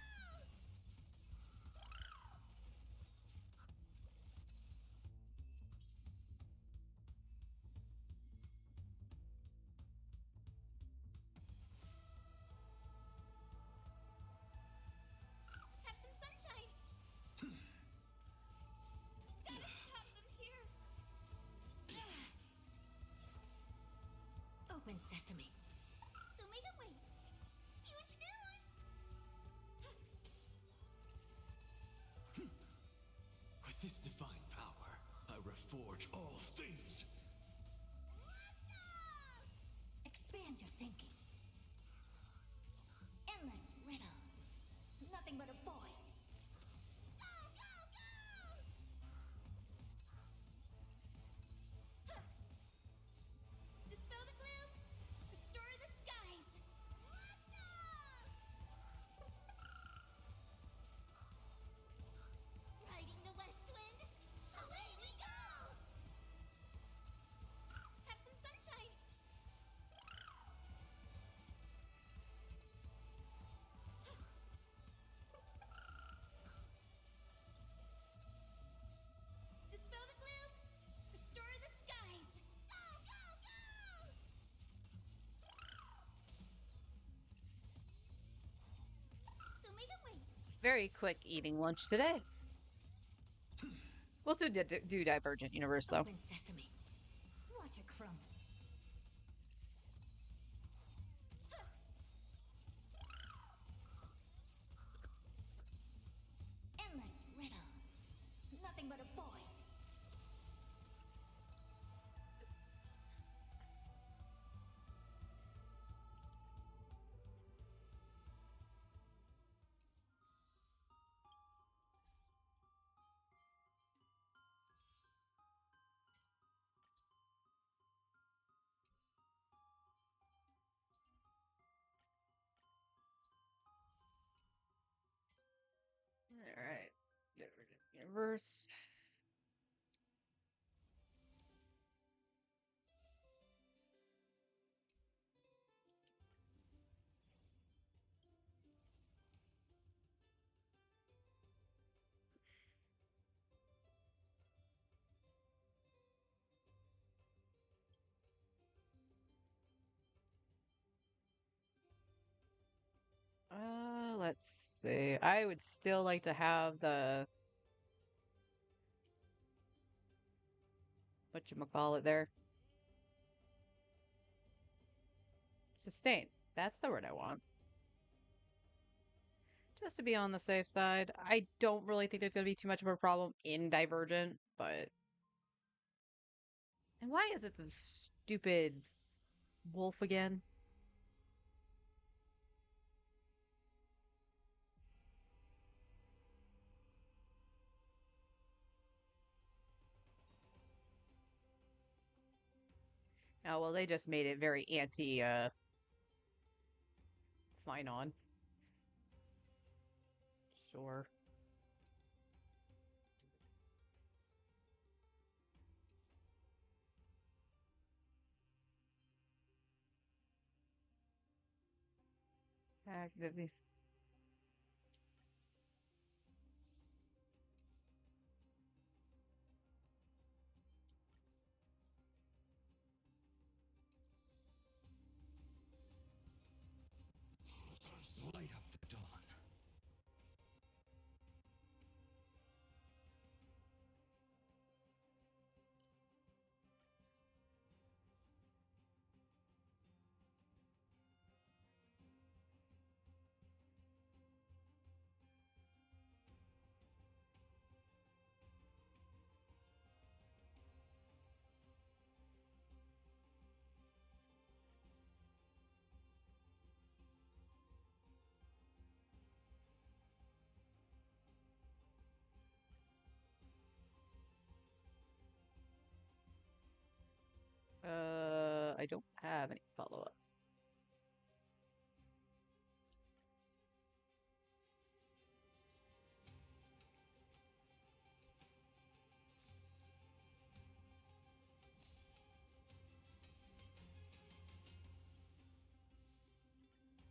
Have some sunshine. Gotta stop them here. Open sesame. Don't make them wait. Huge news! With this divine power, I reforge all things. Expand your thinking. Endless riddles. Nothing but a void. Go, go, go! Huh. Dispel the gloom. Restore the skies. Riding the west wind. Away we go! Have some sunshine. Dispel the gloom. Restore the skies. Go, go, go! Don't make them wait. Very quick eating lunch today. We'll still do Divergent Universe, though. Open sesame. Watch it crumble. Endless riddles. Nothing but a void. All right. Divergent Universe. Let's see. I would still like to have the whatchamacallit there. Sustain. That's the word I want. Just to be on the safe side. I don't really think there's going to be too much of a problem in Divergent, but... And why is it the stupid wolf again? Oh, well, they just made it very anti, fine on. Sure. Actively. Light up the dawn. I don't have any follow-up.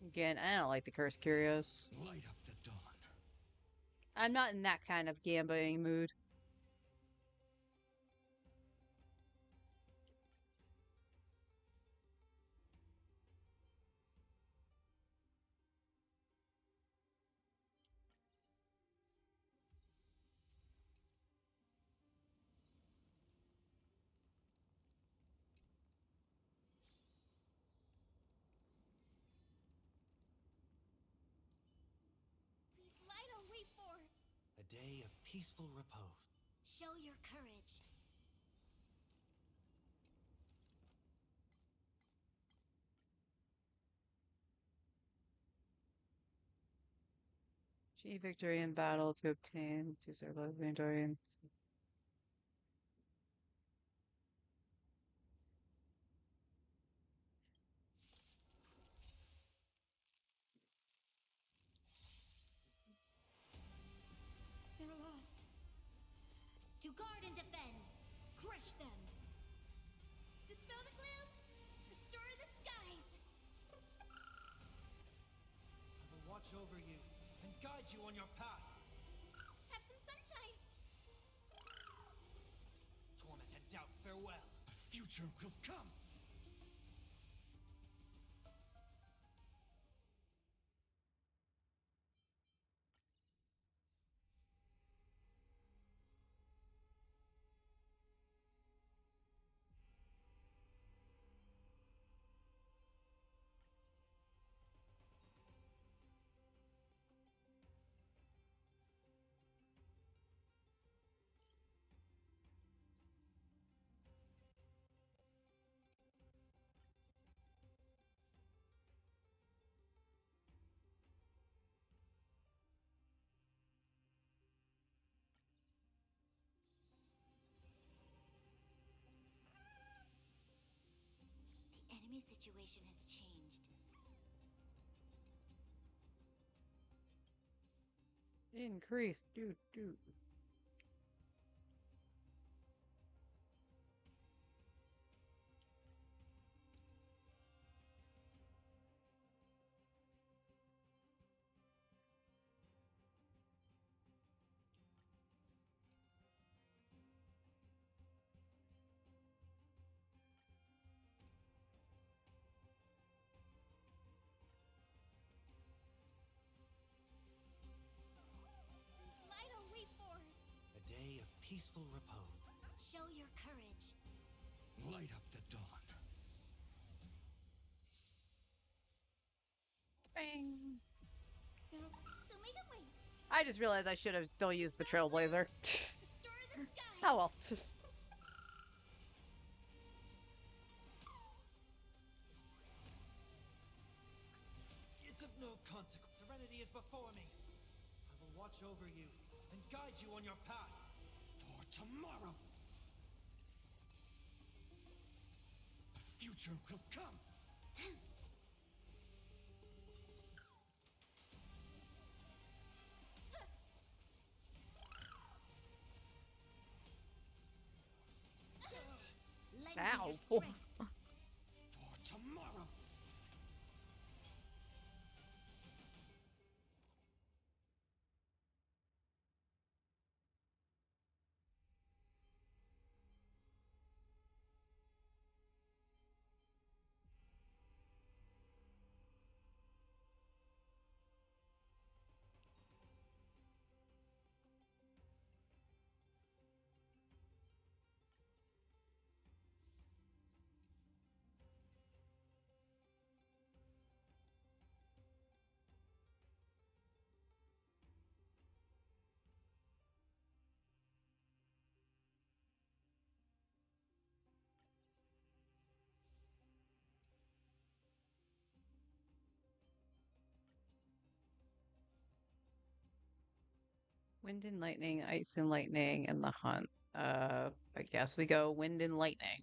Again, I don't like the Curse Curios. Light up the dawn. I'm not in that kind of gambling mood. These light on wait for. A day of peaceful repose. Show your courage. Achieve victory in battle to obtain to survive the Andorian. They're lost. To guard and defend. Crush them. Dispel the gloom. Restore the skies. I will watch over you and guide you on your path. Have some sunshine. Torment and doubt, farewell. A future will come. The enemy situation has changed. Increase. Do. These light on wait for. A day of peaceful repose. Show your courage. Light up the dawn. Bang. They'll make it wait. I just realized I should have still used the Trailblazer. Restore the skies. Oh well. It's of no consequence. Serenity is before me. I will watch over you and guide you on your path. For tomorrow. A future will come. Lend me Ow. your strength. For tomorrow. Wind and lightning, ice and lightning, and the hunt. I guess we go wind and lightning.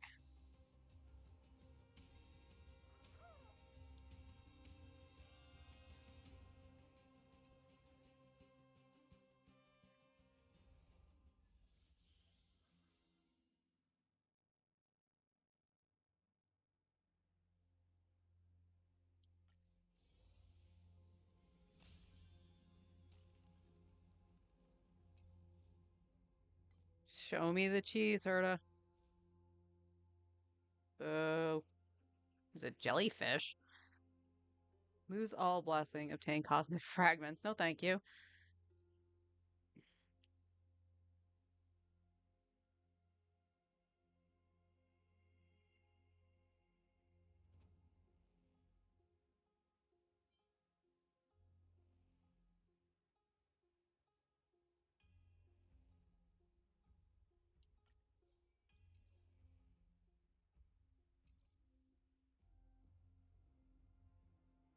Show me the cheese, Herta. Oh, there's a jellyfish. Lose all blessing. Obtain cosmic fragments. No, thank you.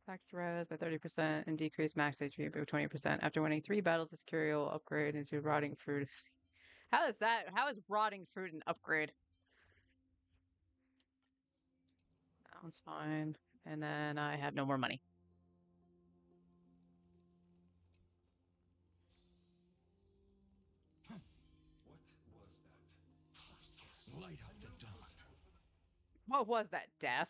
Fact res by 30% and decrease max HP by 20%. After winning 3 battles, this Curio will upgrade into rotting fruit. How is that? How is rotting fruit an upgrade? That one's fine. And then I have no more money. What was that? Light up the dawn. What was that? Death?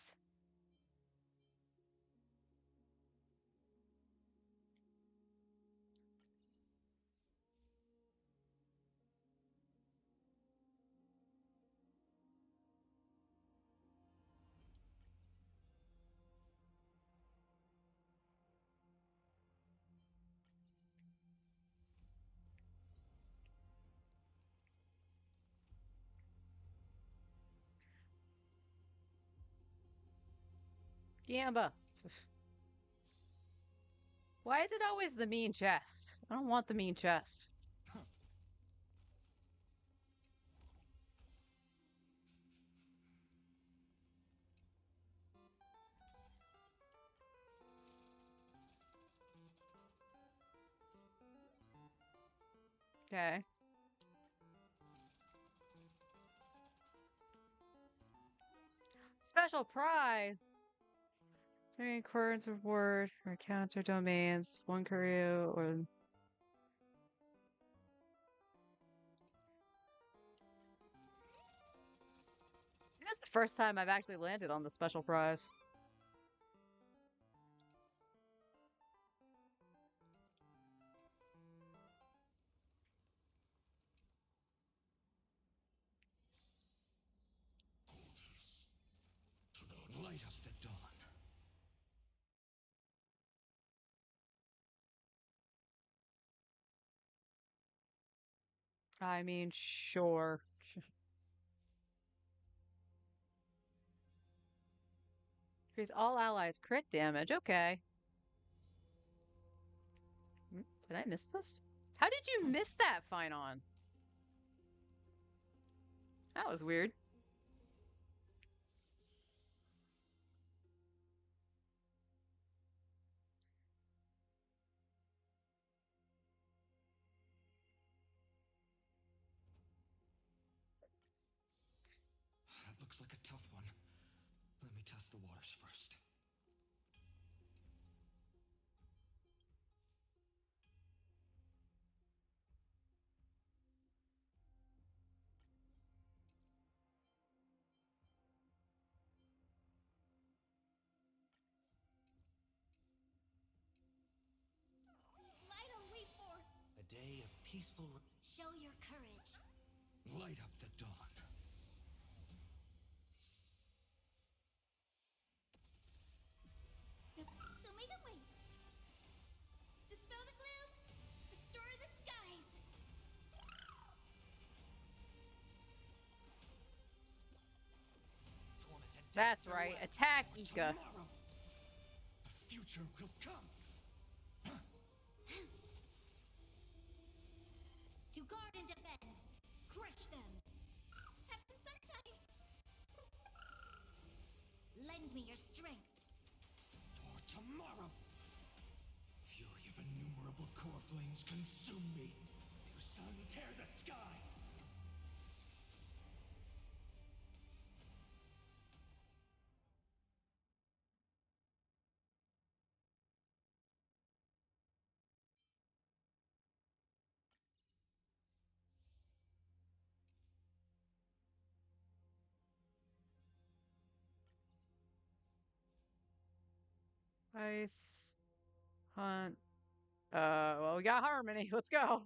Gamba. Why is it always the mean chest? I don't want the mean chest. Okay. Special prize. 3 currents reward or counter domains. 1 career or That's the first time I've actually landed on the special prize. Light up the dawn. I mean, sure. Increase all allies crit damage. Okay. Did I miss this? How did you miss that, Finon? That was weird. That looks like a tough one. Let me test the waters first. Light on wait for. A day of peaceful. Show your courage. Light up the dawn. Don't make it wait. Dispel the gloom. Restore the skies. That's right. Attack Ika. Tomorrow, a future will come. To guard and defend. Crush them. Have some sunshine. Lend me your strength. For tomorrow. Fury of innumerable core flames consume me. You sun, tear the sky. Ice. Hunt. Well, we got Harmony. Let's go.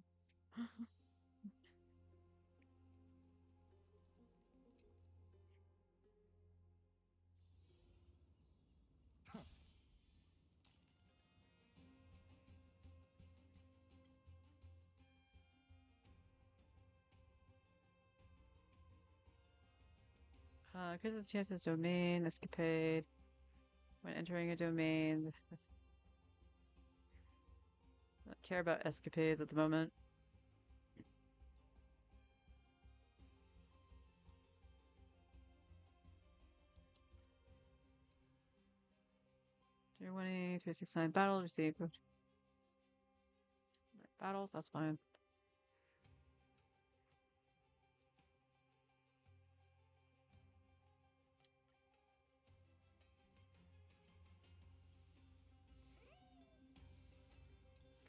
Increases the chances domain escapade when entering a domain. Don't care about escapades at the moment. Tier 1A, 369 battle received. Battles, that's fine.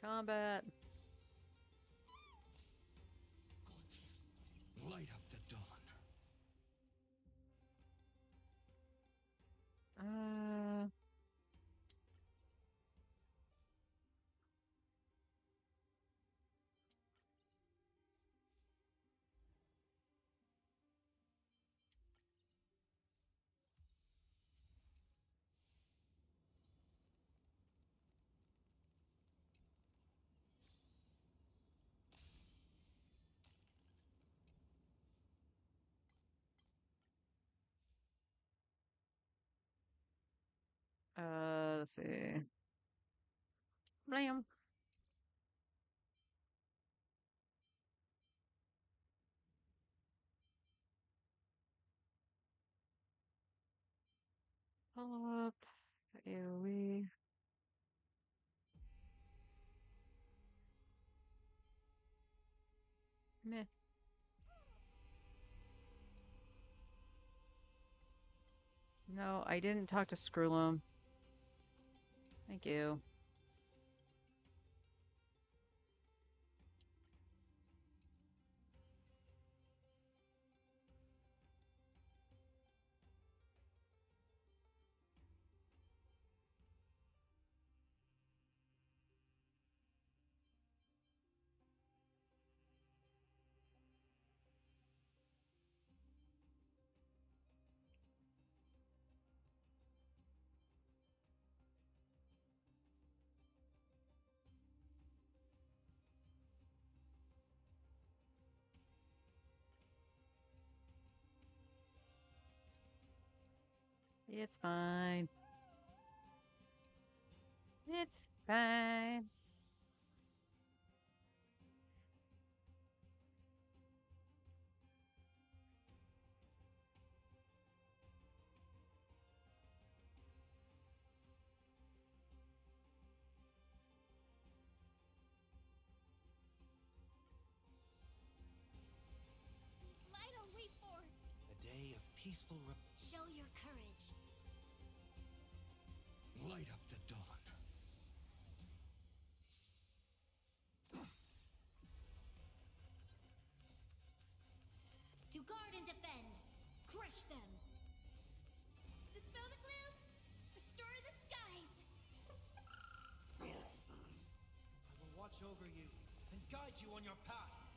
Combat. Light up the dawn. Uh, let's see. Blam. Follow up. AoE. Meh. No, I didn't talk to Screwlum. Thank you. It's fine. It's fine. Light on wait for. A day of peaceful Show your courage. light up the dawn. To guard and defend. Crush them. Dispel the gloom. Restore the skies. I will watch over you and guide you on your path.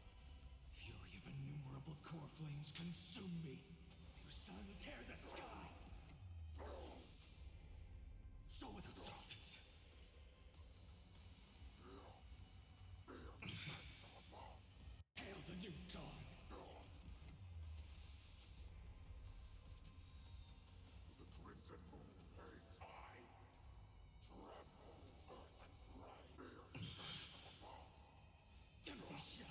Fury of innumerable core flames consume me. You sun, tear the sky. So without substance. Hail the new dawn. The crimson moon fades high. Tremble, earth and rain. Empty shell.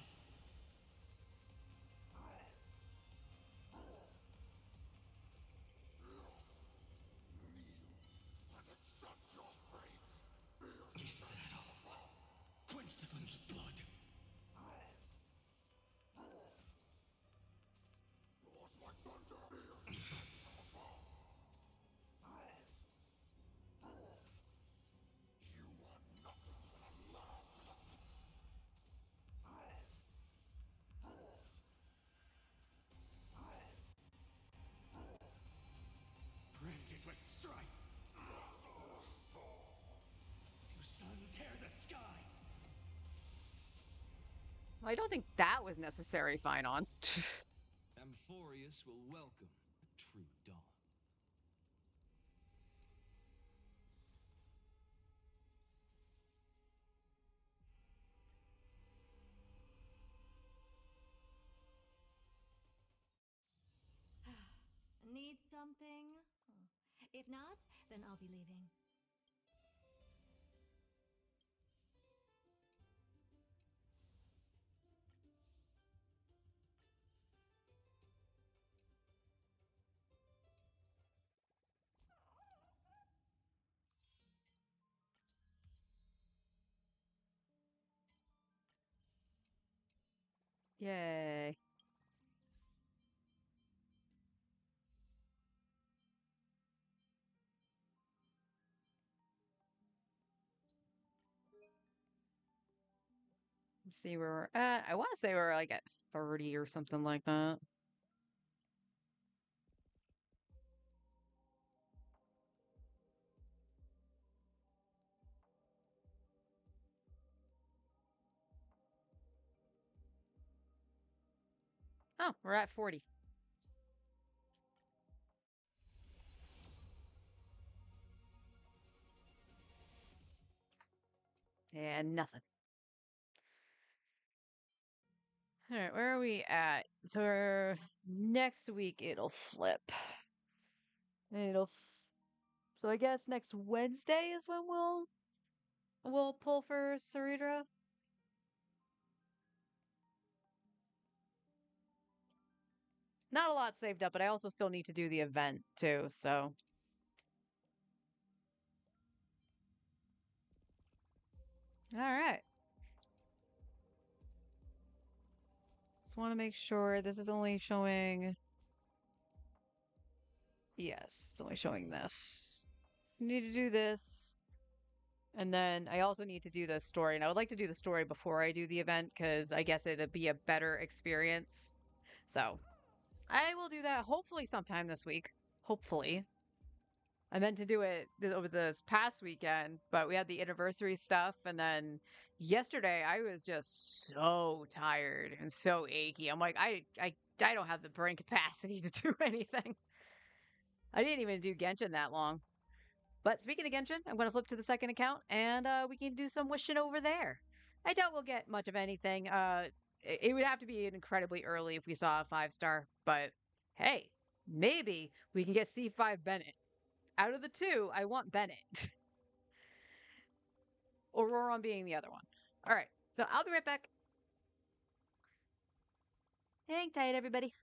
Kneel and accept your fate. Is that all? Quench the flames of blood. Roars like thunder. You are nothing but a laugh. Branded with strife. You sun, tear the sky. I don't think that was necessary, Finon. Amphorius will welcome a true dawn. Need something? If not, then I'll be leaving. Yay. Let's see where we're at. I want to say we're like at 30 or something like that. Oh, we're at 40. And nothing. All right, where are we at? So next week it'll flip. So I guess next Wednesday is when we'll pull for Saridra. Not a lot saved up, but I also still need to do the event too, so. All right. Just want to make sure this is only showing. Yes, it's only showing this. Need to do this. And then I also need to do the story. And I would like to do the story before I do the event because I guess it'd be a better experience. So I will do that hopefully sometime this week. Hopefully. I meant to do it over this past weekend, but we had the anniversary stuff. And then yesterday I was just so tired and so achy. I'm like, I don't have the brain capacity to do anything. I didn't even do Genshin that long. But speaking of Genshin, I'm going to flip to the second account and we can do some wishing over there. I doubt we'll get much of anything. It would have to be incredibly early if we saw a 5-star, but hey, maybe we can get C5 Bennett. Out of the two, I want Bennett. Auroron being the other one. All right, so I'll be right back. Hang tight, everybody.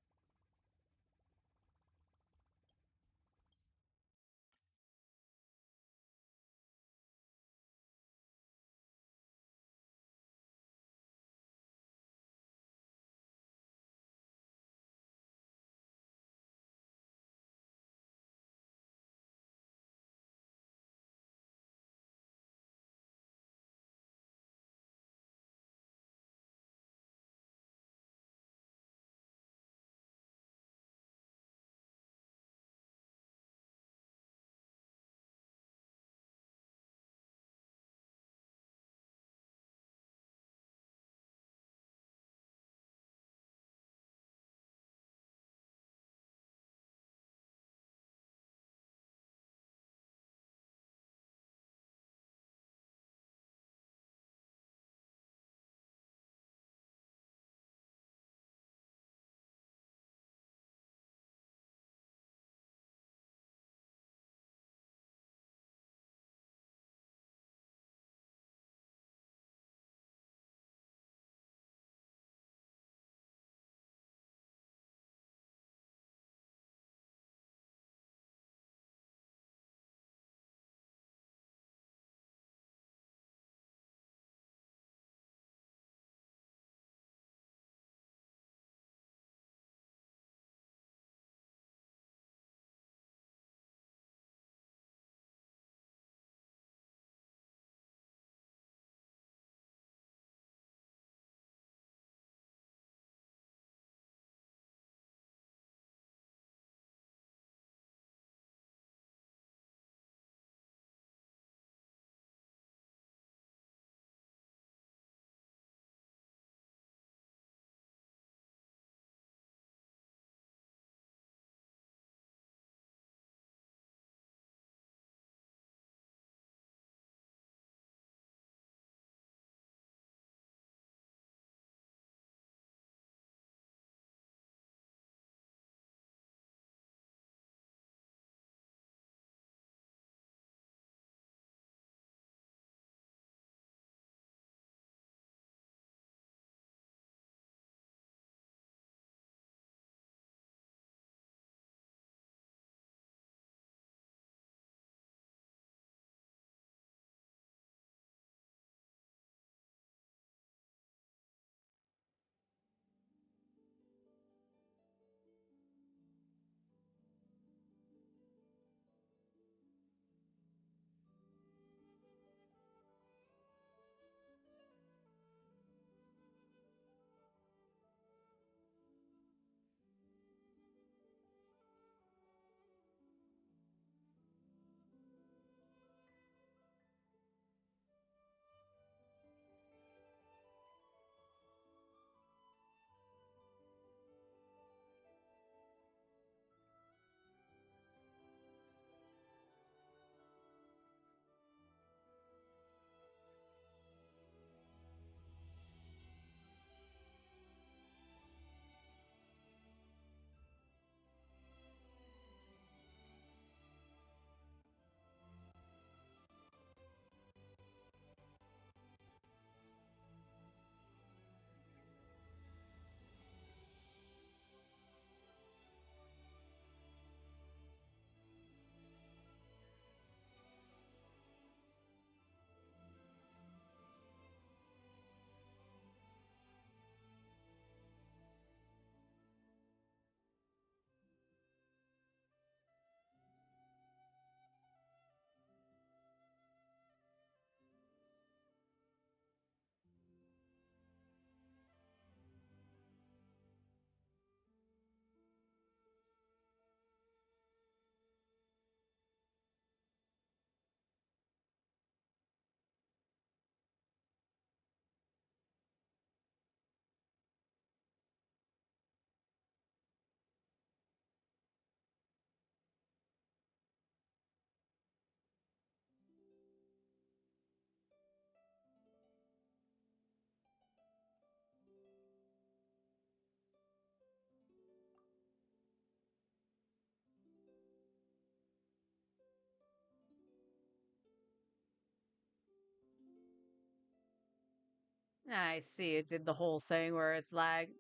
I see. It did the whole thing where it's like,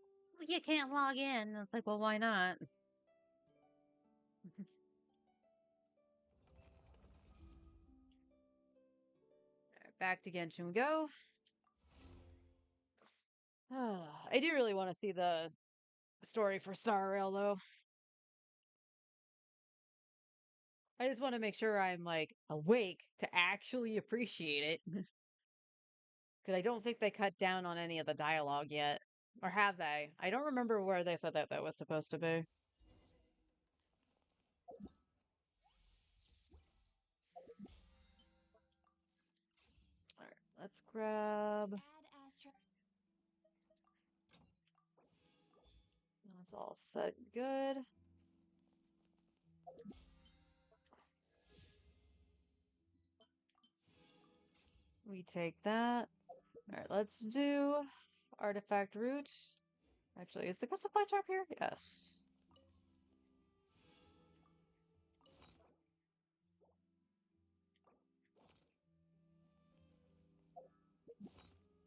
you can't log in. And it's like, well, why not? Alright, back to Genshin we go. I do really want to see the story for Star Rail, though. I just want to make sure I'm like awake to actually appreciate it. Because I don't think they cut down on any of the dialogue yet. Or have they? I don't remember where they said that was supposed to be. Alright, let's grab... That's all set good. We take that. Alright, let's do artifact route. Actually, is the supply trap here? Yes.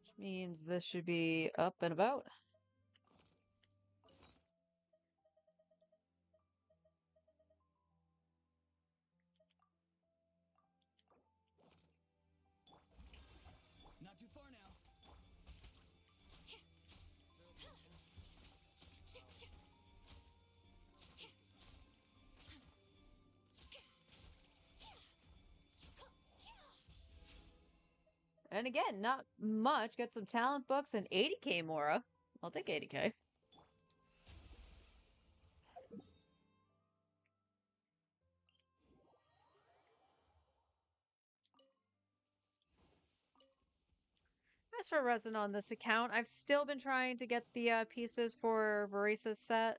Which means this should be up and about. Not too far now. And again, not much. Got some talent books and 80k Mora. I'll take 80k. As for resin on this account, I've still been trying to get the pieces for Varisa's set.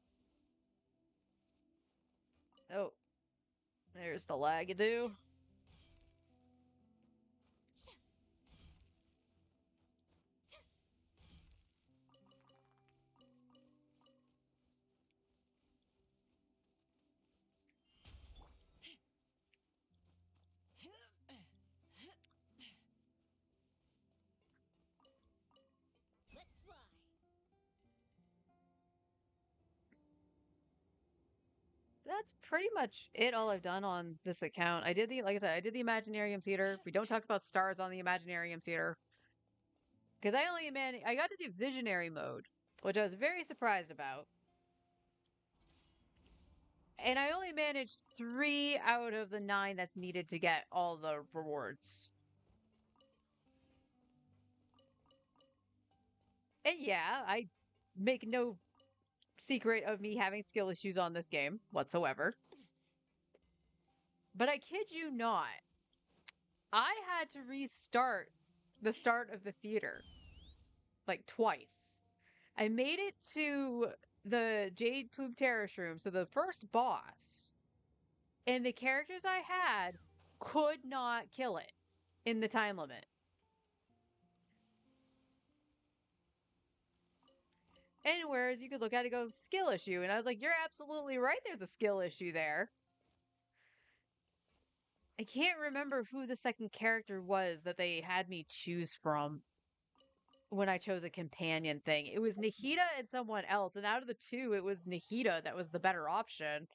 Oh, there's the Lagadoo. Let's fly. That's pretty much it, all I've done on this account. I did like I said, I did the Imaginarium Theater. We don't talk about stars on the Imaginarium Theater. Because I got to do Visionary mode, which I was very surprised about. And I only managed 3 out of the 9 that's needed to get all the rewards. And yeah, I make no secret of me having skill issues on this game whatsoever. But I kid you not, I had to restart the start of the theater like twice. I made it to the Jade Plume Terrace room, so the first boss, and the characters I had could not kill it in the time limit. And whereas you could look at it and go, skill issue. And I was like, you're absolutely right, there's a skill issue there. I can't remember who the second character was that they had me choose from when I chose a companion thing. It was Nahida and someone else. And out of the two, it was Nahida that was the better option.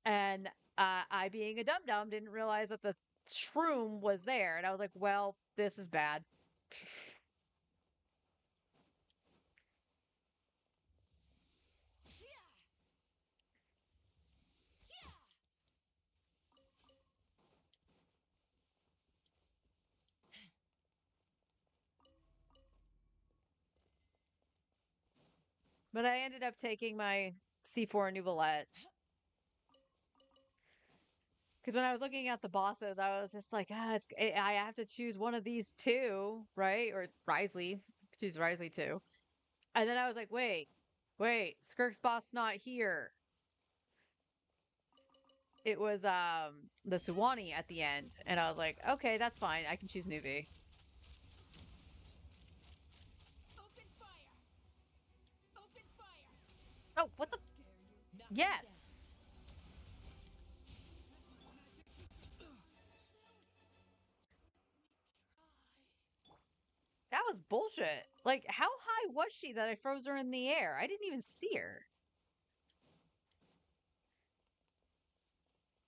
And I, being a dum-dum, didn't realize that the shroom was there. And I was like, well, this is bad. But I ended up taking my C4 Nouvellette. Because when I was looking at the bosses, I was just like, I have to choose one of these two, right? Or Risley. Choose Risley too. And then I was like, wait, Skirk's boss not here. It was the Suwani at the end. And I was like, okay, that's fine. I can choose Nuvi. Open fire. Open fire. Oh, what the? Yes. That was bullshit. Like, how high was she that I froze her in the air? I didn't even see her.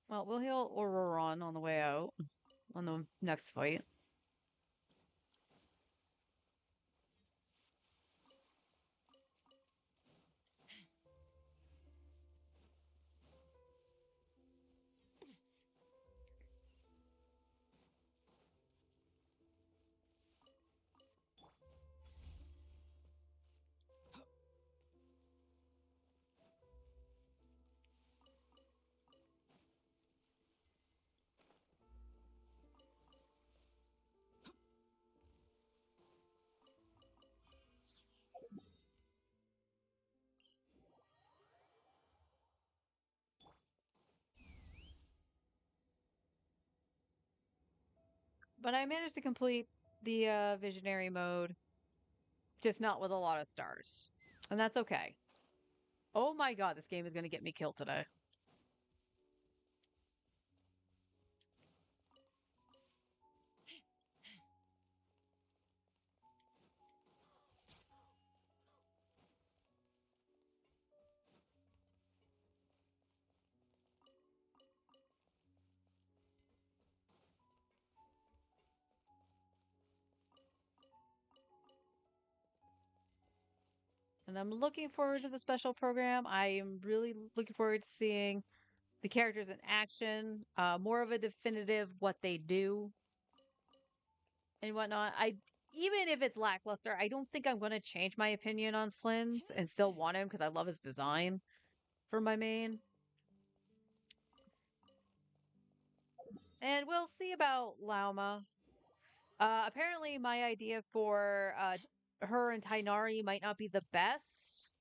Well, we'll heal Auroron on the way out on the next fight. But I managed to complete the visionary mode, just not with a lot of stars. And that's okay. Oh my god, this game is going to get me killed today. And I'm looking forward to the special program. I am really looking forward to seeing the characters in action, more of a definitive what they do and whatnot. Even if it's lackluster, I don't think I'm going to change my opinion on Flynn's and still want him because I love his design for my main. And we'll see about Lauma. Apparently, my idea for her and Tainari might not be the best,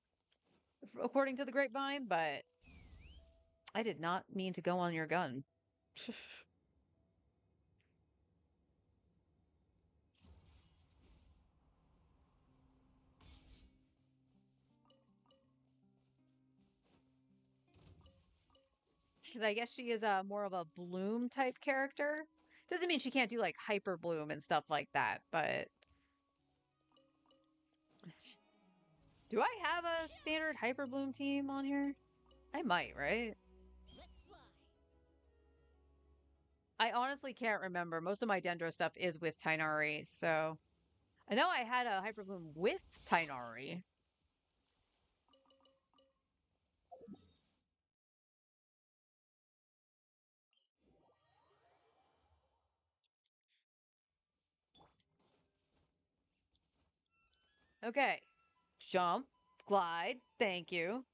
according to the grapevine, but I did not mean to go on your gun. Because I guess she is more of a bloom type character. Doesn't mean she can't do like hyper bloom and stuff like that, but do I have a standard hyper bloom team on here? I might, right? Let's fly. I honestly can't remember. Most of my Dendro stuff is with Tainari, so I know I had a hyper bloom with Tainari. Okay. Jump, glide, thank you.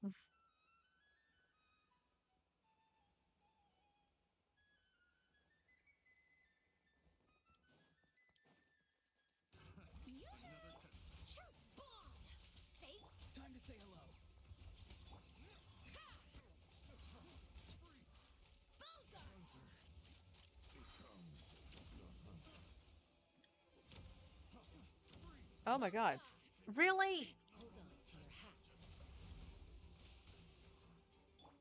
Truth bomb. Safe. Time to say hello. Oh my god. Really? Hold on to your hats.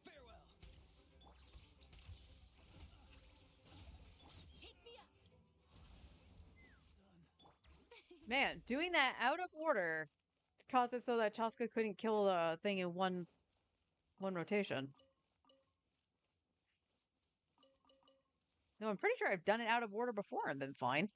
Farewell. Take me up. Man, doing that out of order caused it so that Chaska couldn't kill the thing in one rotation. No, I'm pretty sure I've done it out of order before and been fine.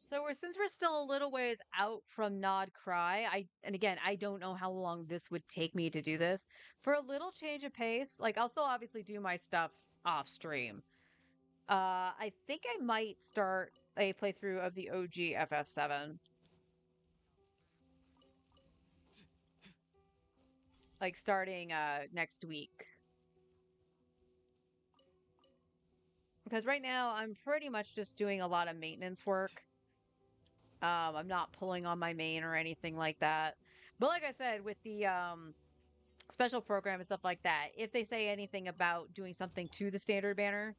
So since we're still a little ways out from Nod Cry, and again, I don't know how long this would take me to do this. For a little change of pace, like I'll still obviously do my stuff off stream. I think I might start a playthrough of the OG FF7. Like starting next week. Because right now I'm pretty much just doing a lot of maintenance work. I'm not pulling on my main or anything like that. But like I said, with the special program and stuff like that, if they say anything about doing something to the standard banner,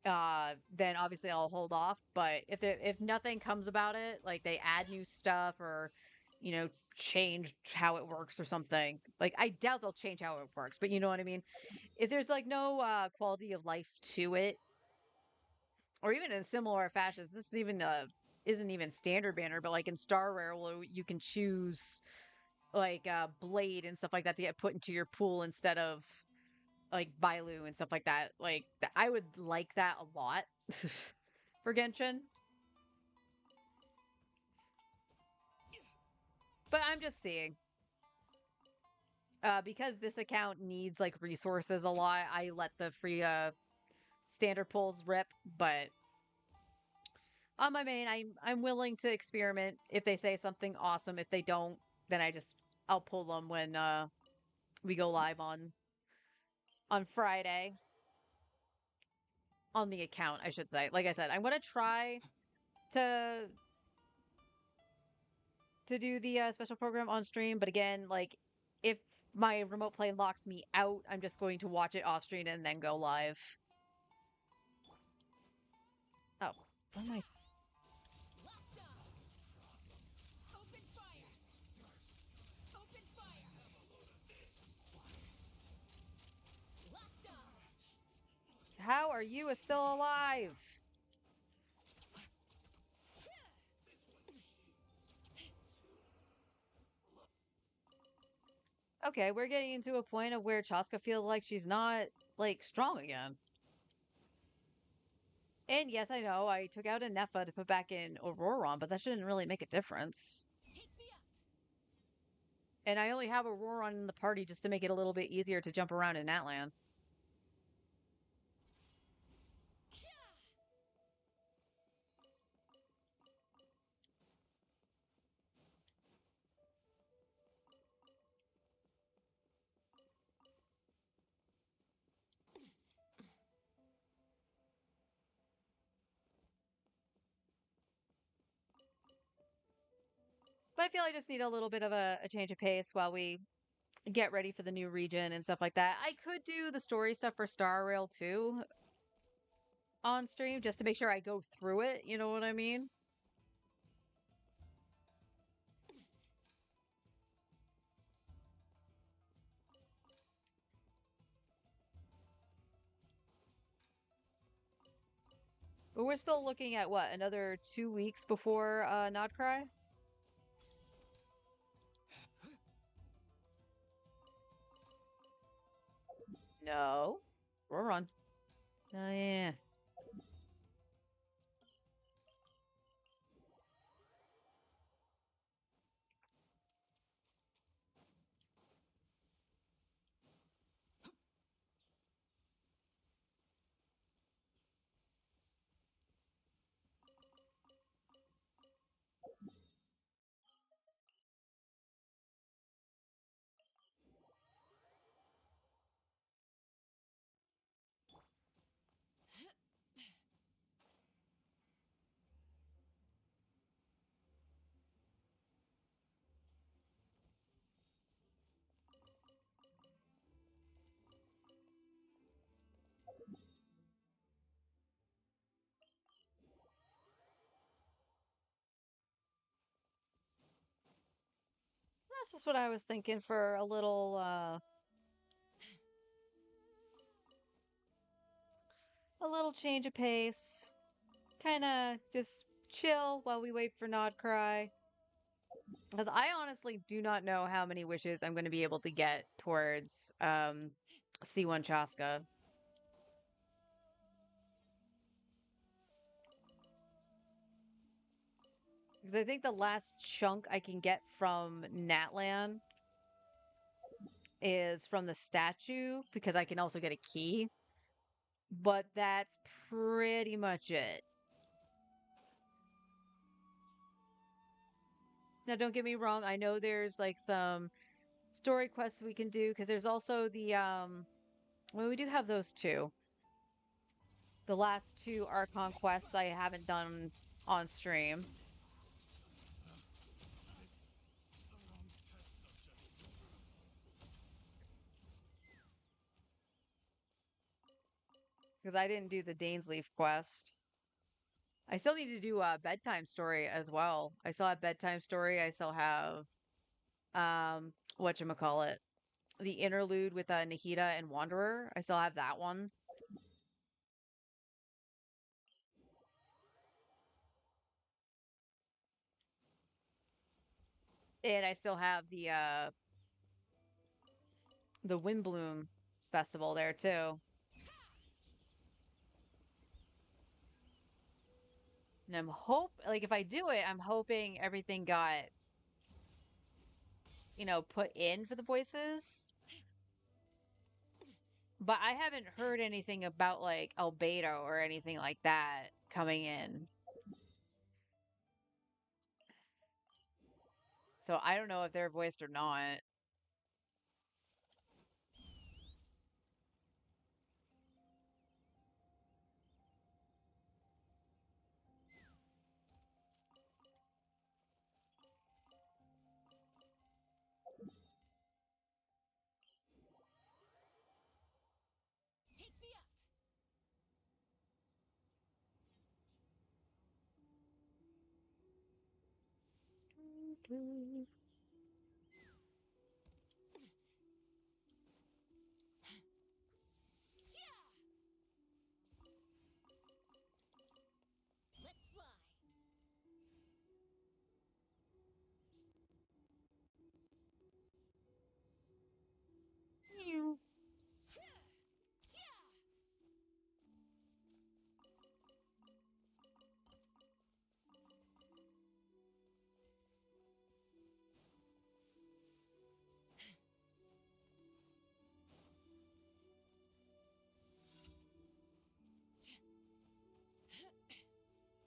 then obviously I'll hold off. But if nothing comes about it, like they add new stuff or, you know, change how it works or something, like I doubt they'll change how it works, but you know what I mean? If there's like no quality of life to it, or even in similar fashions, this is even isn't even standard banner, but like in Star Rail, you can choose like blade and stuff like that to get put into your pool instead of like Bailu and stuff like that. Like I would like that a lot for Genshin. But I'm just seeing. Because this account needs like resources a lot, I let the free standard pulls rip, but on my main, I'm willing to experiment if they say something awesome. If they don't, then I'll pull them when we go live on Friday on the account, I should say. Like I said, I'm gonna try to do the special program on stream, but again, like if my remote play locks me out, I'm just going to watch it off stream and then go live. Oh, what am I? Open fire! Open fire! Locked on! How are you still alive? Okay, we're getting into a point of where Chaska feels like she's not, like, strong again. And yes, I know, I took out a Nefa to put back in Auroron, but that shouldn't really make a difference. Take me up! And I only have Auroron in the party just to make it a little bit easier to jump around in Natlan. But I feel I just need a little bit of a change of pace while we get ready for the new region and stuff like that. I could do the story stuff for Star Rail too on stream just to make sure I go through it, you know what I mean? But we're still looking at what, another 2 weeks before Nodcry? No. We're on. Oh yeah. That's just what I was thinking for a little change of pace. Kind of just chill while we wait for Nodcry. Because I honestly do not know how many wishes I'm going to be able to get towards C1 Chaska. Because I think the last chunk I can get from Natlan is from the statue, because I can also get a key. But that's pretty much it. Now, don't get me wrong, I know there's like some story quests we can do, because there's also the well, we do have those two. The last two Archon quests I haven't done on stream. Because I didn't do the Dainsleif quest. I still need to do a bedtime story as well. I still have bedtime story. I still have whatchamacallit, the interlude with Nahida and Wanderer. I still have that one. And I still have the Windbloom festival there too. And I'm like if I do it, I'm hoping everything got put in for the voices. But I haven't heard anything about like Albedo or anything like that coming in. So I don't know if they're voiced or not. Take me up.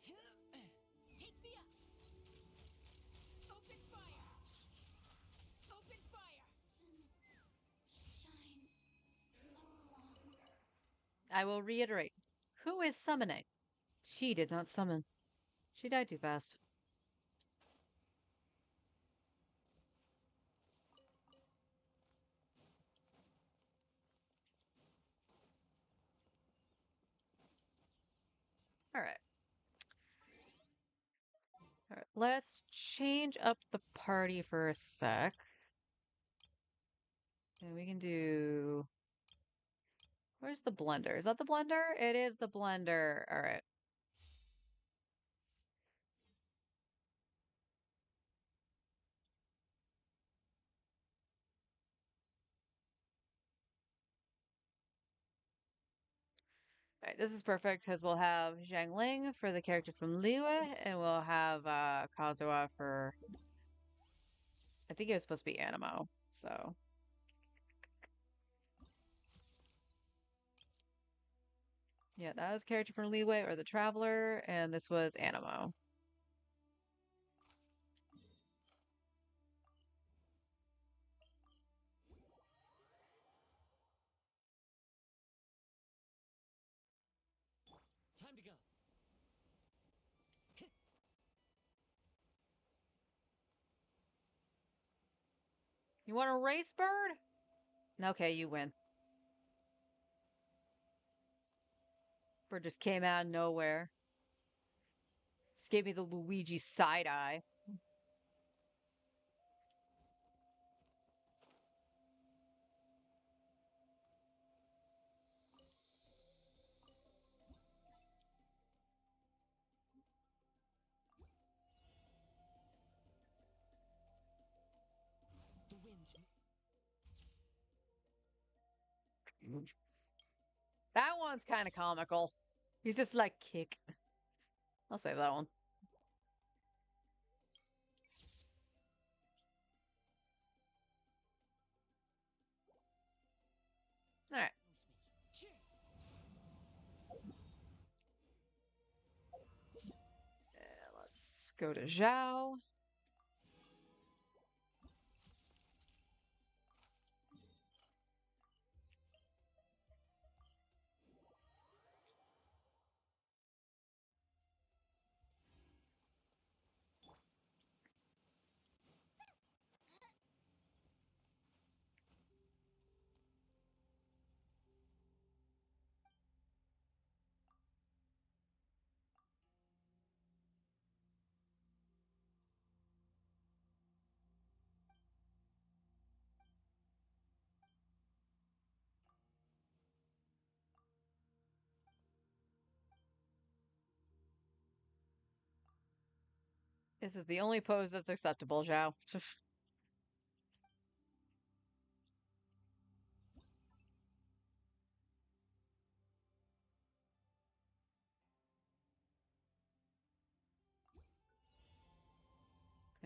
Let's fly. Take me up. Open fire. Open fire. Shine no longer. I will reiterate. Who is summoning? She did not summon. She died too fast. All right. All right. Let's change up the party for a sec. And we can do. Where's the blender? Is that the blender? It is the blender. All right. All right, this is perfect because we'll have Zhang Ling for the character from Liyue, and we'll have Kazuha for. I think it was supposed to be Animo, so. Yeah, that was character from Liyue or the Traveler, and this was Animo. Time to go. You want a race bird? Okay, you win. Bird just came out of nowhere. Just gave me the Luigi side eye. The wind. That one's kind of comical. He's just like, kick. I'll save that one. All right. Let's go to Zhao. This is the only pose that's acceptable, Zhao.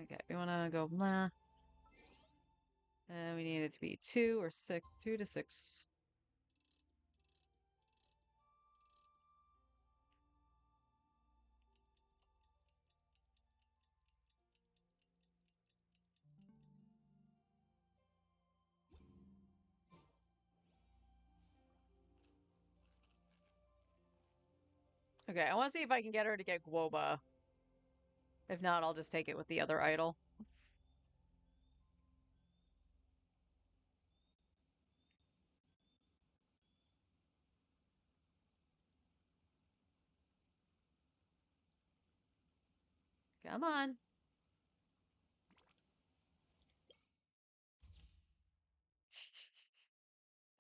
Okay, we want to go blah. And we need it to be 2 or 6. 2 to 6. Okay, I want to see if I can get her to get Guoba. If not, I'll just take it with the other idol. Come on.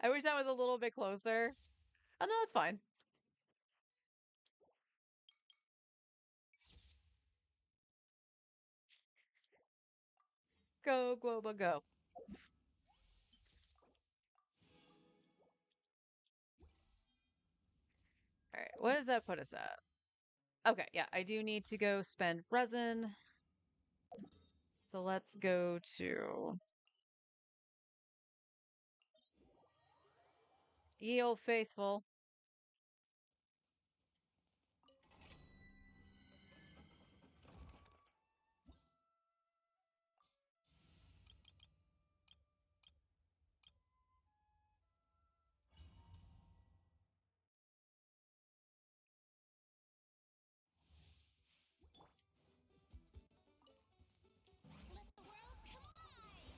I wish that was a little bit closer. Oh, no, it's fine. Go, Guoba, go. All right, what does that put us at? Okay, yeah, I do need to go spend resin. So let's go to Ye Old Faithful. Let the world come alive!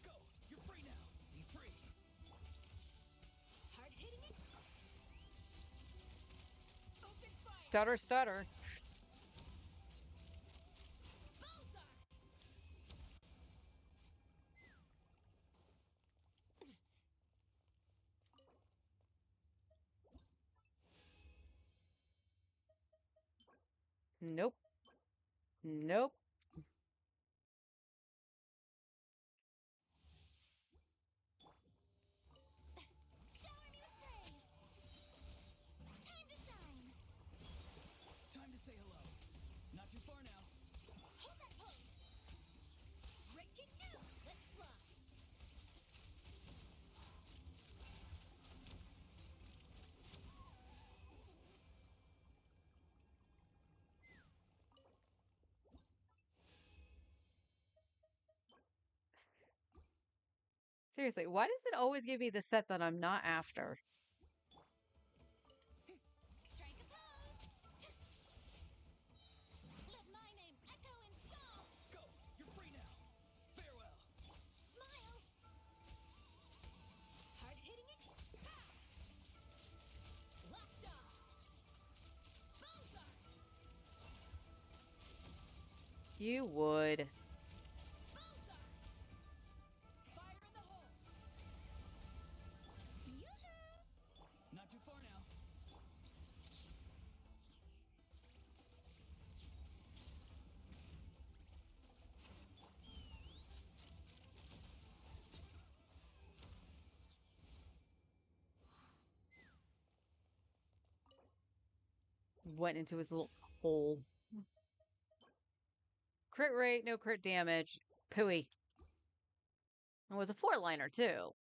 Go! You're free now! Be free! Hard hitting it. Open fire! Stutter, stutter. Bullseye! Nope. Nope. Shower me with praise! Time to shine! Time to say hello. Not too far now. Hold that pose! Break it new! Let's fly! Seriously, why does it always give me the set that I'm not after? Strike a pose! Let my name echo in song! Go! You're free now! Farewell! Smile! Hard hitting it. Ha! Locked on. Bullseye. You would. Bullseye. Fire in the hole. Yoo-hoo! Not too far now. Went into his little hole. Crit rate, no crit damage. Pooey. It was a 4-liner, too.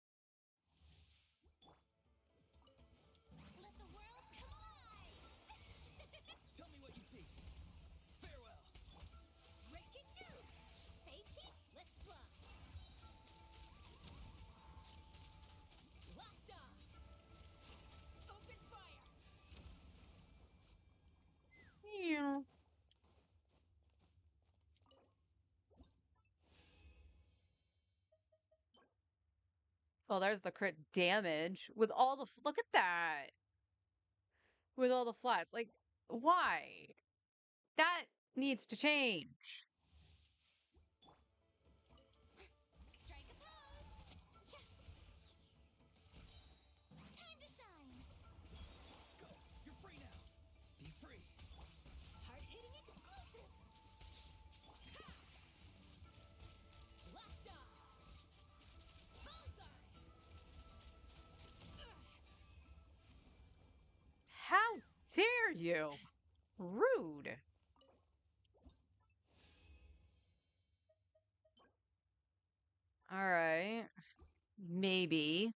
Let the world come alive! Tell me what you see. Farewell! Breaking news! Say cheek, let's fly! Locked on! Open fire! Yeah. Oh, there's the crit damage. With all the... Look at that! With all the flats. Like, why? That needs to change. Strike a pose! Yeah. Time to shine! Go! You're free now! Be free! Hard hitting exclusive! you? Rude. All right. Maybe.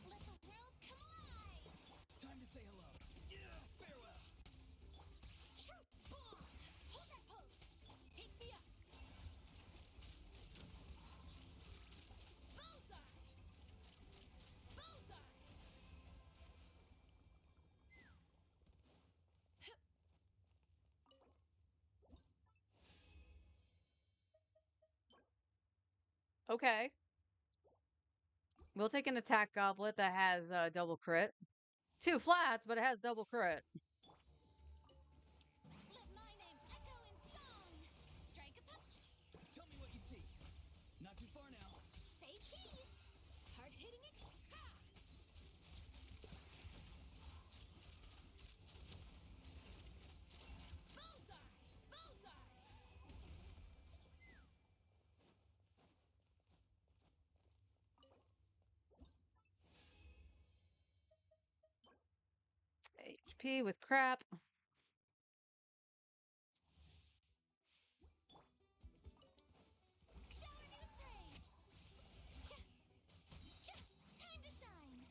Let the world come alive! Time to say hello. Farewell. Truth bomb! Hold that pose! Take me up! Bullseye! Bullseye! Okay. We'll take an attack goblet that has double crit. 2 flats, but it has double crit. Let my name echo in song! Strike a pop! Tell me what you see. Not too far now. Say cheese! Hard-hitting it! Ha! Bullseye! Bullseye! HP with crap. Shower new praise! Time to shine!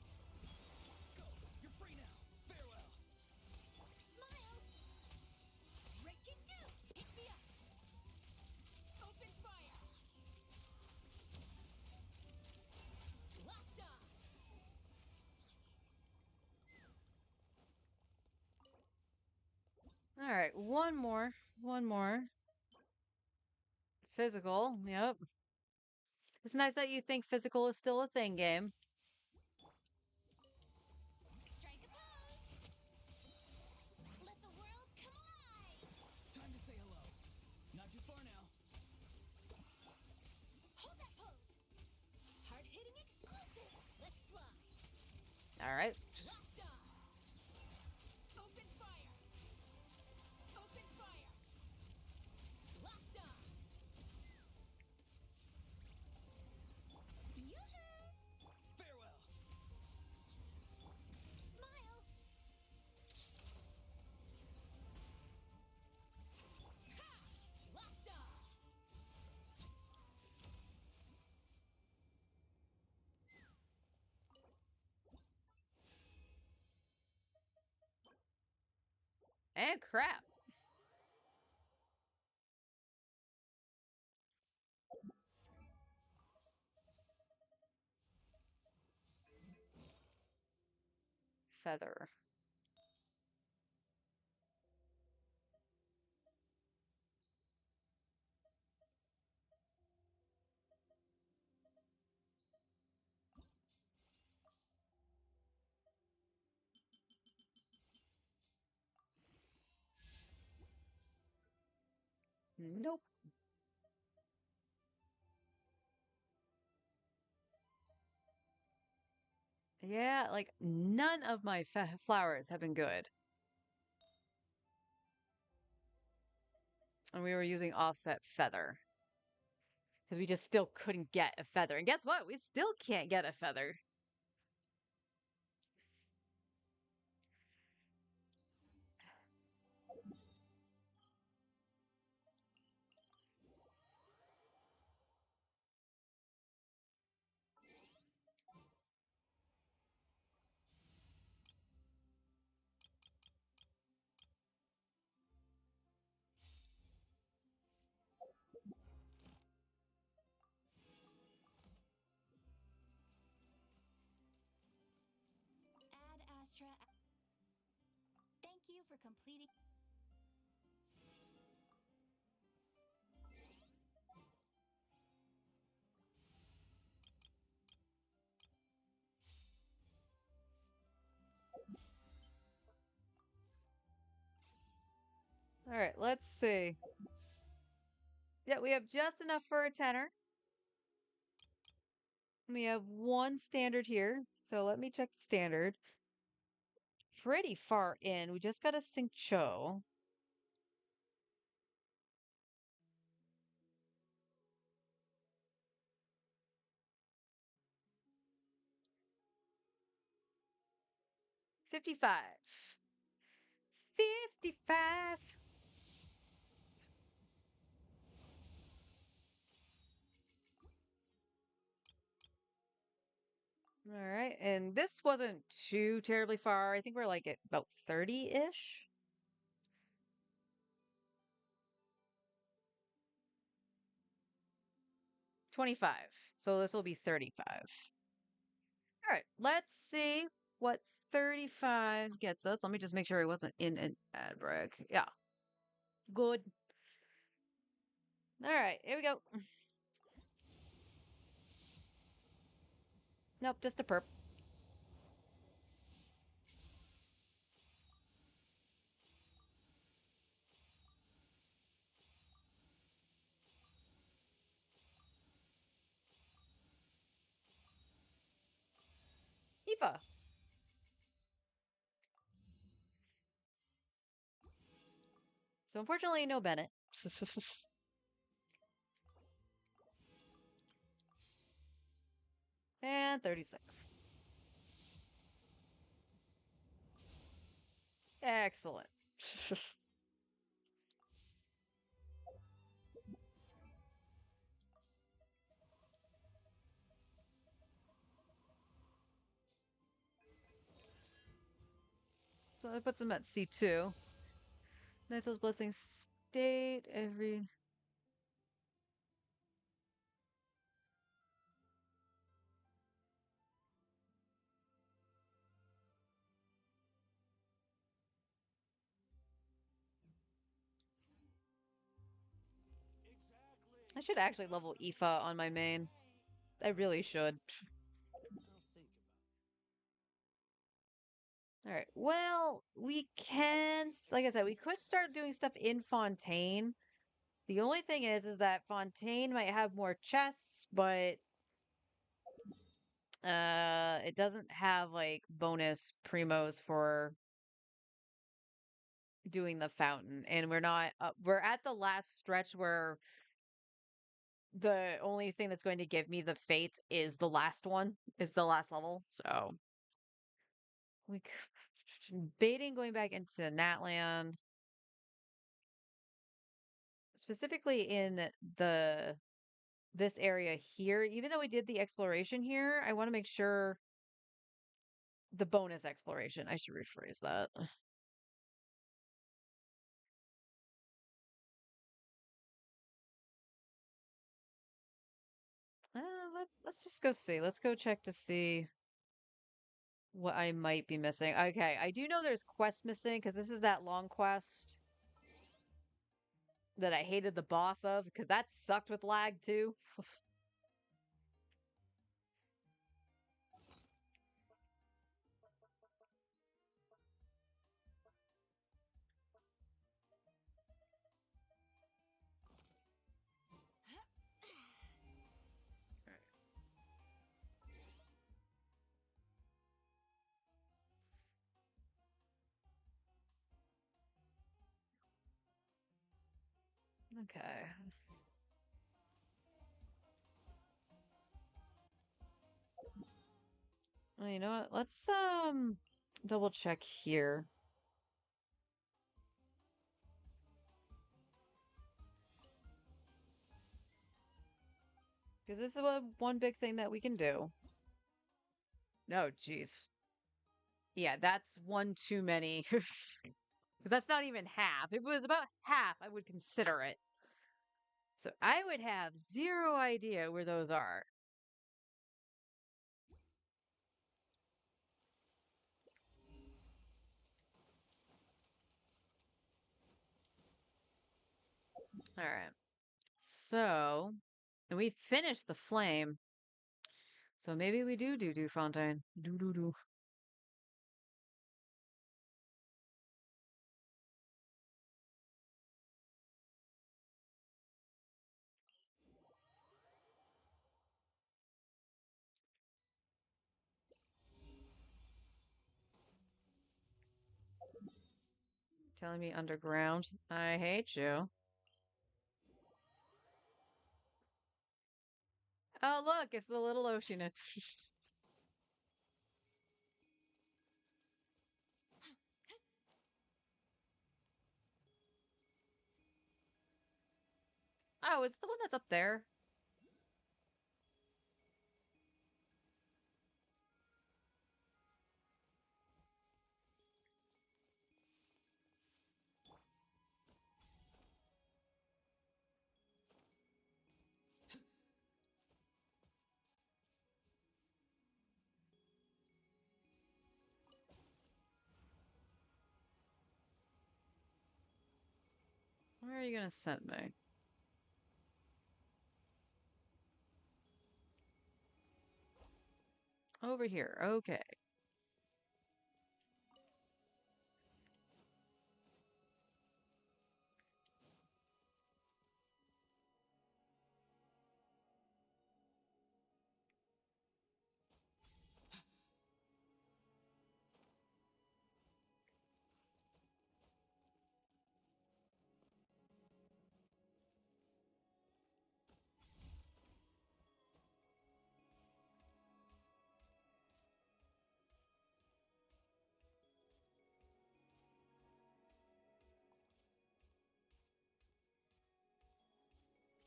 Go. You're free now. Farewell. Smile! Breaking news! Pick me up! Open fire! Locked on! All right, one more. One more. Physical. Yep. It's nice that you think physical is still a thing, game. Strike a pose! Let the world come alive! Time to say hello. Not too far now. Hold that pose! Hard-hitting exclusive! Let's fly! All right. Locked on! Open fire! Open fire! Locked on! Yoo-hoo! Farewell. Smile! Ha! Locked on! And crap. Feather. Nope. Yeah, like none of my flowers have been good. And we were using offset feather. Because we just still couldn't get a feather. And guess what? We still can't get a feather. Ad Astra. Thank you for completing. All right, let's see. Yeah, we have just enough for a tenor. We have one standard here. So let me check the standard. Pretty far in. We just got a sync show. 55. 55. All right, and this wasn't too terribly far. I think we're like at about 30-ish. $25. So this will be 35. All right, let's see what 35 gets us. Let me just make sure it wasn't in an ad break. Yeah. Good. All right, here we go. Nope, just a perp. Aoife. So unfortunately, no Bennett. And 36. Excellent. So that puts him at C2. Nice those blessings state every. I should actually level Aoife on my main. I really should. All right. Well, we can, like I said, we could start doing stuff in Fontaine. The only thing is that Fontaine might have more chests, but it doesn't have like bonus primos for doing the fountain, and we're not. We're at the last stretch where the only thing that's going to give me the fates is the last one, is the last level. So we baiting going back into Natland, specifically in the this area here. Even though we did the exploration here, I want to make sure the bonus exploration. I should rephrase that. Let's just go see. Let's go check to see what I might be missing. Okay, I do know there's quests missing because this is that long quest that I hated the boss of because that sucked with lag too. Okay. Well, you know what? Let's double check here. Because this is one big thing that we can do. No, jeez. Yeah, that's one too many. That's not even half. If it was about half, I would consider it. So I would have zero idea where those are. All right. So, and we finished the flame. So maybe we do Fontaine. Do. Telling me underground. I hate you. Oh, look, it's the little ocean. Oh, is it the one that's up there? Where are you gonna send me? Over here. Okay.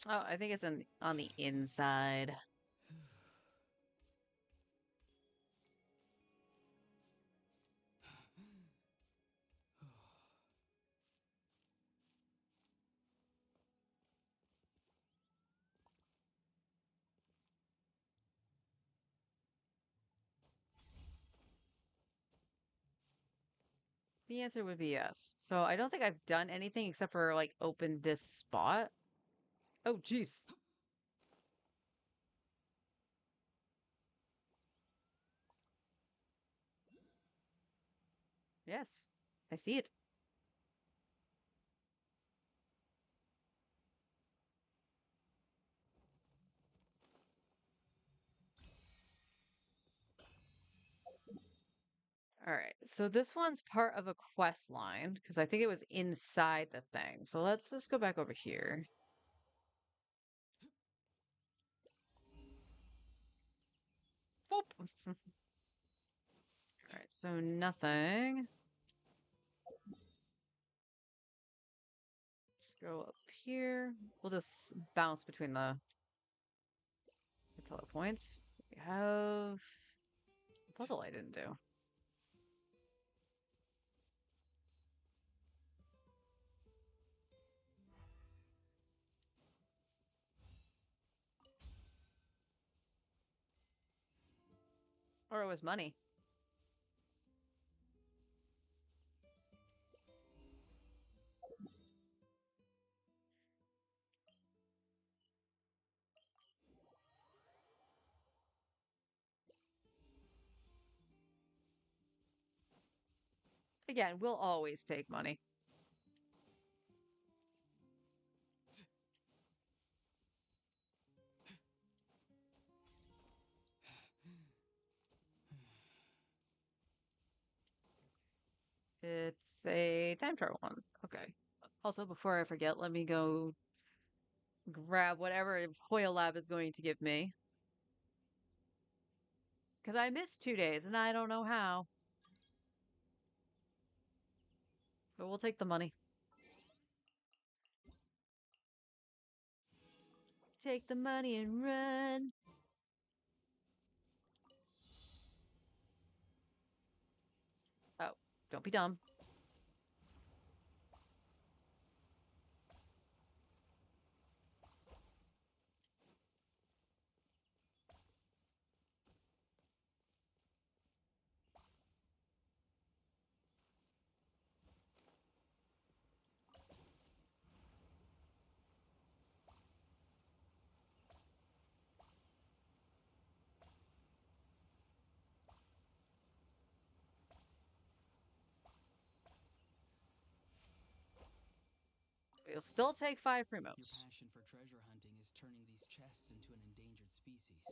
Oh, I think it's on the inside. The answer would be yes. So I don't think I've done anything except for like open this spot. Oh, jeez. Yes, I see it. All right, so this one's part of a quest line because I think it was inside the thing. So let's just go back over here. Boop. All right, so nothing. Let's go up here. We'll just bounce between the telepoints. We have a puzzle I didn't do. Or it was money. Again, we'll always take money. It's a time travel one. Okay. Also, before I forget, let me go grab whatever Hoyle Lab is going to give me. Because I missed 2 days and I don't know how. But we'll take the money. Take the money and run. Oh, don't be dumb. We'll still take 5 Your primos. passion for treasure hunting is turning these chests into an endangered species.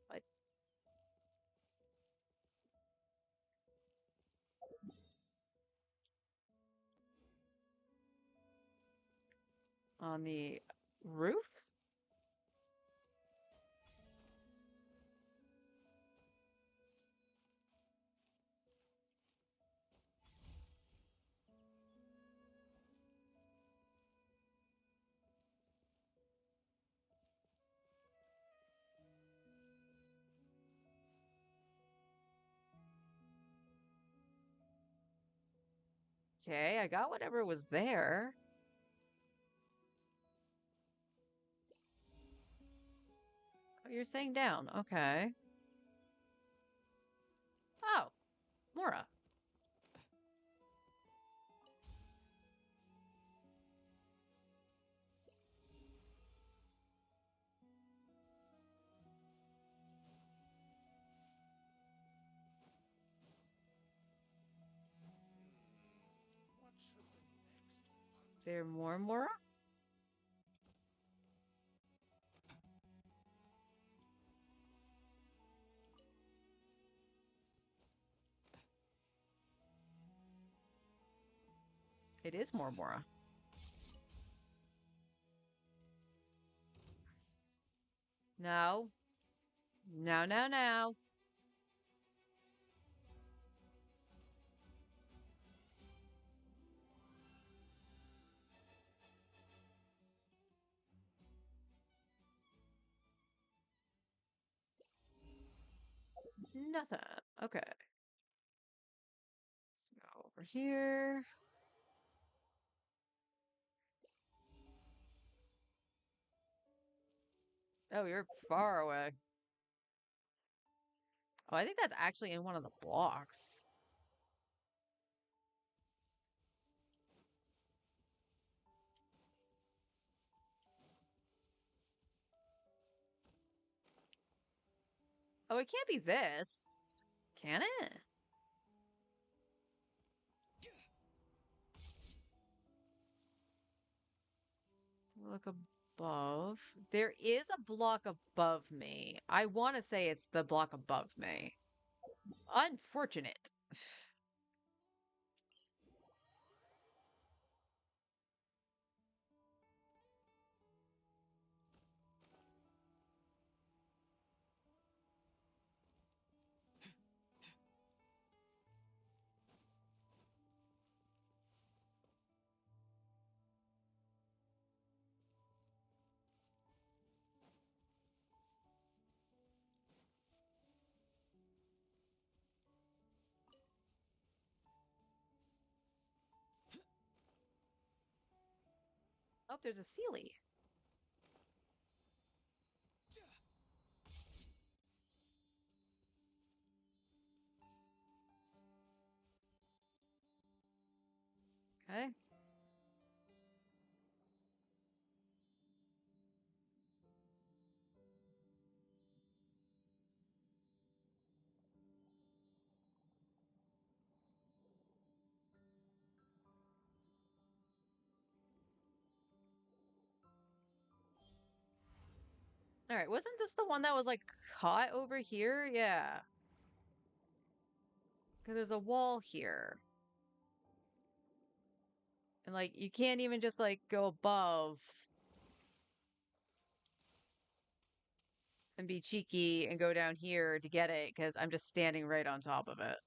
What? On the roof? Okay, I got whatever was there. Oh, you're saying down. Okay. Oh, Mora. What should the next There more Mora? It is more Mora. No. No, no, no. Nothing. Okay. Let's go over here. Oh, you're far away. Oh, I think that's actually in one of the blocks. Oh, it can't be this. Can it? Look above. There is a block above me. I want to say it's the block above me. Unfortunate. Oh, there's a Sealy. Okay. All right. Wasn't this the one that was like caught over here? Yeah. Because there's a wall here. And like, you can't even just like go above and be cheeky and go down here to get it because I'm just standing right on top of it.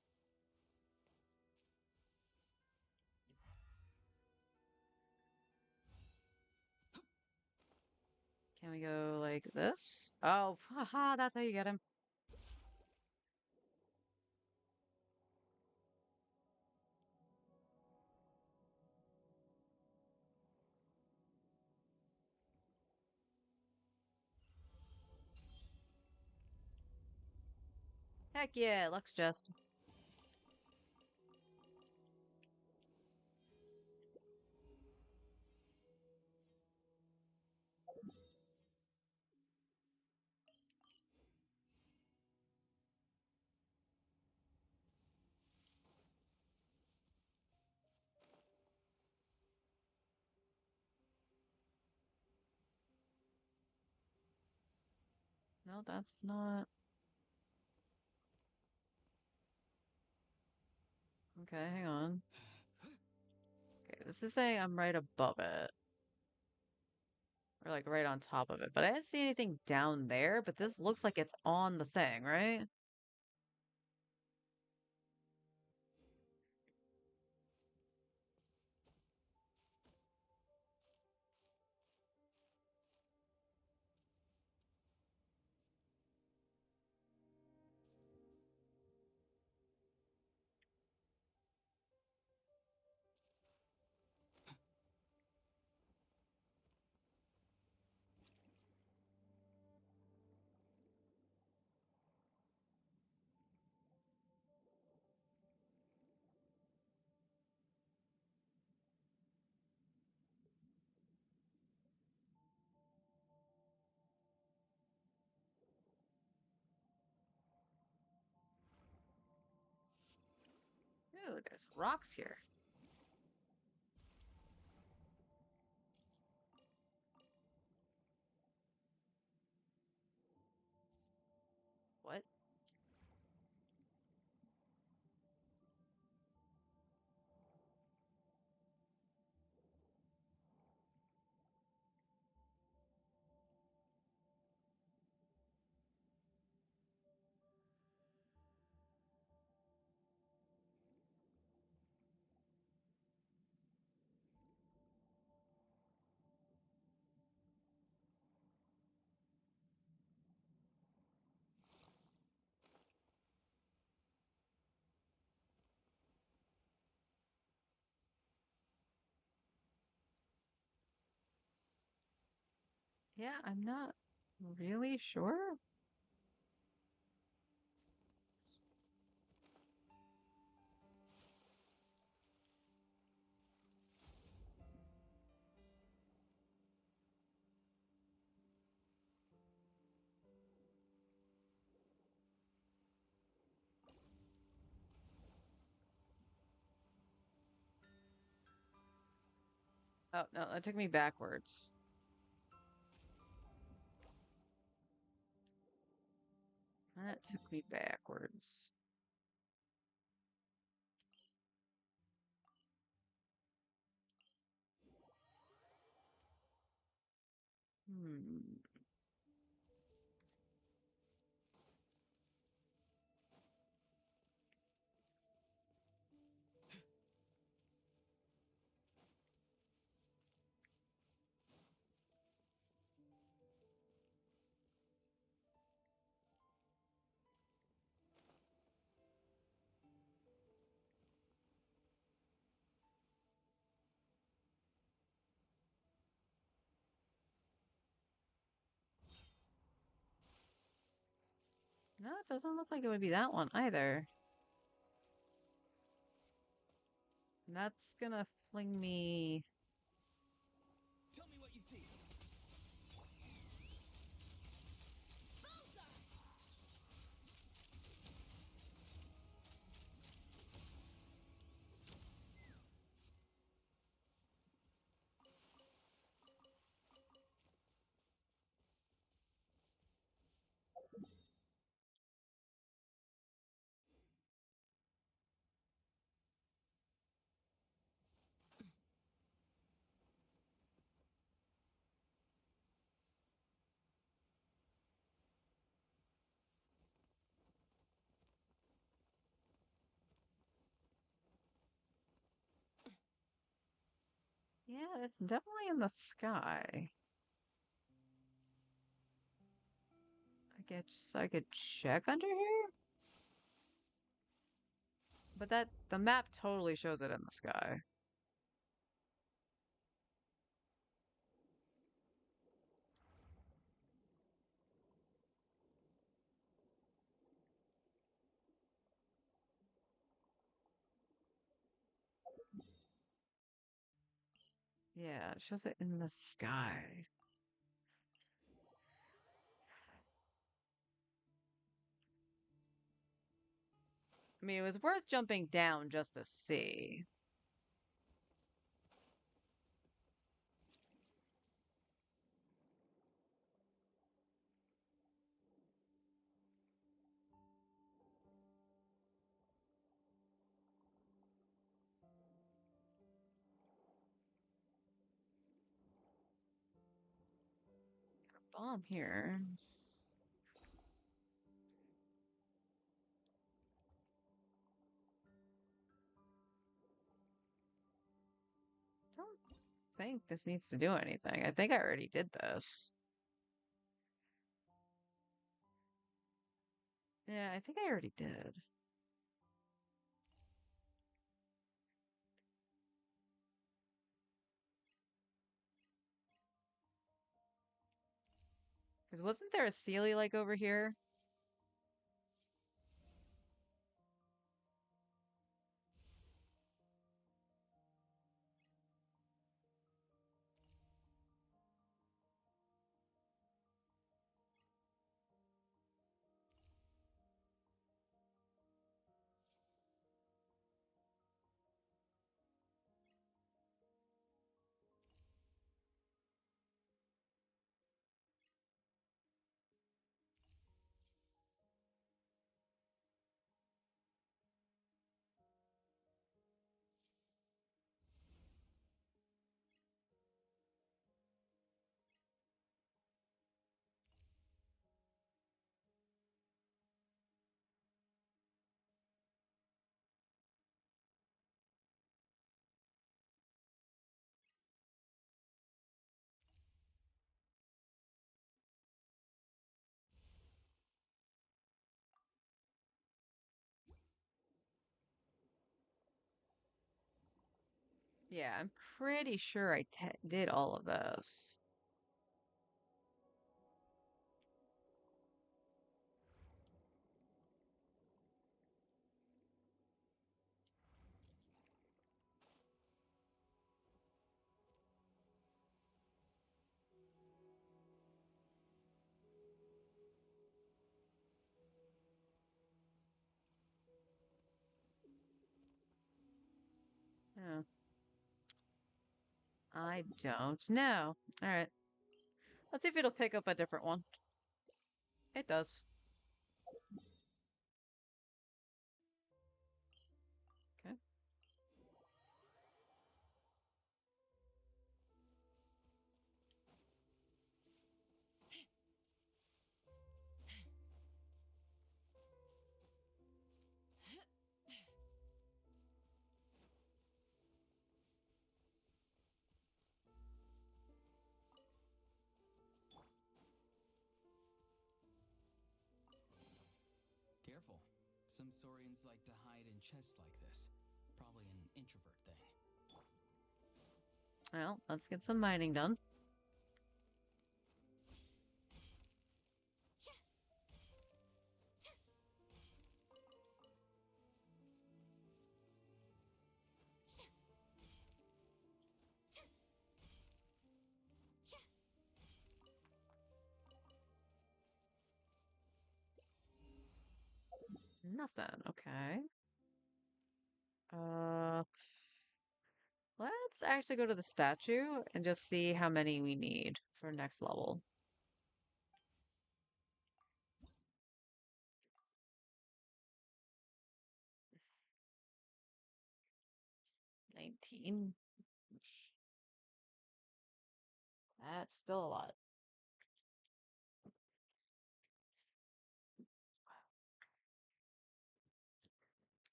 Can we go like this? Oh, haha, that's how you get him. Heck yeah, Lux just. No, that's not. Okay, hang on. Okay, this is saying I'm right above it. Or like right on top of it. But I didn't see anything down there, but this looks like it's on the thing, right? look, there's rocks here. What? Yeah, I'm not really sure. Oh, no, that took me backwards. That took me backwards. Hmm. No, it doesn't look like it would be that one either. And that's gonna fling me. Tell me what you see. Yeah, it's definitely in the sky. I could check under here? But the map totally shows it in the sky. Yeah, it shows it in the sky. I mean, it was worth jumping down just to see. Bomb here. Don't think this needs to do anything. I think I already did this. Yeah, I think I already did. Because wasn't there a Sealy like over here? Yeah, I'm pretty sure I did all of those. Yeah. I don't know. All right. Let's see if it'll pick up a different one. It does. Okay. Careful. Some saurians like to hide in chests like this. Probably an introvert thing. Well, let's get some mining done. Nothing. Okay. Uh, let's actually go to the statue and just see how many we need for next level. $19. That's still a lot.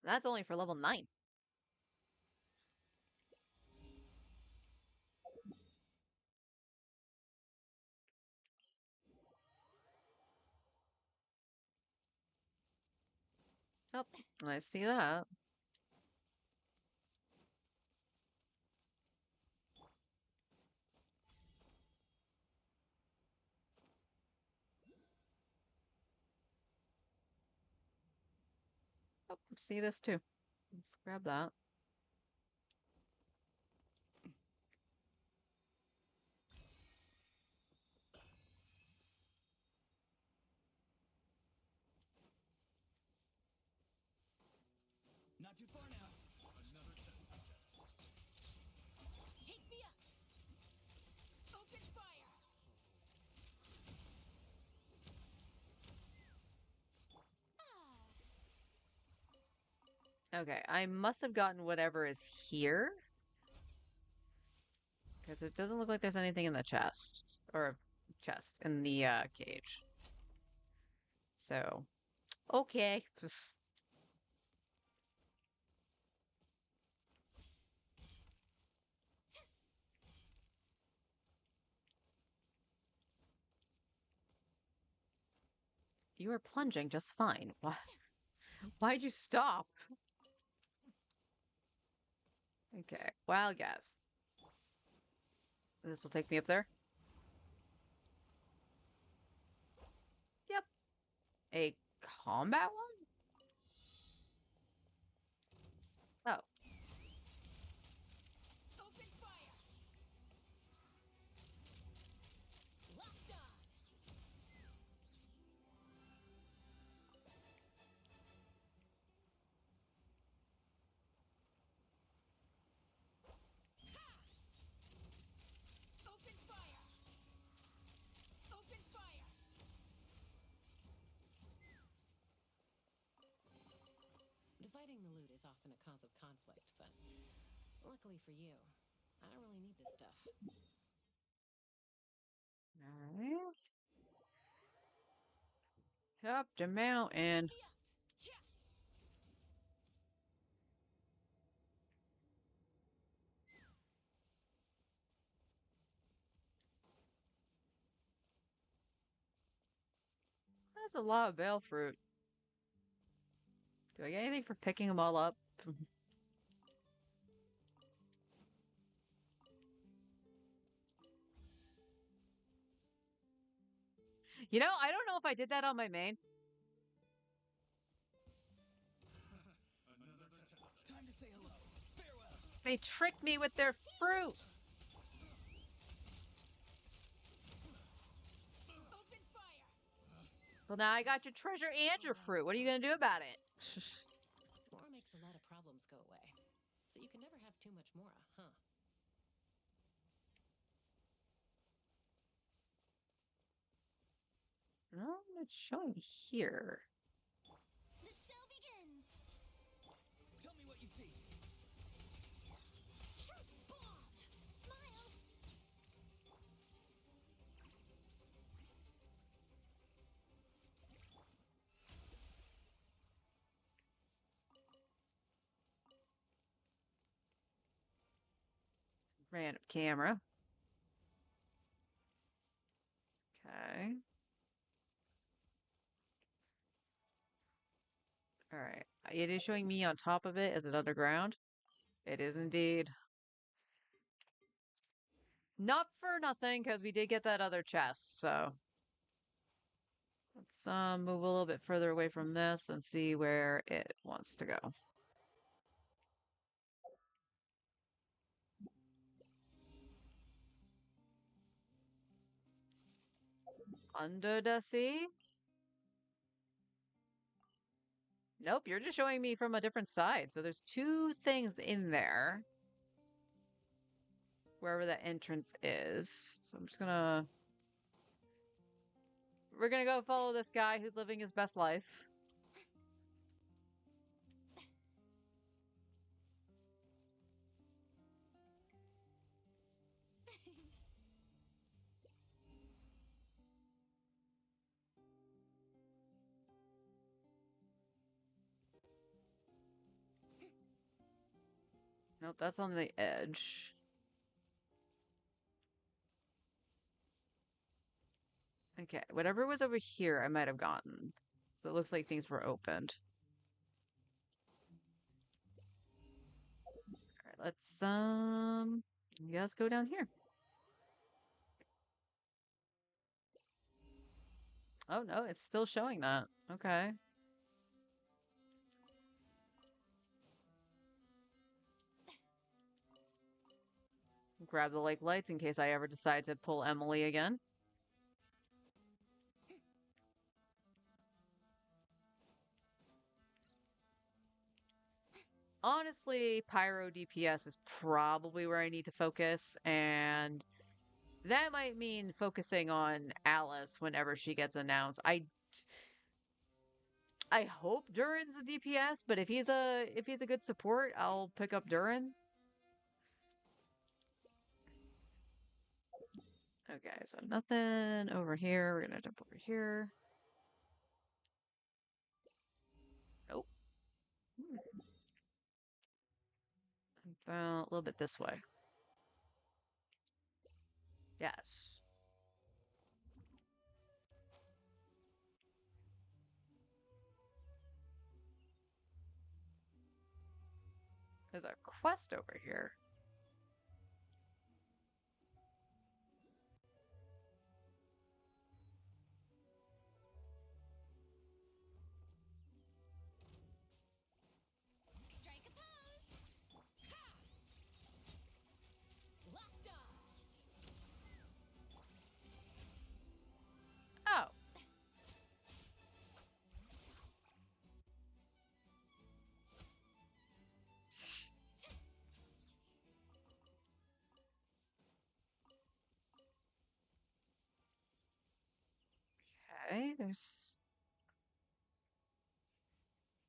That's only for level 9. Oh, I see that. Oh, see this too. Let's grab that. Not too far now. Another test subject. Take me up. Open fire. Okay, I must have gotten whatever is here. Because it doesn't look like there's anything in the chest. Or chest, in the cage. So, okay. You were plunging just fine. Why'd you stop? Okay, wild guess. This will take me up there. Yep. A combat one? Oh. Open fire. Locked on. Open fire. Open fire. Dividing the loot is often a cause of conflict, but luckily for you, I don't really need this stuff. Alright. Up the mountain. That's a lot of bale fruit. Do I get anything for picking them all up? You know, I don't know if I did that on my main. Time to say hello. Farewell. They tricked me with their fruit. Open fire. Well, now I got your treasure and your fruit. What are you going to do about it? Mora makes a lot of problems go away. So you can never have too much Mora, huh? No, it's showing here. The show begins. Tell me what you see. Truth bomb. Smile. Random camera. Okay. All right. It is showing me on top of it. Is it underground? It is indeed. Not for nothing, because we did get that other chest, so. Let's move a little bit further away from this and see where it wants to go. Under the sea? Nope, you're just showing me from a different side. So there's two things in there. Wherever the entrance is. So I'm just gonna... We're gonna go follow this guy who's living his best life. Nope, that's on the edge. Okay, whatever was over here, I might have gotten. So it looks like things were opened. All right, let's go down here. Oh no, it's still showing that. Okay. Grab the lake lights in case I ever decide to pull Emily again. Honestly, Pyro DPS is probably where I need to focus, and that might mean focusing on Alice whenever she gets announced. I hope Durin's a DPS, but if he's a good support, I'll pick up Durin. Okay, so nothing over here. We're gonna jump over here. Nope. About a little bit this way. Yes. There's a quest over here. Strike a pose. Ha! Locked on. Oh. Okay,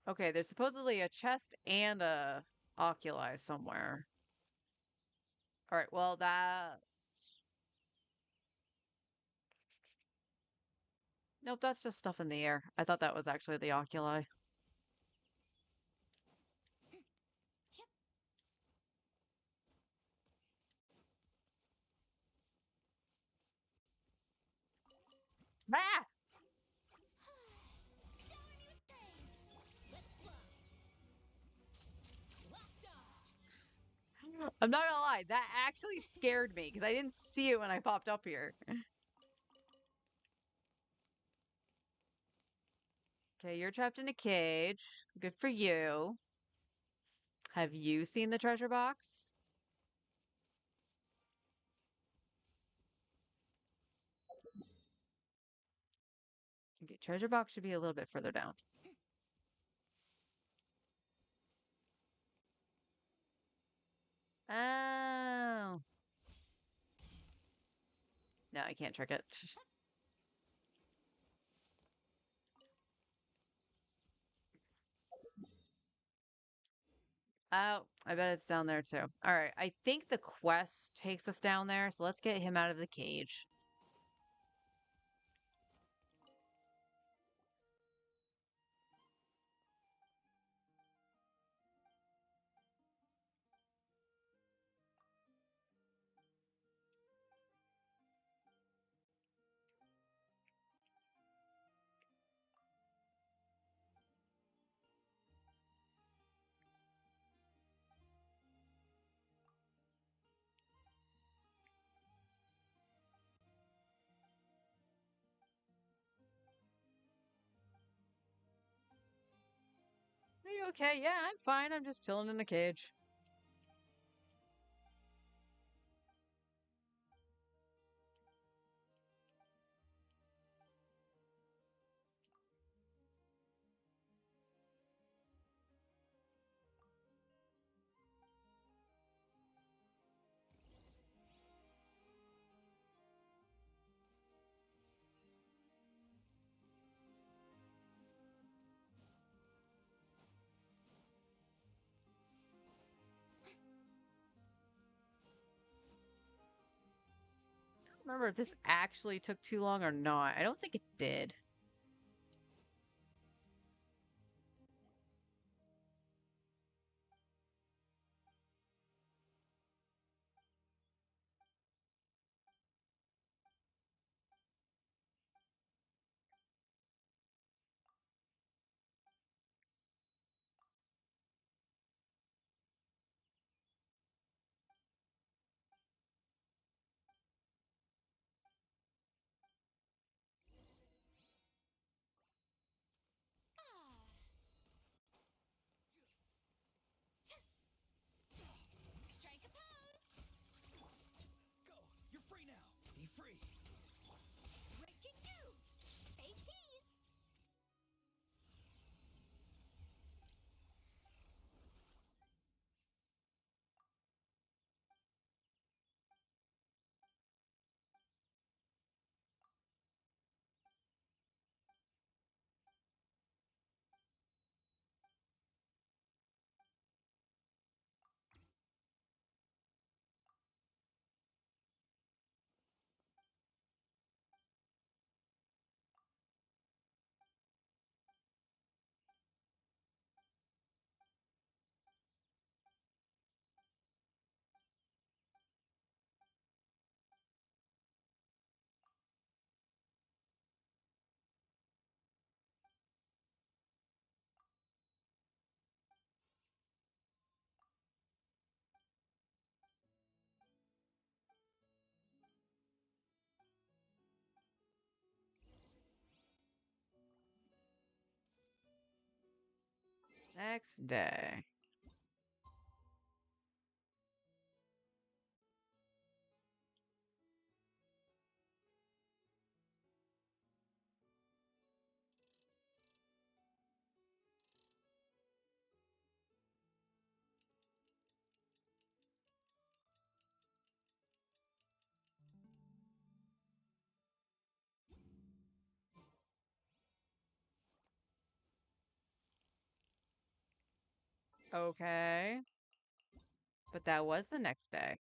Okay, there's supposedly a chest and a oculi somewhere. All right, well, Nope, that's just stuff in the air. I thought that was actually the oculi. Ah! Shower me with praise. Let's fly. Locked on. I'm not gonna lie, that actually scared me because I didn't see it when I popped up here. Okay, you're trapped in a cage. Good for you. Have you seen the treasure box? Okay, treasure box should be a little bit further down. Oh. No, I can't trick it. Oh, I bet it's down there too. All right, I think the quest takes us down there, so let's get him out of the cage. Are you okay? Yeah, I'm fine. I'm just chilling in a cage. Remember if this actually took too long or not. I don't think it did. Strike a pose. Go! You're free now! Be free! Breaking news. Say cheese. Next day. Okay. But that was the next day.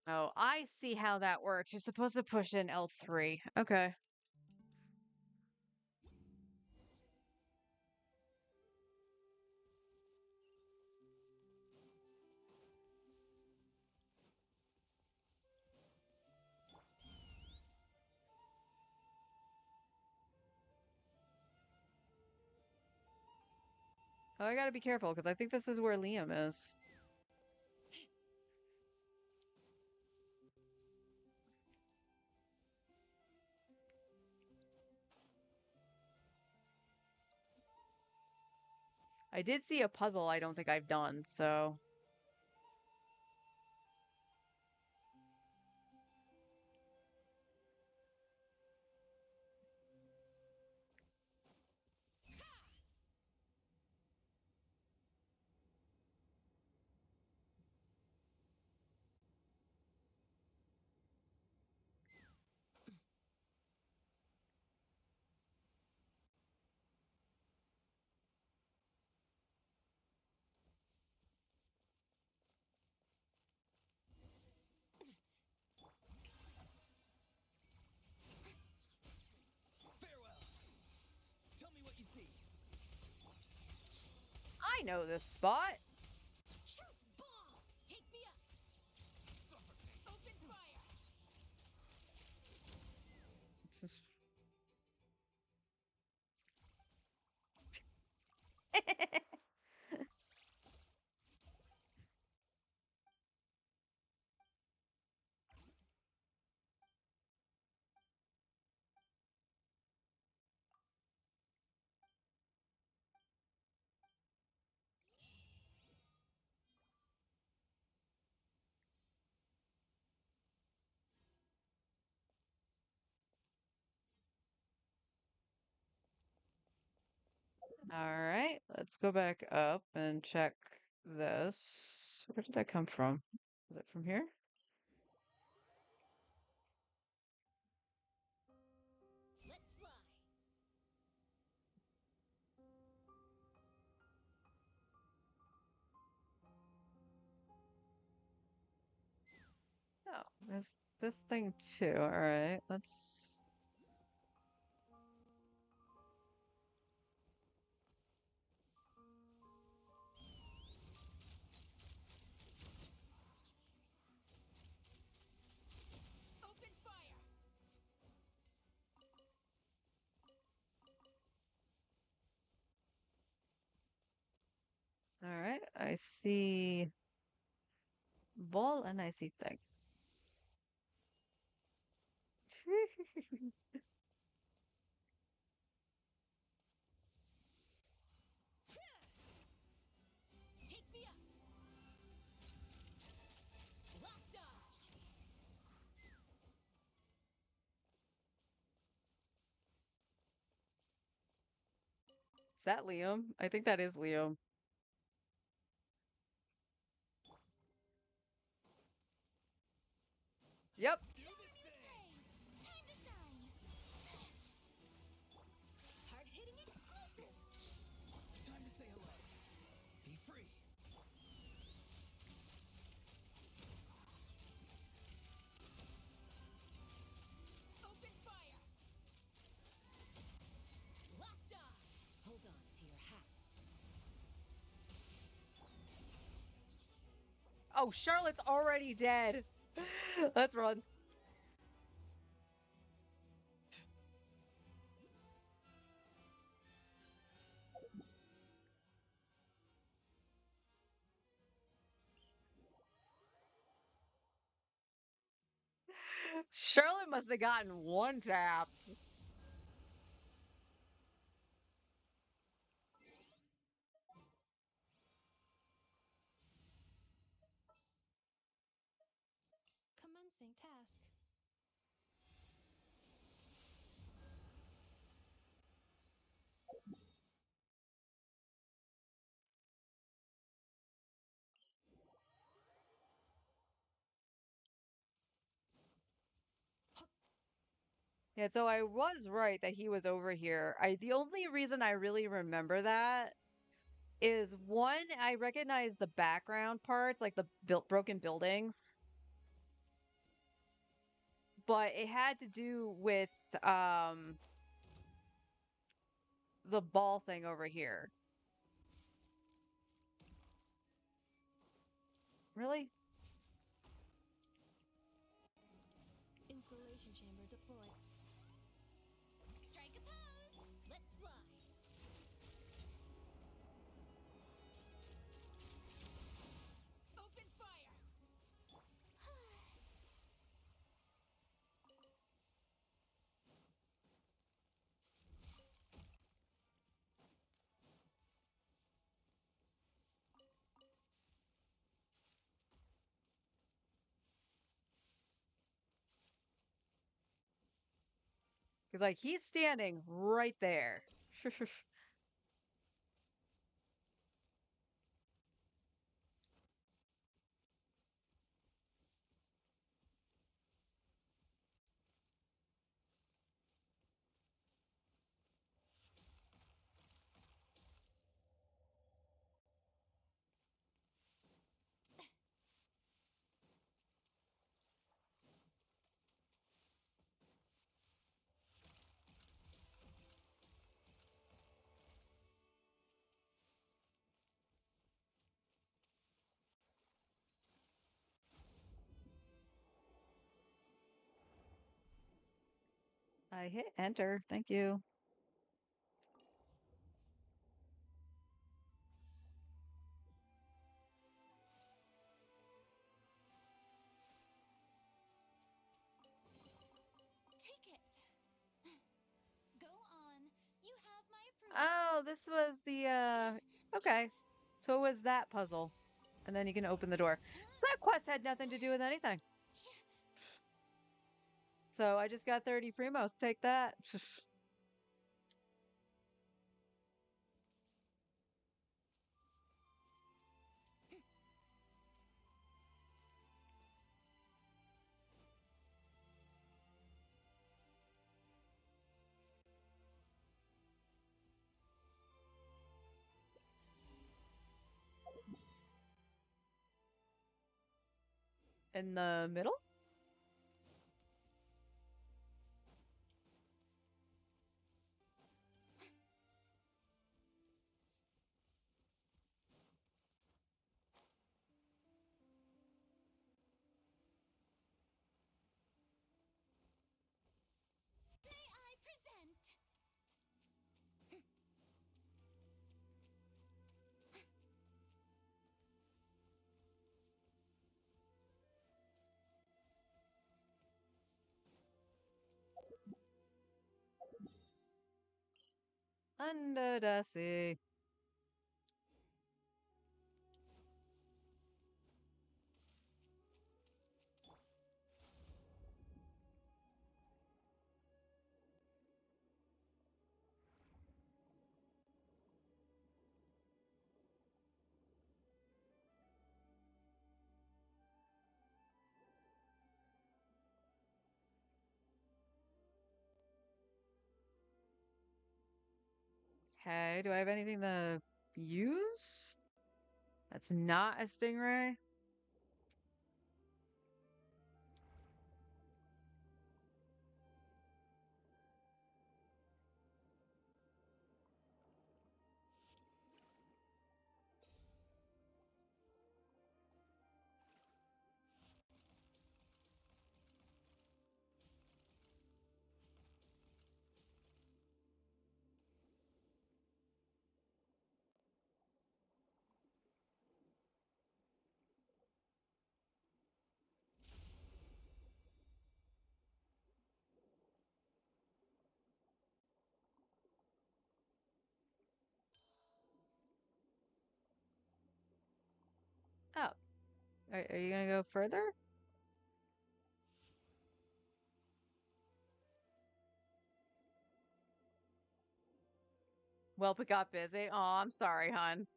Oh, I see how that works. You're supposed to push in L3. Okay. Oh, I gotta be careful because I think this is where Liam is. I did see a puzzle I don't think I've done, so... Farewell. Tell me what you see. I know this spot! Truth bomb! Take me up! Open fire! Alright, let's go back up and check this. Where did that come from? Is it from here? Let's fly! Oh, there's this thing too. Alright, let's... Open fire! Alright, I see ball and I see thing. Take me up! Locked on! Is that Liam? I think that is Liam. Yep. Shower me with praise! Time to shine! Hard-hitting exclusive! Time to say hello. Be free. Open fire! Locked on! Hold on to your hats. Oh, Charlotte's already dead. Let's run. Charlotte must have gotten one tapped. Commencing task. Yeah, so I was right that he was over here. The only reason I really remember that is one, I recognize the background parts, like the broken buildings. but it had to do with um the ball thing over here. Really? Installation chamber deployed. Strike a pose. Let's fly. Open fire. Because like he's standing right there. I hit enter. Thank you. Take it. Go on. You have my approval. Oh, this was the okay. So it was that puzzle. And then you can open the door. So that quest had nothing to do with anything. So I just got 30 Primos. Take that. In the middle? May I present? Under the sea. Okay, do I have anything to use? That's not a stingray? Oh, are you gonna go further? Well, we got busy. Oh, I'm sorry, hon.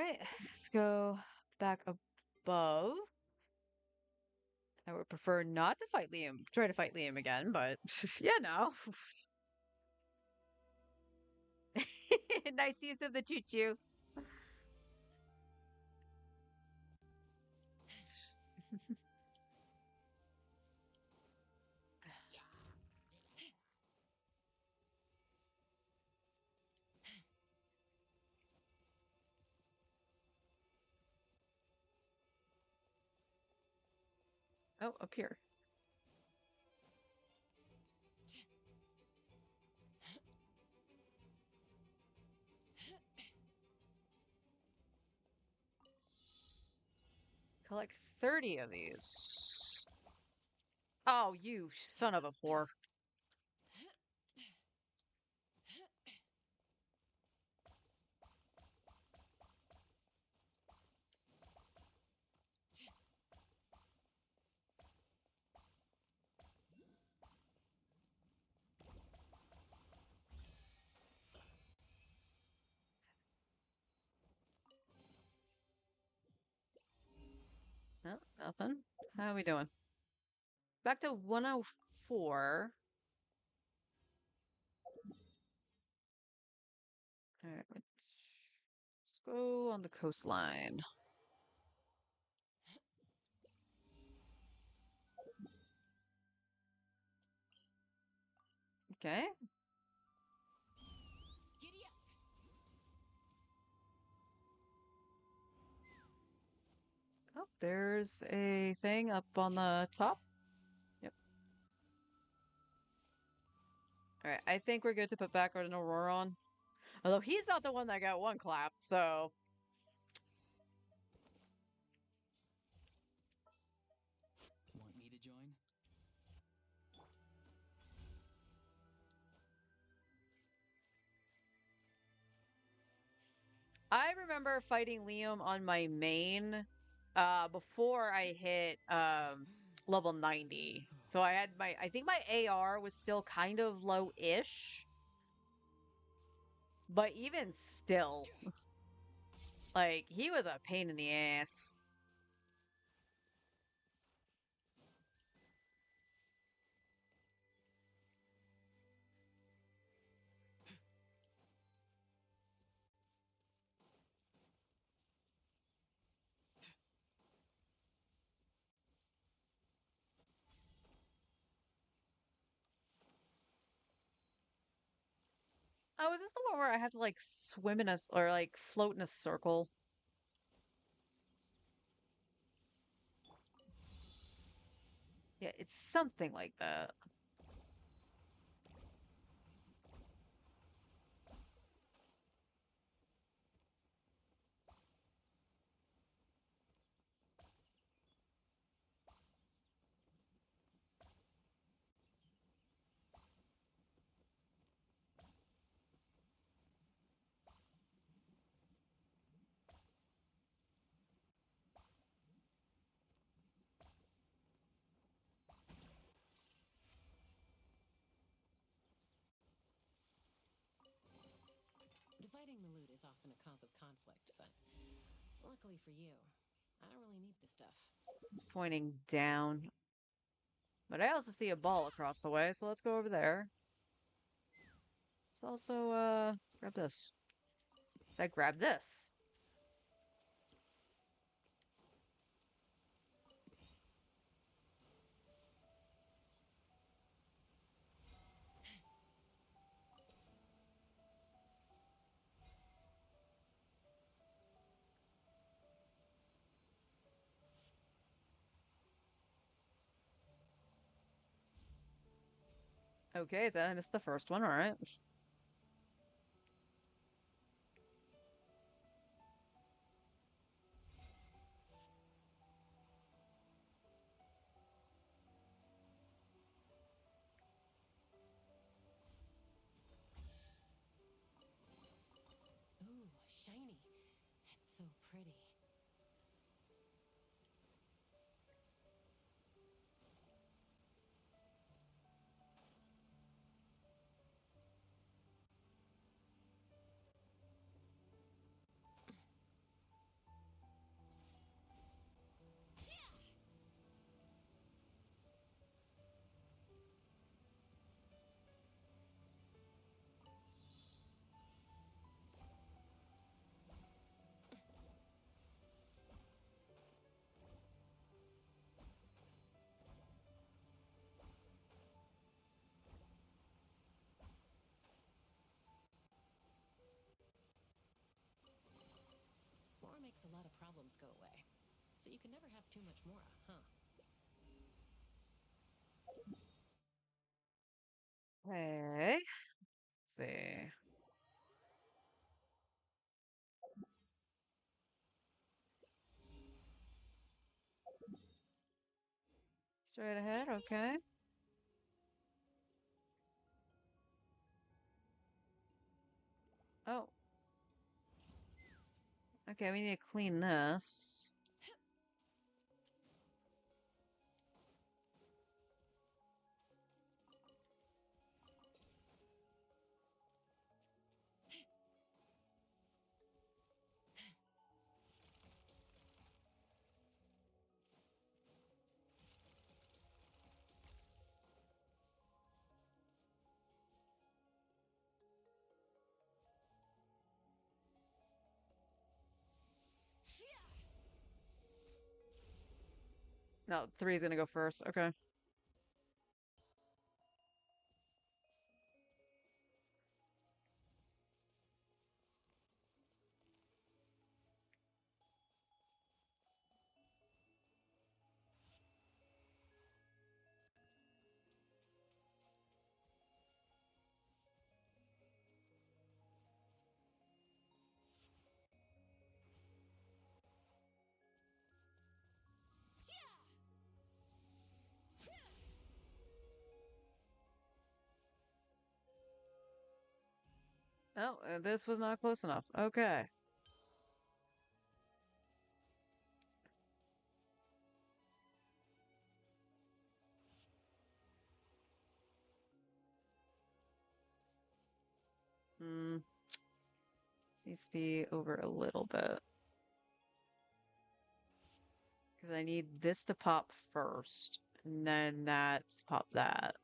Alright, let's go back above. I would prefer not to fight Liam. Try to fight Liam again, but yeah, no. Nice use of the choo-choo. Oh, up here. Collect 30 of these. Oh, you son of a whore. No, nothing. How are we doing? Back to 104. Alright, let's go on the coastline. Okay. Giddy up. Oh, there's a thing up on the top. Yep. Alright, I think we're good to put back an Aurora on. Although he's not the one that got one clapped, so... Want me to join? I remember fighting Liam on my main before I hit level 90. So I had I think my AR was still kind of low-ish. But even still, like, he was a pain in the ass. Oh, is this the one where I have to, like, swim in a, or, like, float in a circle? Yeah, it's something like that. Dividing the loot is often a cause of conflict, but luckily for you, I don't really need the stuff. It's pointing down. But I also see a ball across the way, so let's go over there. Let's also, grab this. So I grab this. Okay, then I missed the first one, alright. Ooh, shiny. It's so pretty. makes a lot of problems go away. So you can never have too much Mora, huh? Okay. Let's see. Straight ahead, okay. Oh. Okay, we need to clean this. No, 3 is gonna go first. Okay. Oh, this was not close enough. Okay. Hmm. This needs to be over a little bit. Because I need this to pop first. And then that's pop that.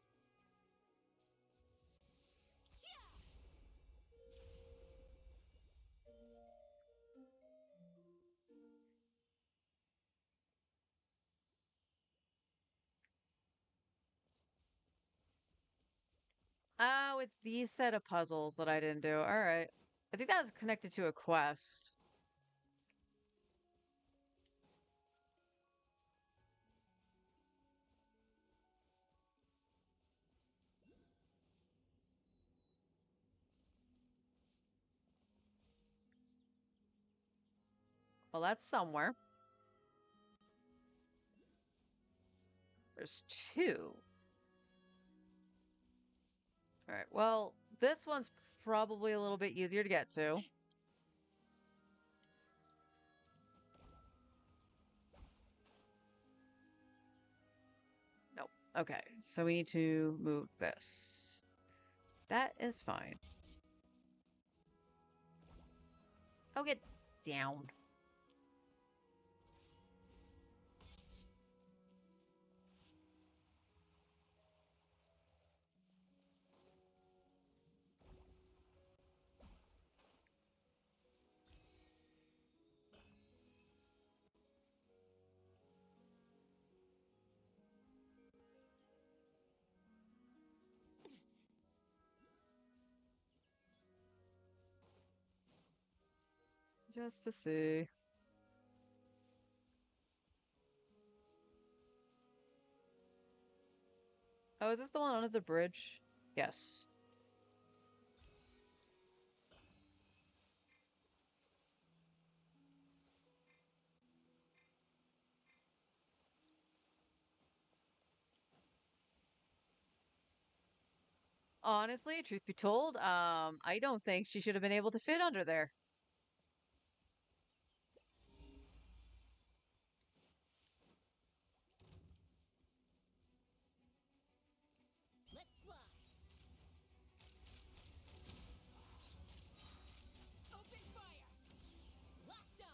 Oh, it's these set of puzzles that I didn't do. All right. I think that was connected to a quest. Well, that's somewhere. There's 2. All right. Well, this one's probably a little bit easier to get to. Nope. Okay. So we need to move this. That is fine. Oh, get down. Just to see. Oh, is this the one under the bridge? Yes. Honestly, truth be told, I don't think she should have been able to fit under there. Let's fly. Open fire. Locked on.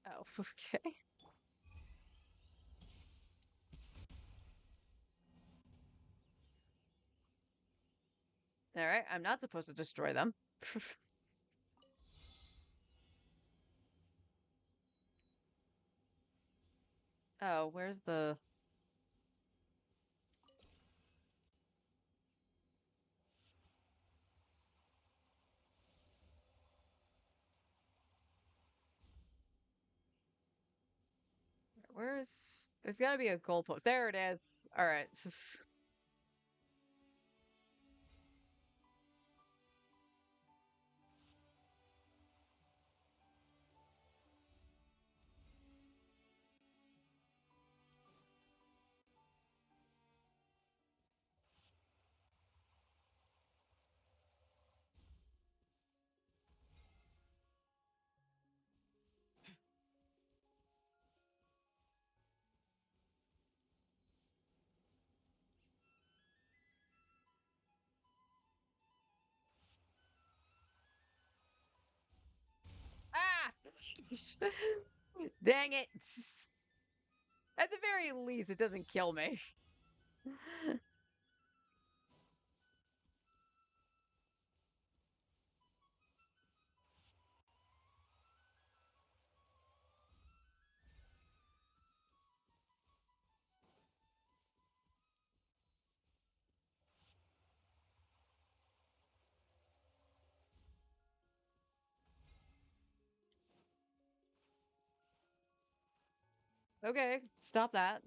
Oh, okay. All right, I'm not supposed to destroy them. Oh, where's the... Where's... There's gotta be a goalpost. There it is. All right. Ah! Dang it. At the very least, it doesn't kill me. Okay, stop that.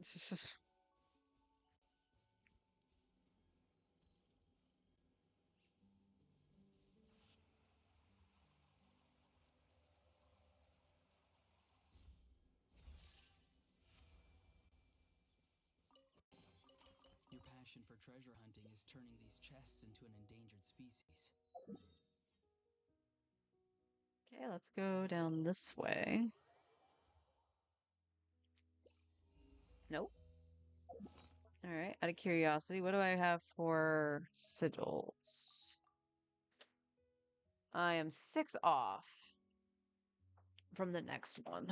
Your passion for treasure hunting is turning these chests into an endangered species. Okay, let's go down this way. Nope. All right, out of curiosity, what do I have for sigils? I am 6 off from the next one.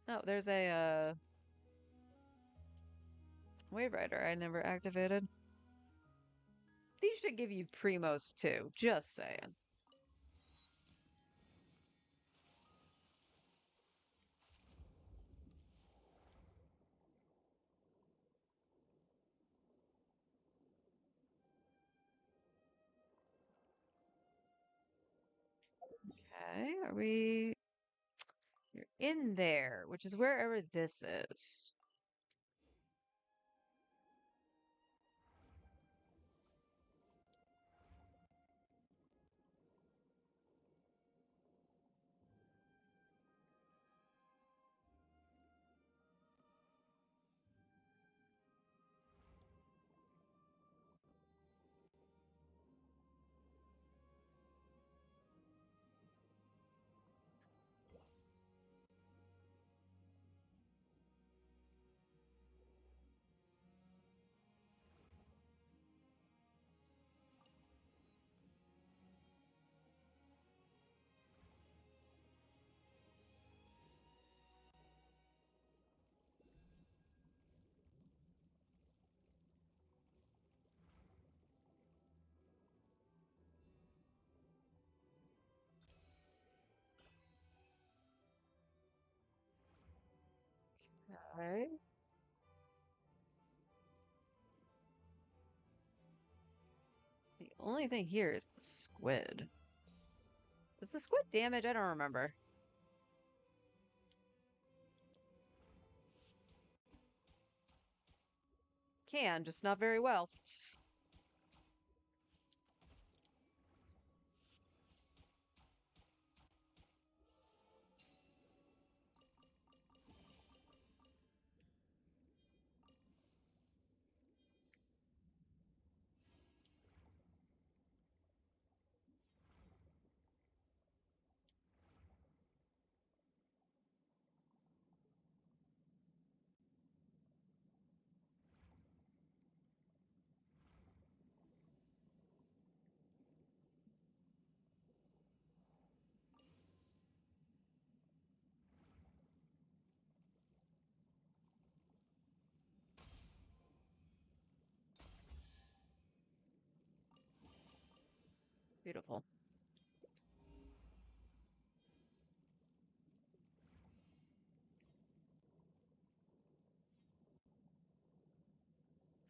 Oh, there's a Wave Rider I never activated. These should give you Primos too, just saying. Okay, are we... You're in there, which is wherever this is. Okay. The only thing here is the squid. Does the squid damage? I don't remember. Can, just not very well. Beautiful.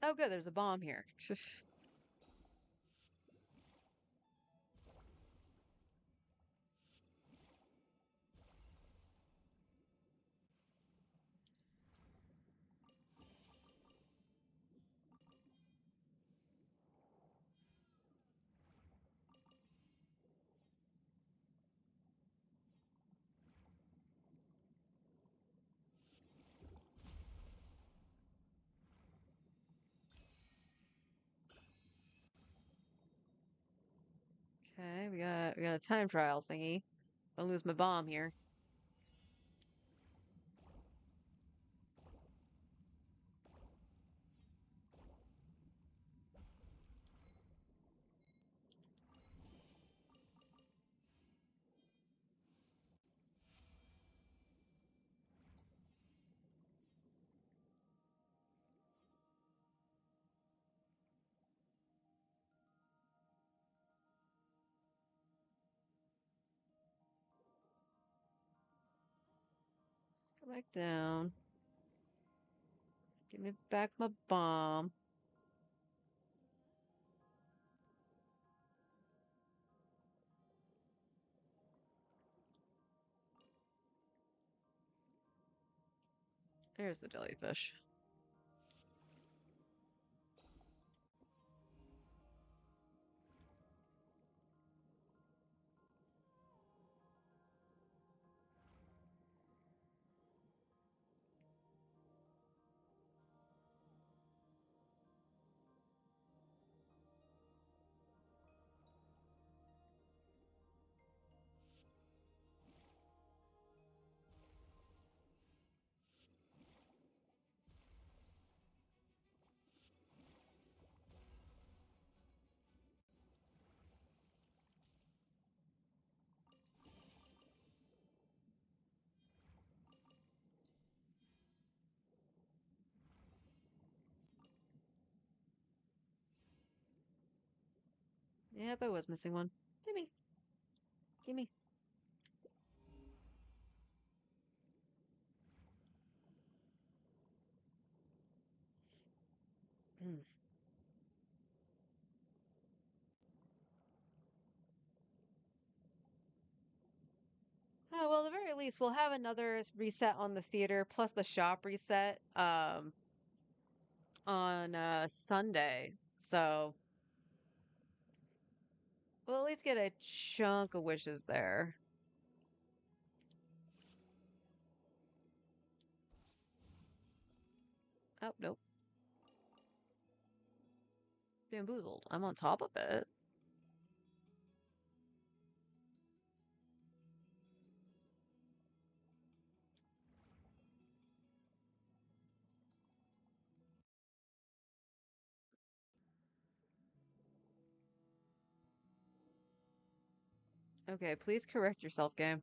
Oh, good. There's a bomb here. Okay, we got a time trial thingy. Don't lose my bomb here. Let's go back down. Give me back my bomb. There's the jellyfish. Yep, I was missing one. Gimme. Gimme. Mm. Oh, well, at the very least, we'll have another reset on the theater plus the shop reset on Sunday. So we'll at least get a chunk of wishes there. Oh, nope. Bamboozled. I'm on top of it. Okay, please correct yourself, game.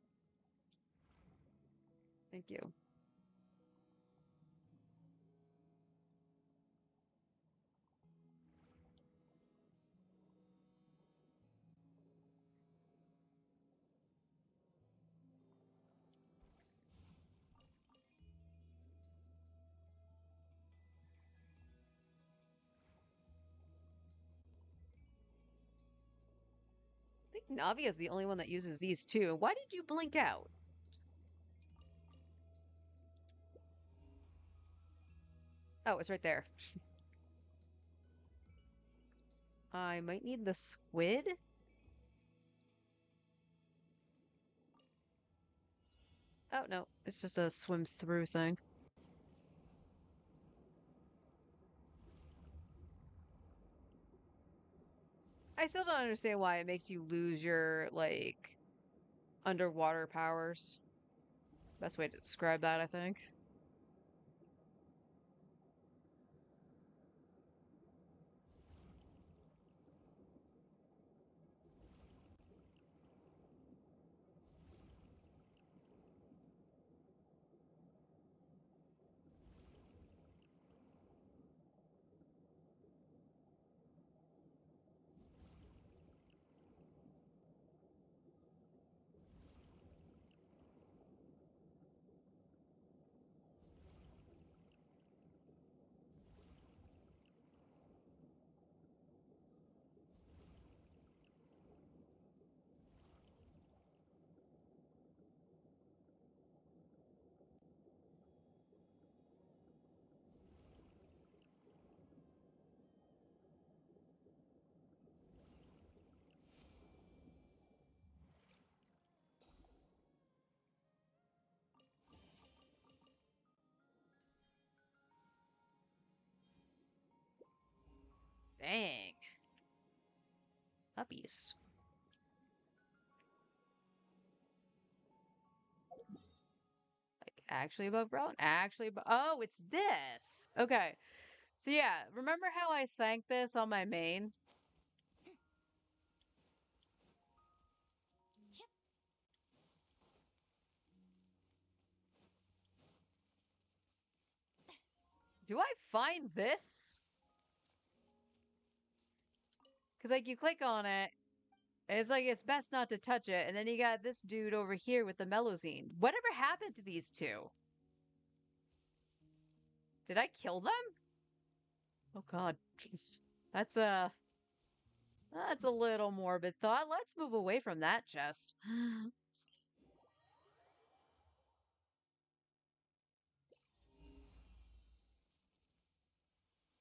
Thank you. I think Navi is the only one that uses these two. Why did you blink out? Oh, it's right there. I might need the squid. Oh, no. It's just a swim through thing. I still don't understand why it makes you lose your, like, underwater powers. Best way to describe that, I think. Dang. Puppies. Like, actually above ground? Actually oh, it's this! Okay. So yeah, remember how I sank this on my main? Do I find this? Because, like, you click on it, and it's like, it's best not to touch it. And then you got this dude over here with the Melozine. Whatever happened to these two? Did I kill them? Oh, God. That's a little morbid thought. Let's move away from that chest.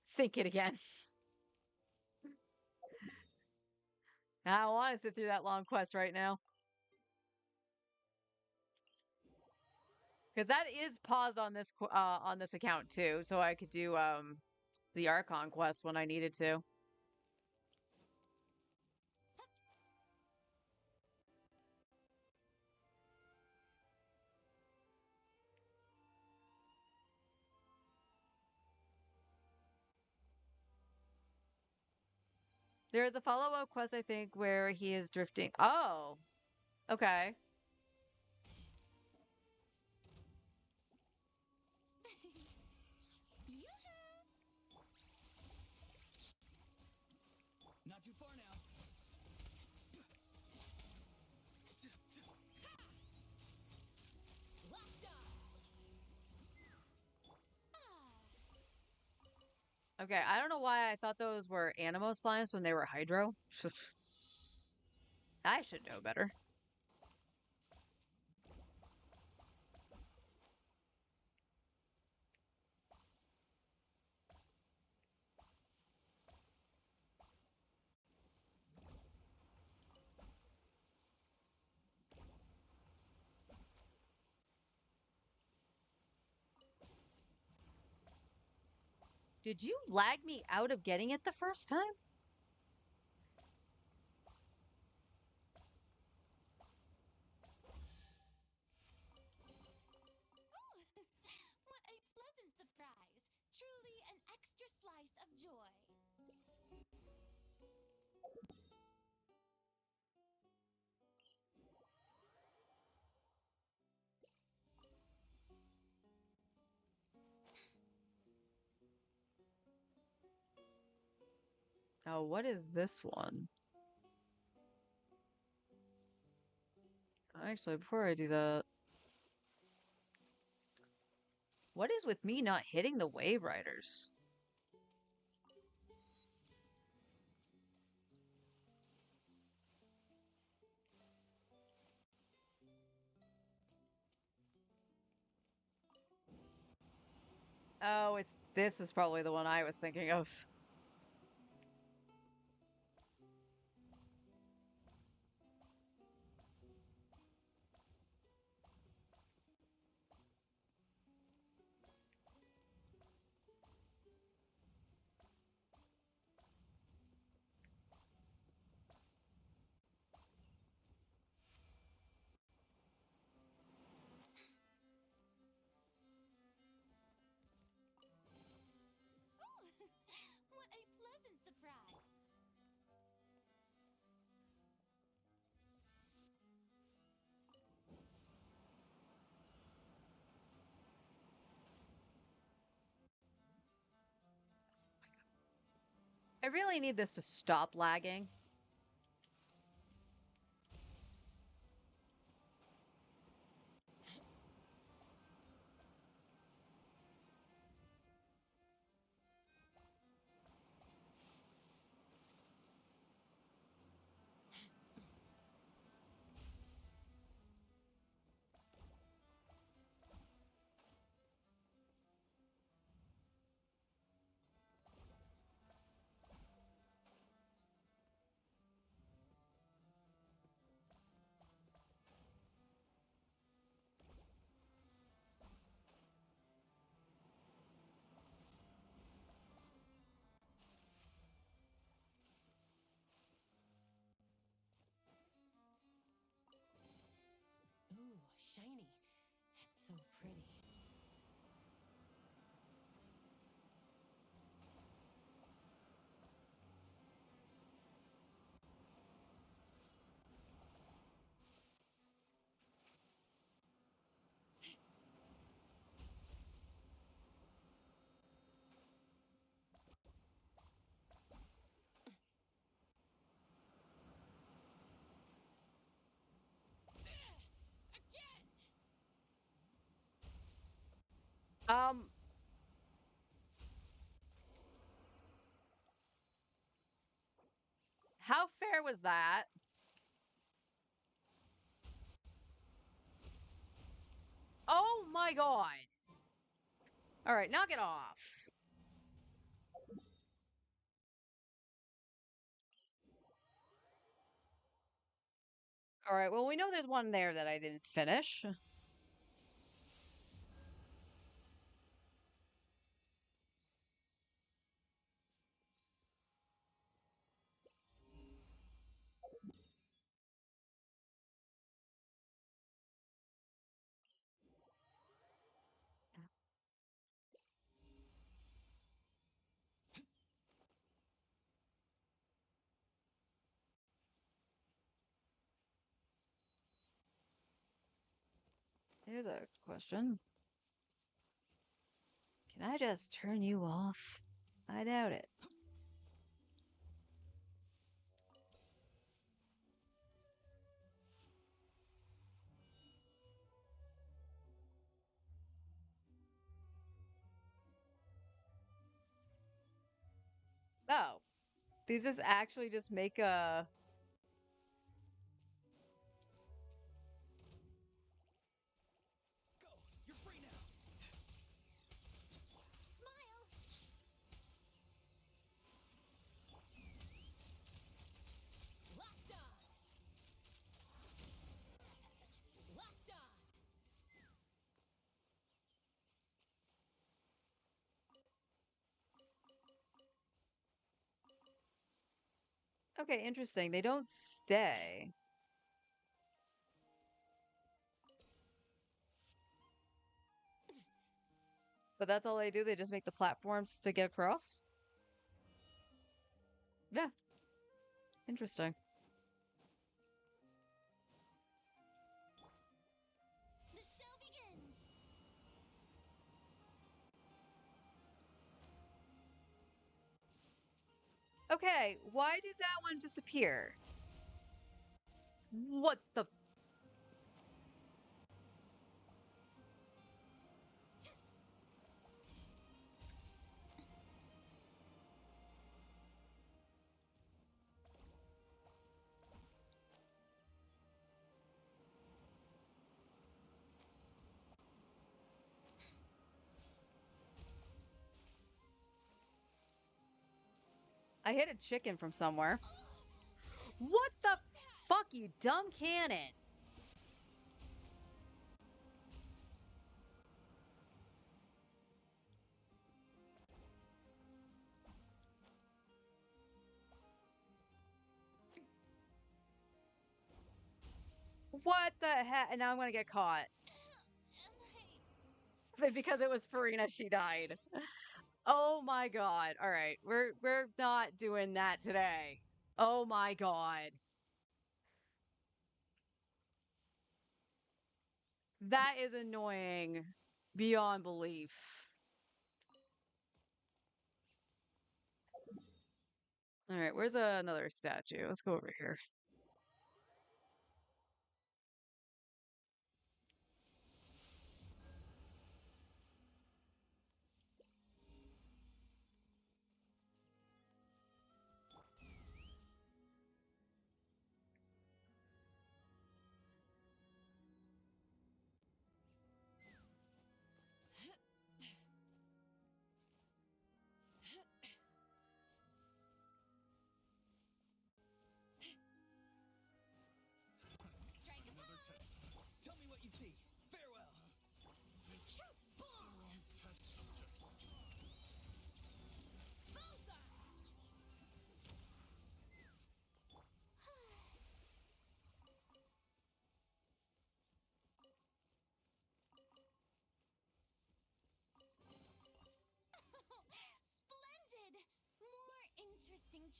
Sink it again. I don't want to sit through that long quest right now. Because that is paused on this account too, so I could do the Archon quest when I needed to. There is a follow-up quest, I think, where he is drifting. Oh, okay. Not too far now. Okay, I don't know why I thought those were Animo slimes when they were Hydro. I should know better. Did you lag me out of getting it the first time? What a pleasant surprise! Truly an extra slice of joy. Oh, what is this one? Actually, before I do that, what is with me not hitting the Wave Riders? Oh, this is probably the one I was thinking of. What a pleasant surprise! I really need this to stop lagging. shiny. It's so pretty. How fair was that? Oh my god. All right, knock it off. All right, well, we know there's one there that I didn't finish. Here's a question. Can I just turn you off? I doubt it. Oh. These just actually just make a... Go! You're free now! Smile! Locked on. Locked on. Okay, interesting. They don't stay. But that's all they do? They just make the platforms to get across? Yeah. Interesting. The show begins! Okay, why did that one disappear? What the... I hit a chicken from somewhere. What the fuck, you dumb cannon? What the heck? And now I'm gonna get caught. Because it was Farina, she died. Oh my god. All right. We're not doing that today. Oh my god. That is annoying beyond belief. All right, where's another statue? Let's go over here.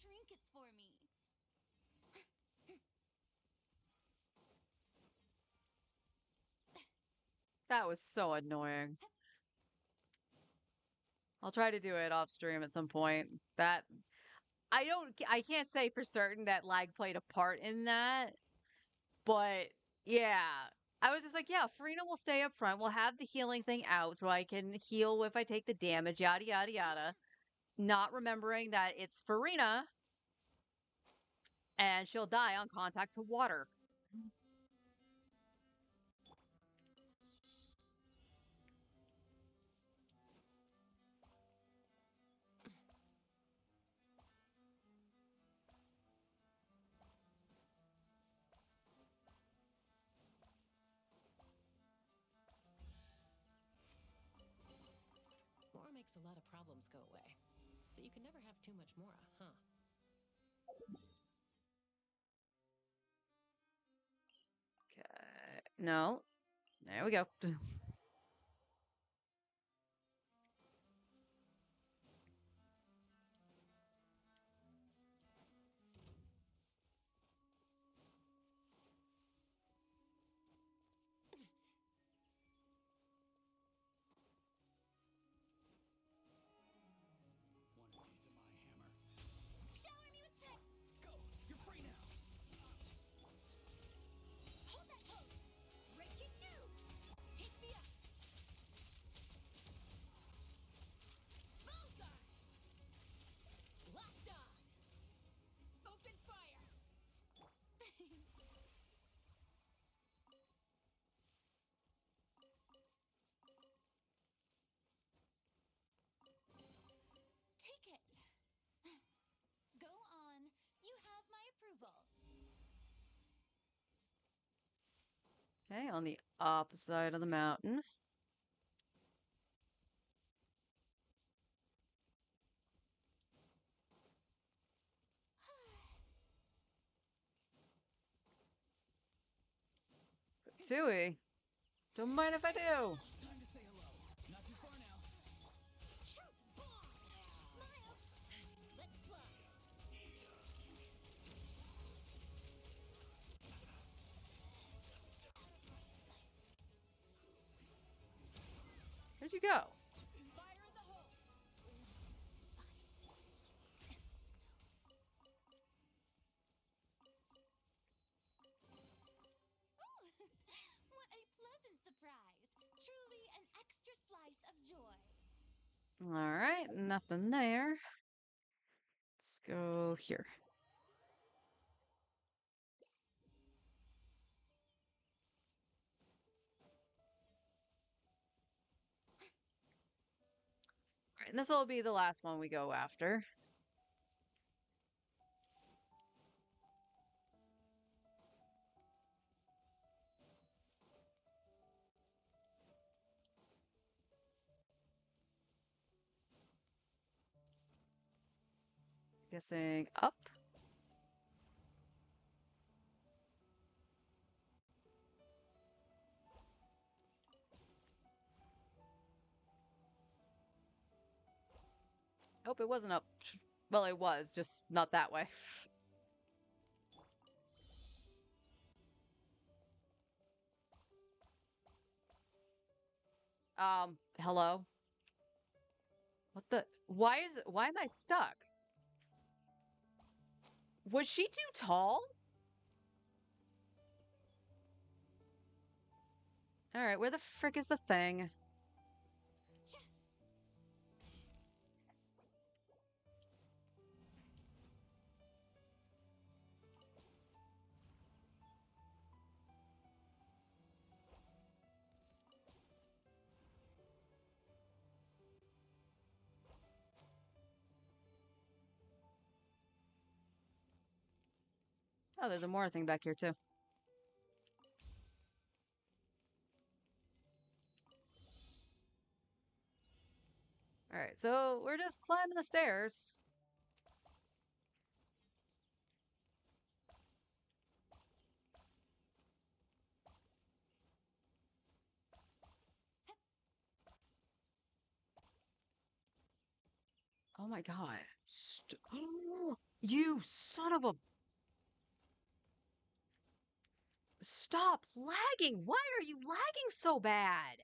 trinkets for me. That was so annoying. I'll try to do it off stream at some point. That I can't say for certain that lag played a part in that, but yeah. I was just like, yeah, Farina will stay up front. We'll have the healing thing out so I can heal if I take the damage, yada yada yada. Not remembering that it's Farina and she'll die on contact to water. Mora makes a lot of problems go away. So you can never have too much Mora, huh? Okay. No. There we go. Shower me with that. Go! You're free now! Hold that pose. Breaking news. Take me up. Bullseye. Locked on. Open fire. Take it. Go on. You have my approval. Okay, on the opposite side of the mountain. Tui, don't mind if I do. Time to say hello. Not too far now. Truth bomb. Smile. Let's fly. Where'd you go? Fire in the hole. Ooh, what a pleasant surprise. Truly an extra slice of joy. All right, nothing there. Let's go here. All right, and this will be the last one we go after. Guessing up. Nope, it wasn't up. Well, it was, just not that way. Hello? What the? Why am I stuck? Was she too tall? All right, where the frick is the thing? Oh, there's a more thing back here too. All right, so we're just climbing the stairs. Oh my god. You son of a... Stop lagging! Why are you lagging so bad?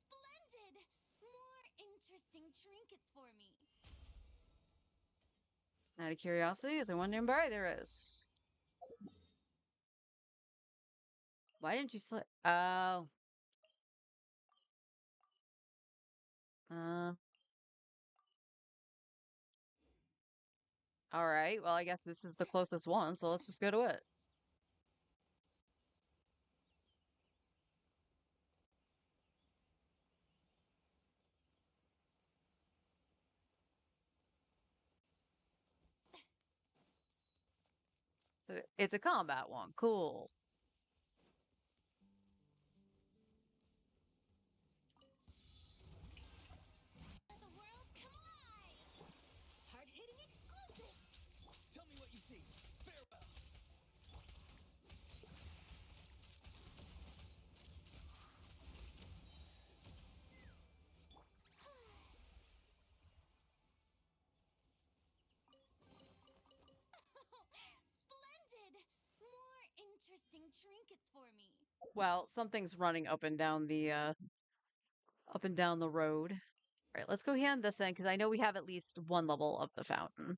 Splendid! More interesting trinkets for me. Out of curiosity, is there one nearby? There is. Why didn't you slip? Oh. Uh. Alright, well, I guess this is the closest one, so let's just go to it. So it's a combat one. Cool. Let the world come alive! Hard-hitting exclusive! Tell me what you see. Farewell. Splendid! More interesting trinkets for me. Well, something's running up and down the road. All right, let's go hand this in because I know we have at least one level of the fountain.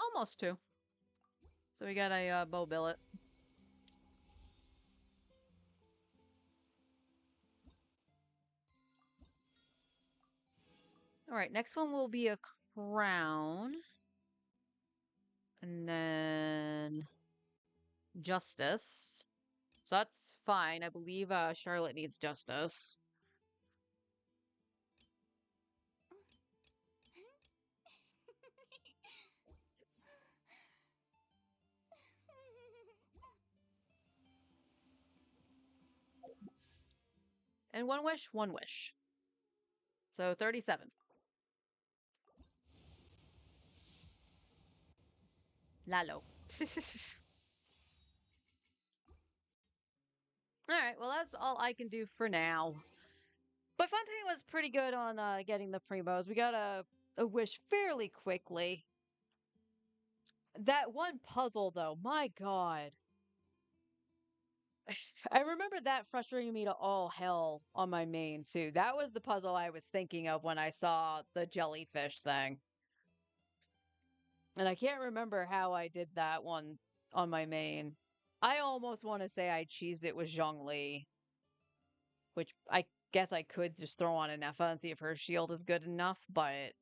Almost two. So we got a bow billet. All right, next one will be a crown. And then justice. So that's fine. I believe Charlotte needs justice. And one wish, one wish. So 37. Lalo. Alright, well that's all I can do for now. But Fontaine was pretty good on getting the primos. We got a wish fairly quickly. That one puzzle, though, my god. I remember that frustrating me to all hell on my main, too. That was the puzzle I was thinking of when I saw the jellyfish thing. And I can't remember how I did that one on my main. I almost want to say I cheesed it with Zhongli, which I guess I could just throw on an Effa and see if her shield is good enough, but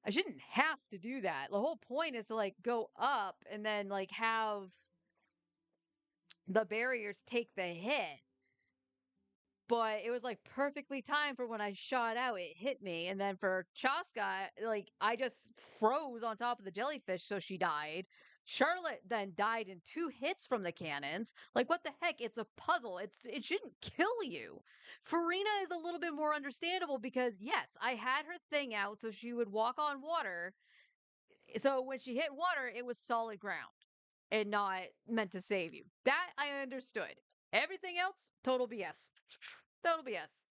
I shouldn't have to do that. The whole point is to like go up and then like have the barriers take the hit. But it was like perfectly timed for when I shot out, it hit me. And then for Chaska, like I just froze on top of the jellyfish, so she died. Charlotte then died in 2 hits from the cannons. Like what the heck? It's a puzzle. It shouldn't kill you. Farina is a little bit more understandable because yes, I had her thing out so she would walk on water. So when she hit water, it was solid ground and not meant to save you. That I understood. Everything else, total BS. Total BS.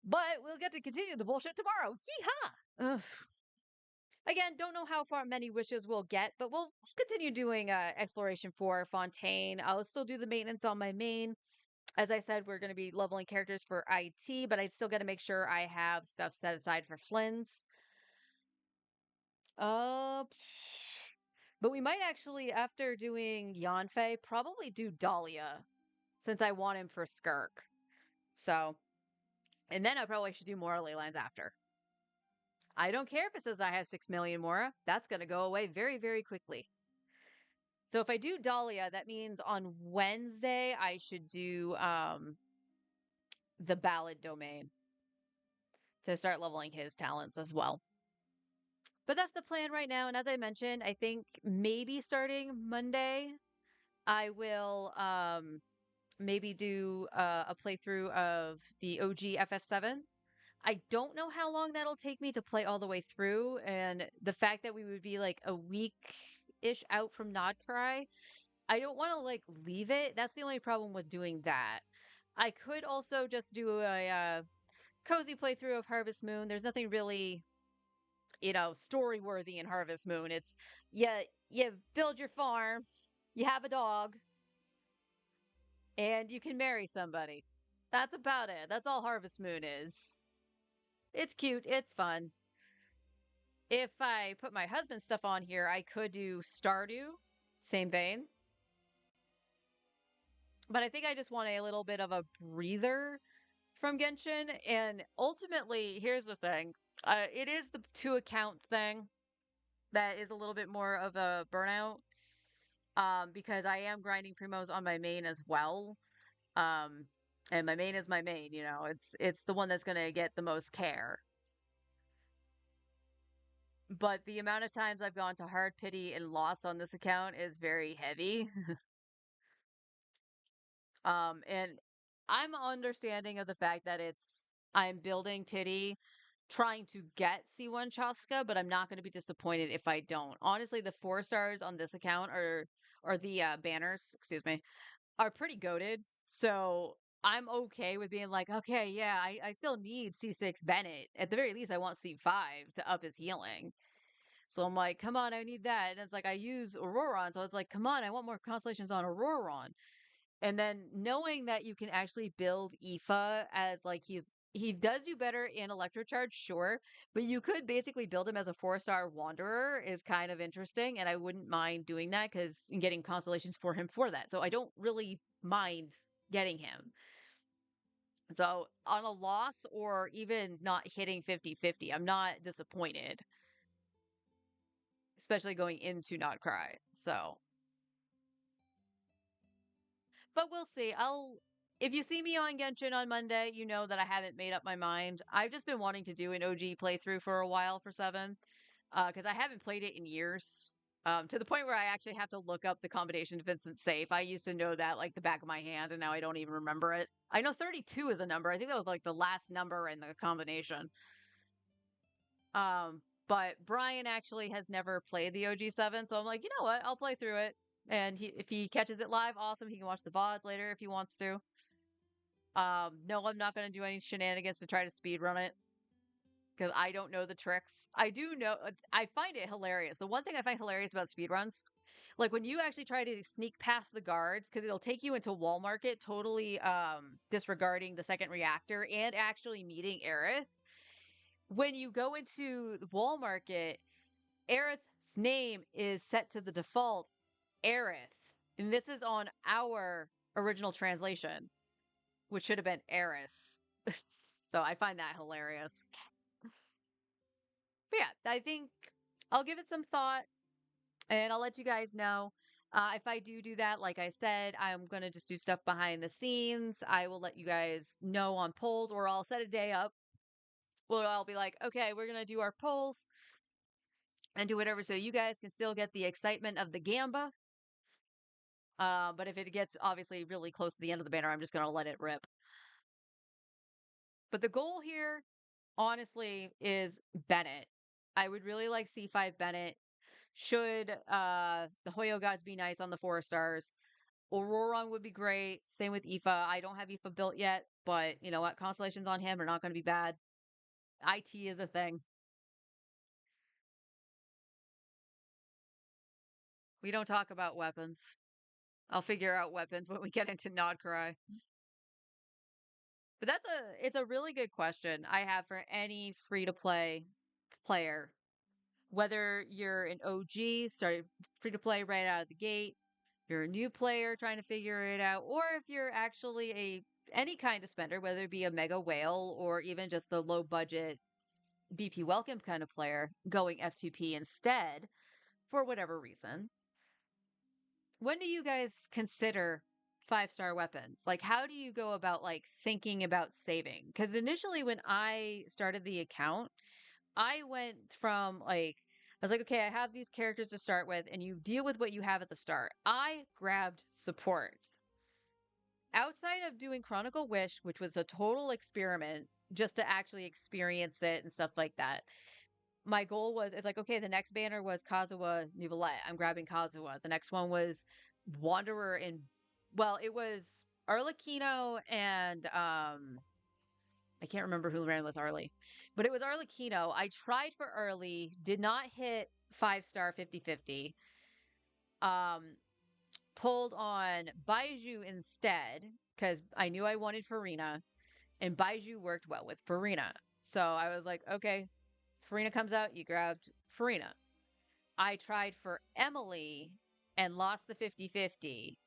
But we'll get to continue the bullshit tomorrow. Yeehaw! Ugh. Again, don't know how far many wishes we'll get, but we'll continue doing exploration for Fontaine. I'll still do the maintenance on my main. As I said, we're going to be leveling characters for IT, but I still got to make sure I have stuff set aside for Flynn's. But we might actually, after doing Yanfei, probably do Dahlia, since I want him for Skirk. So, and then I probably should do more ley lines after. I don't care if it says I have 6 million more. That's going to go away very, very quickly. So if I do Dahlia, that means on Wednesday I should do the ballad domain to start leveling his talents as well. But that's the plan right now. And as I mentioned, I think maybe starting Monday, I will maybe do a playthrough of the OG FF7. I don't know how long that'll take me to play all the way through, and the fact that we would be like a week-ish out from Nodcry, I don't want to like leave it. That's the only problem with doing that. I could also just do a cozy playthrough of Harvest Moon. There's nothing really, story worthy in Harvest Moon. It's you build your farm, you have a dog, and you can marry somebody. That's about it. That's all Harvest Moon is. It's cute, it's fun. If I put my husband's stuff on here, I could do Stardew, same vein. But I think I just want a little bit of a breather from Genshin. And ultimately, here's the thing, it is the two account thing that is a little bit more of a burnout, because I am grinding primos on my main as well. Um, and my main is my main, it's the one that's going to get the most care. But the amount of times I've gone to hard pity and lost on this account is very heavy. And I'm understanding of the fact that I'm building pity trying to get C1 Chaska, but I'm not going to be disappointed if I don't. Honestly, the 4 stars on this account or the banners, excuse me, are pretty goated. So I'm okay with being like, okay, yeah, I still need C6 Bennett. At the very least, I want C5 to up his healing. So I'm like, come on, I need that. And it's like, I use Auroron. So I was like, come on, I want more constellations on Auroron. And then knowing that you can actually build Aoife as like he does do better in Electrocharge, sure, but you could basically build him as a 4-star wanderer is kind of interesting, and I wouldn't mind doing that because getting constellations for him for that. So I don't really mind getting him. So on a loss or even not hitting 50-50, I'm not disappointed, especially going into Not Cry. So but we'll see. If you see me on Genshin on Monday, you know that I haven't made up my mind. I've just been wanting to do an OG playthrough for a while for 7, because I haven't played it in years. To the point where I actually have to look up the combination if it's safe. I used to know that like the back of my hand, and now I don't even remember it. I know 32 is a number. I think that was like the last number in the combination. But Brian actually has never played the OG7, so I'm like, you know what? I'll play through it. And if he catches it live, awesome. He can watch the VODs later if he wants to. No, I'm not going to do any shenanigans to try to speed run it because I don't know the tricks. I do know, I find it hilarious. The one thing I find hilarious about speedruns, like when you actually try to sneak past the guards, because it'll take you into Wall Market, totally disregarding the second reactor and actually meeting Aerith. When you go into the Wall Market, Aerith's name is set to the default Aerith. And this is on our original translation, which should have been Eris. So I find that hilarious. But yeah, I think I'll give it some thought and I'll let you guys know. If I do that, like I said, I'm going to just do stuff behind the scenes. I will let you guys know on polls, or I'll set a day up where I'll be like, okay, we're going to do our polls and do whatever so you guys can still get the excitement of the Gamba. But if it gets obviously really close to the end of the banner, I'm just going to let it rip. But the goal here, honestly, is Bennett. I would really like C5 Bennett. Should the Hoyo gods be nice on the 4 stars? Auroron would be great. Same with Aoife. I don't have Aoife built yet, but you know what? Constellations on him are not going to be bad. IT is a thing. We don't talk about weapons. I'll figure out weapons when we get into Nodcry. But it's a really good question I have for any free to play player. Whether you're an OG, started free to play right out of the gate, you're a new player trying to figure it out, or if you're actually any kind of spender, whether it be a mega whale or even just the low budget BP welcome kind of player going F2P instead for whatever reason. When do you guys consider 5-star weapons? Like, how do you go about like thinking about saving? Because initially when I started the account, I went from like, I was like, okay, I have these characters to start with, and you deal with what you have at the start. I grabbed support. outside of doing Chronicle Wish, which was a total experiment just to actually experience it and stuff like that, my goal was, it's like, okay, the next banner was Kazuha Nouvellette. I'm grabbing Kazuha. The next one was Wanderer and, well, it was Arlecchino and I can't remember who ran with Arlie, but it was Arlecchino. I tried for Early, did not hit 5-star 50/50. Pulled on Baiju instead because I knew I wanted Farina, and Baiju worked well with Farina. So I was like, okay, Farina comes out, you grabbed Farina. I tried for Emily and lost the 50/50.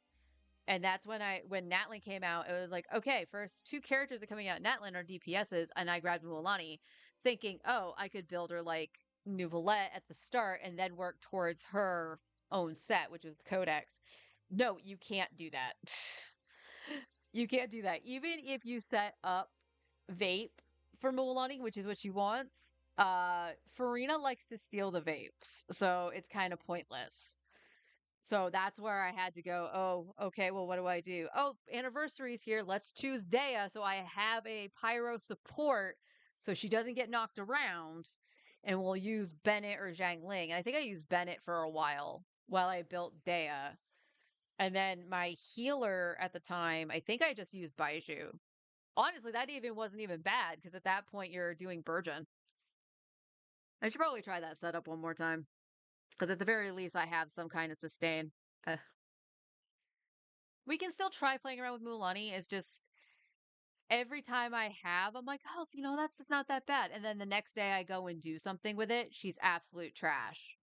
And that's when Natlin came out, it was like, okay, first two characters that are coming out, Natlin are DPSs, and I grabbed Mualani, thinking, oh, I could build her like Nouvellette at the start and then work towards her own set, which was the Codex. No, you can't do that. You can't do that. Even if you set up vape for Mualani, which is what she wants, Farina likes to steal the vapes, so it's kind of pointless. So that's where I had to go, oh, okay, well, what do I do? Oh, anniversary's here. Let's choose Dea so I have a pyro support so she doesn't get knocked around. And we'll use Bennett or Zhang Ling. And I think I used Bennett for a while I built Dea. And then my healer at the time, I think I just used Baiju. Honestly, that even wasn't even bad because at that point you're doing Burgeon. I should probably try that setup one more time because at the very least I have some kind of sustain. We can still try playing around with Mualani. It's just every time I have, I'm like, oh, that's just not that bad. And then the next day I go and do something with it. She's absolute trash.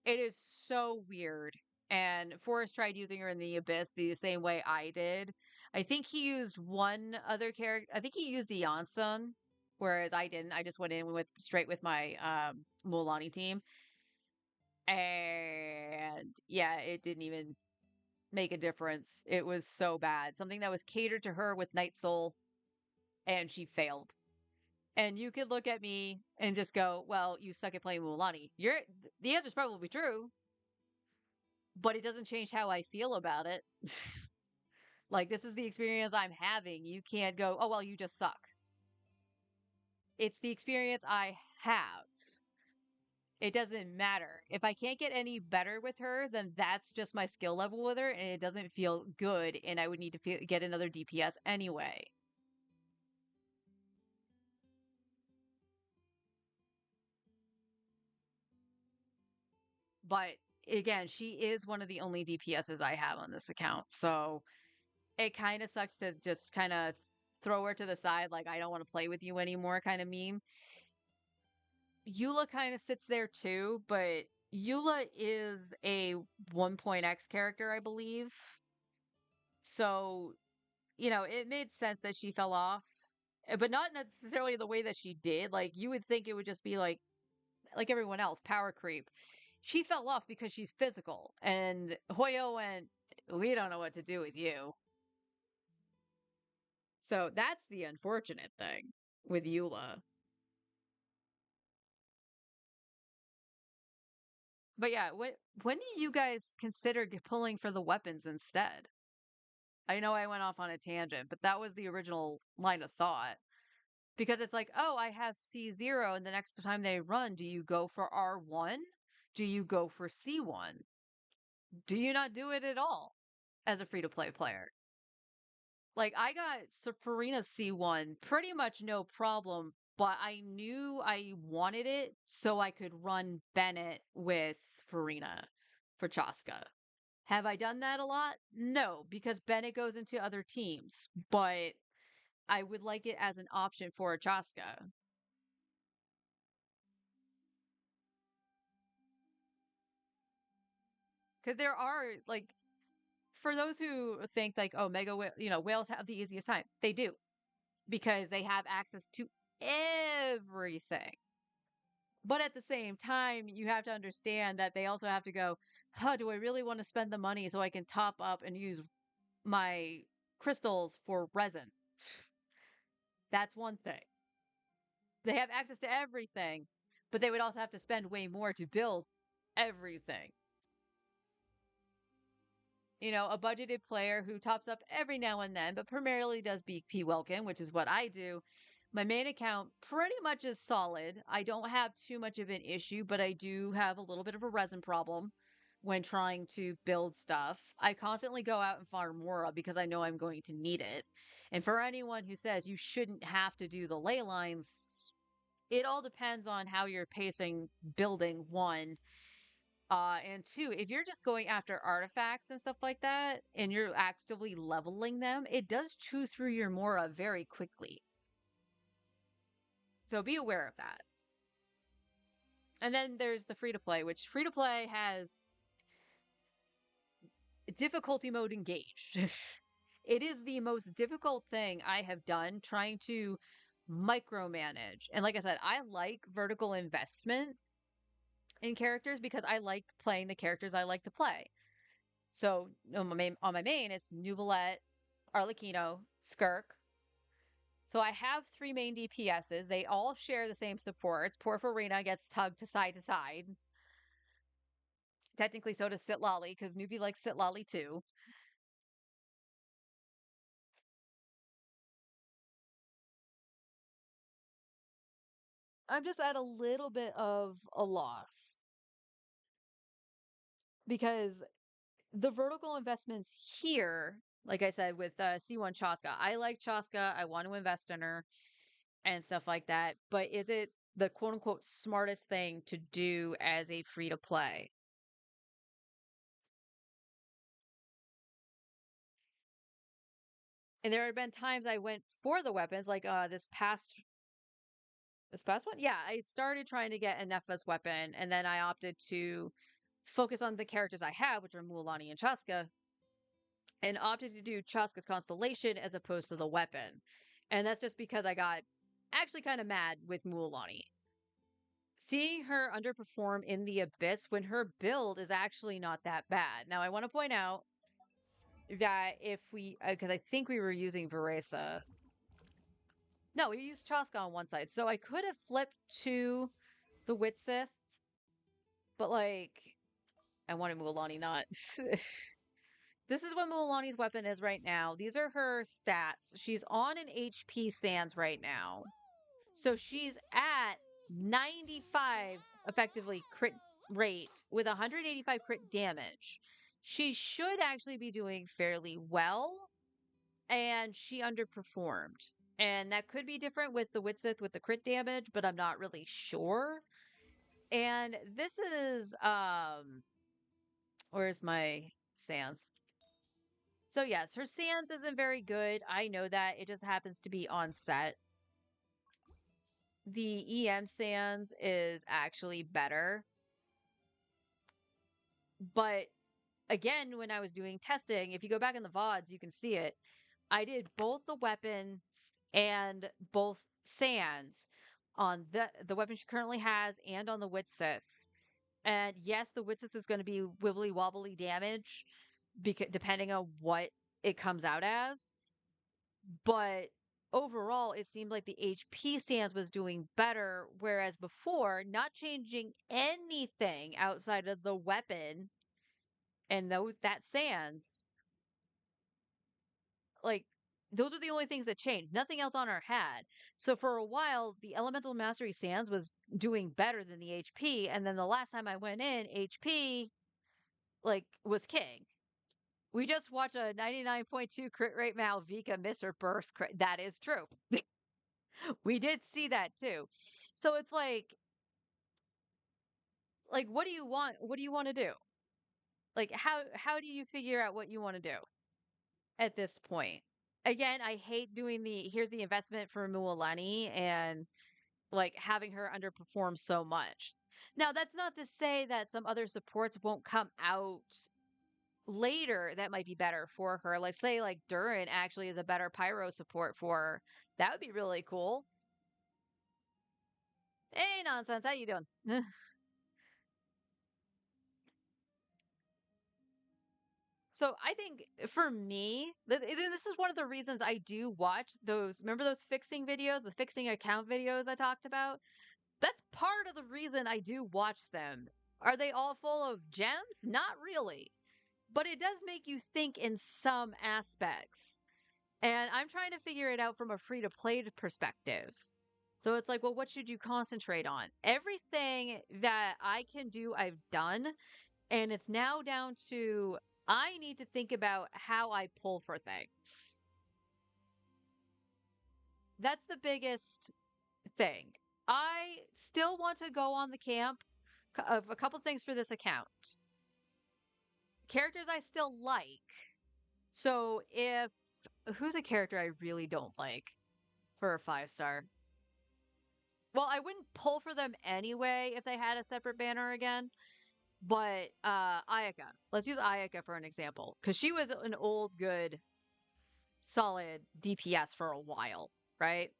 It is so weird. And Forrest tried using her in the Abyss the same way I did. I think he used one other character. I think he used Eonsun, whereas I didn't. I just went in with straight with my Mualani team. And yeah, it didn't even make a difference. It was so bad. Something that was catered to her with Night Soul, and she failed. And you could look at me and just go, well, you suck at playing Mualani. The answer's probably true, but it doesn't change how I feel about it. Like, this is the experience I'm having. You can't go, oh, well, you just suck. It's the experience I have. It doesn't matter. If I can't get any better with her, then that's just my skill level with her, and it doesn't feel good, and I would need to get another DPS anyway. But again, she is one of the only DPSs I have on this account, so it kind of sucks to just kind of throw her to the side, like, I don't want to play with you anymore kind of meme. Eula kind of sits there too, but Eula is a 1.x character, I believe. So, it made sense that she fell off, but not necessarily the way that she did. Like, you would think it would just be like everyone else, power creep. She fell off because she's physical, and Hoyo went, we don't know what to do with you. So that's the unfortunate thing with Eula. But yeah, when do you guys consider pulling for the weapons instead? I know I went off on a tangent, but that was the original line of thought. Because it's like, oh, I have C0, and the next time they run, do you go for R1? Do you go for C1? Do you not do it at all as a free-to-play player? Like, I got Farina C1 pretty much no problem, but I knew I wanted it so I could run Bennett with Farina for Chaska. Have I done that a lot? No, because Bennett goes into other teams, but I would like it as an option for a Chaska. Because there are, like, for those who think, like, oh, whales have the easiest time. They do. Because they have access to everything. But at the same time, you have to understand that they also have to go, do I really want to spend the money so I can top up and use my crystals for resin? That's one thing. They have access to everything, but they would also have to spend way more to build everything. a budgeted player who tops up every now and then, but primarily does BP Welkin, which is what I do. My main account pretty much is solid. I don't have too much of an issue, but I do have a little bit of a resin problem when trying to build stuff. I constantly go out and farm Mora because I know I'm going to need it. And for anyone who says you shouldn't have to do the ley lines, it all depends on how you're pacing building, one. And two, if you're just going after artifacts and stuff like that, and you're actively leveling them, it does chew through your Mora very quickly. So be aware of that. And then there's the free to play, which free to play has difficulty mode engaged. It is the most difficult thing I have done trying to micromanage. And like I said, I like vertical investment in characters because I like playing the characters I like to play. So on my main, it's Nubalette, Arlecchino, Skirk. So I have 3 main DPSs. They all share the same supports. Porphyria gets tugged to side. Technically, so does Sitlolly, because Newbie likes Sitlolly too. I'm just at a little bit of a loss because the vertical investments here, like I said, with C1 Chaska, I like Chaska. I want to invest in her and stuff like that. But is it the quote unquote smartest thing to do as a free to play? And there have been times I went for the weapons, like this past one. Yeah, I started trying to get a Nephis weapon, and then I opted to focus on the characters I have, which are Mualani and Chaska, and opted to do Chaska's Constellation as opposed to the weapon. And that's just because I got actually kind of mad with Mualani. Seeing her underperform in the Abyss when her build is actually not that bad. Now, I want to point out that if we, because I think we were using Veresa. No, we used Chaska on one side. So I could have flipped to the Witsith, but like, I wanted Mualani not. This is what Mualani's weapon is right now. These are her stats. She's on an HP Sands right now. So she's at 95 effectively crit rate with 185 crit damage. She should actually be doing fairly well, and she underperformed. And that could be different with the Witsith with the crit damage, but I'm not really sure. And this is where's my Sands? So yes, her Sands isn't very good. I know that. It just happens to be on set. The EM Sands is actually better. But again, when I was doing testing, if you go back in the VODs, you can see it. I did both the weapons and both Sands on the weapon she currently has and on the Witsith. And yes, the Witsith is going to be wibbly wobbly damage because depending on what it comes out as. But overall, it seemed like the HP Sands was doing better, whereas before, not changing anything outside of the weapon and that Sands, like those are the only things that changed. Nothing else on her had. So for a while, the Elemental Mastery Sands was doing better than the HP, and then the last time I went in, HP like was king. We just watched a 99.2 crit rate Malvika miss her burst crit. That is true. We did see that too. So it's like what do you want? What do you want to do? Like how do you figure out what you want to do at this point? Again, I hate doing here's the investment for Mualani and like having her underperform so much. Now, that's not to say that some other supports won't come out later that might be better for her. Like say like Durin actually is a better pyro support for her. That would be really cool. Hey, nonsense. How you doing? So I think for me, this is one of the reasons I do watch those. Remember those fixing videos, the fixing account videos I talked about? That's part of the reason I do watch them. Are they all full of gems? Not really. but it does make you think in some aspects. And I'm trying to figure it out from a free to play perspective. So it's like, well, what should you concentrate on? Everything that I can do, I've done. And it's now down to I need to think about how I pull for things. That's the biggest thing. I still want to go on the camp of a couple things for this account. Characters I still like. So if who's a character I really don't like for a 5-star? Well, I wouldn't pull for them anyway if they had a separate banner again. But Ayaka. Let's use Ayaka for an example. Because she was an old, good, solid DPS for a while, right?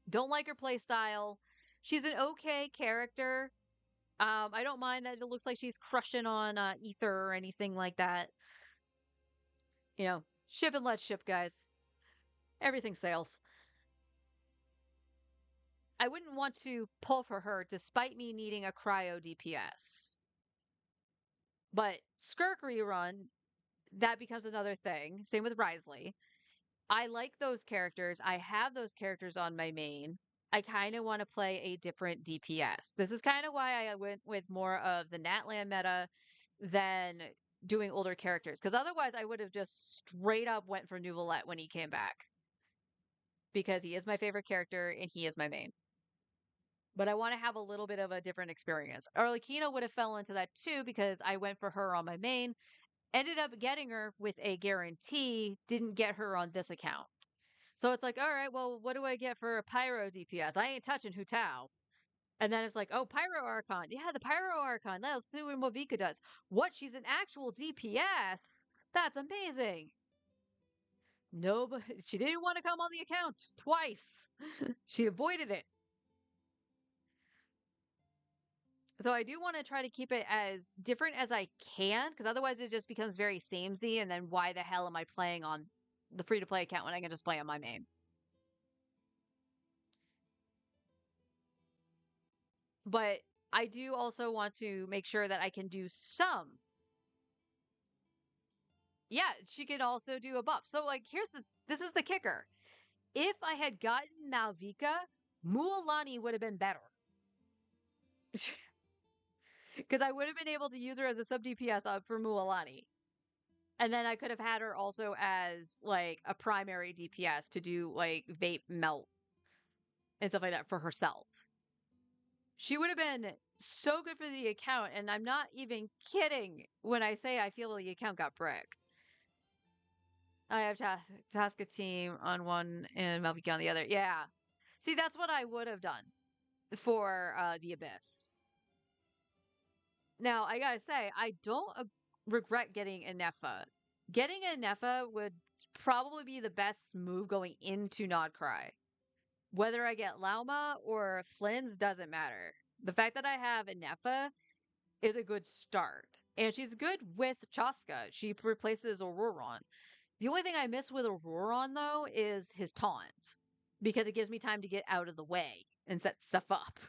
Don't like her playstyle. She's an okay character. I don't mind that it looks like she's crushing on Ether or anything like that. You know, ship and let ship, guys. Everything sails. I wouldn't want to pull for her despite me needing a cryo DPS. But Skirk rerun, that becomes another thing. Same with Risley. I like those characters. I have those characters on my main. I kind of want to play a different DPS. This is kind of why I went with more of the Natlan meta than doing older characters. Because otherwise, I would have just straight up went for Nuvolette when he came back. Because he is my favorite character and he is my main. But I want to have a little bit of a different experience. Arlecchino would have fell into that too because I went for her on my main. Ended up getting her with a guarantee, didn't get her on this account. So it's like, all right, well, what do I get for a Pyro DPS? I ain't touching Hu Tao. And then it's like, oh, Pyro Archon. Yeah, the Pyro Archon. Let's see what Vika does. What? She's an actual DPS? That's amazing. No, but she didn't want to come on the account twice. She avoided it. So I do want to try to keep it as different as I can, because otherwise it just becomes very samey. And then why the hell am I playing on the free-to-play account when I can just play on my main? But I do also want to make sure that I can do some. Yeah, she could also do a buff. So like this is the kicker. If I had gotten Malvika, Mualani would have been better. Because I would have been able to use her as a sub DPS up for Mualani. And then I could have had her also as like a primary DPS to do like vape melt and stuff like that for herself. She would have been so good for the account, and I'm not even kidding when I say I feel the account got bricked. I have task a team on one and Melviki on the other. Yeah. See, that's what I would have done for the Abyss. Now, I gotta say, I don't regret getting a Nefa. Getting a Nefa would probably be the best move going into Nodcry. Whether I get Lauma or Flynn's doesn't matter. The fact that I have a Nefa is a good start. And she's good with Chaska. She replaces Auroron. The only thing I miss with Auroron, though, is his taunt. Because it gives me time to get out of the way and set stuff up.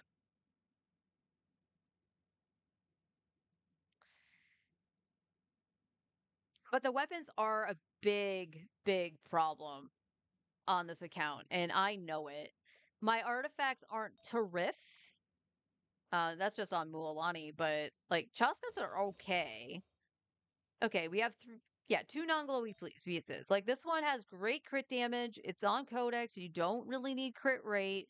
But the weapons are a big, big problem on this account. And I know it. My artifacts aren't terrific. That's just on Mualani, but like Chaskas are okay. Okay, we have two non-glowy pieces. Like this one has great crit damage. It's on Codex. You don't really need crit rate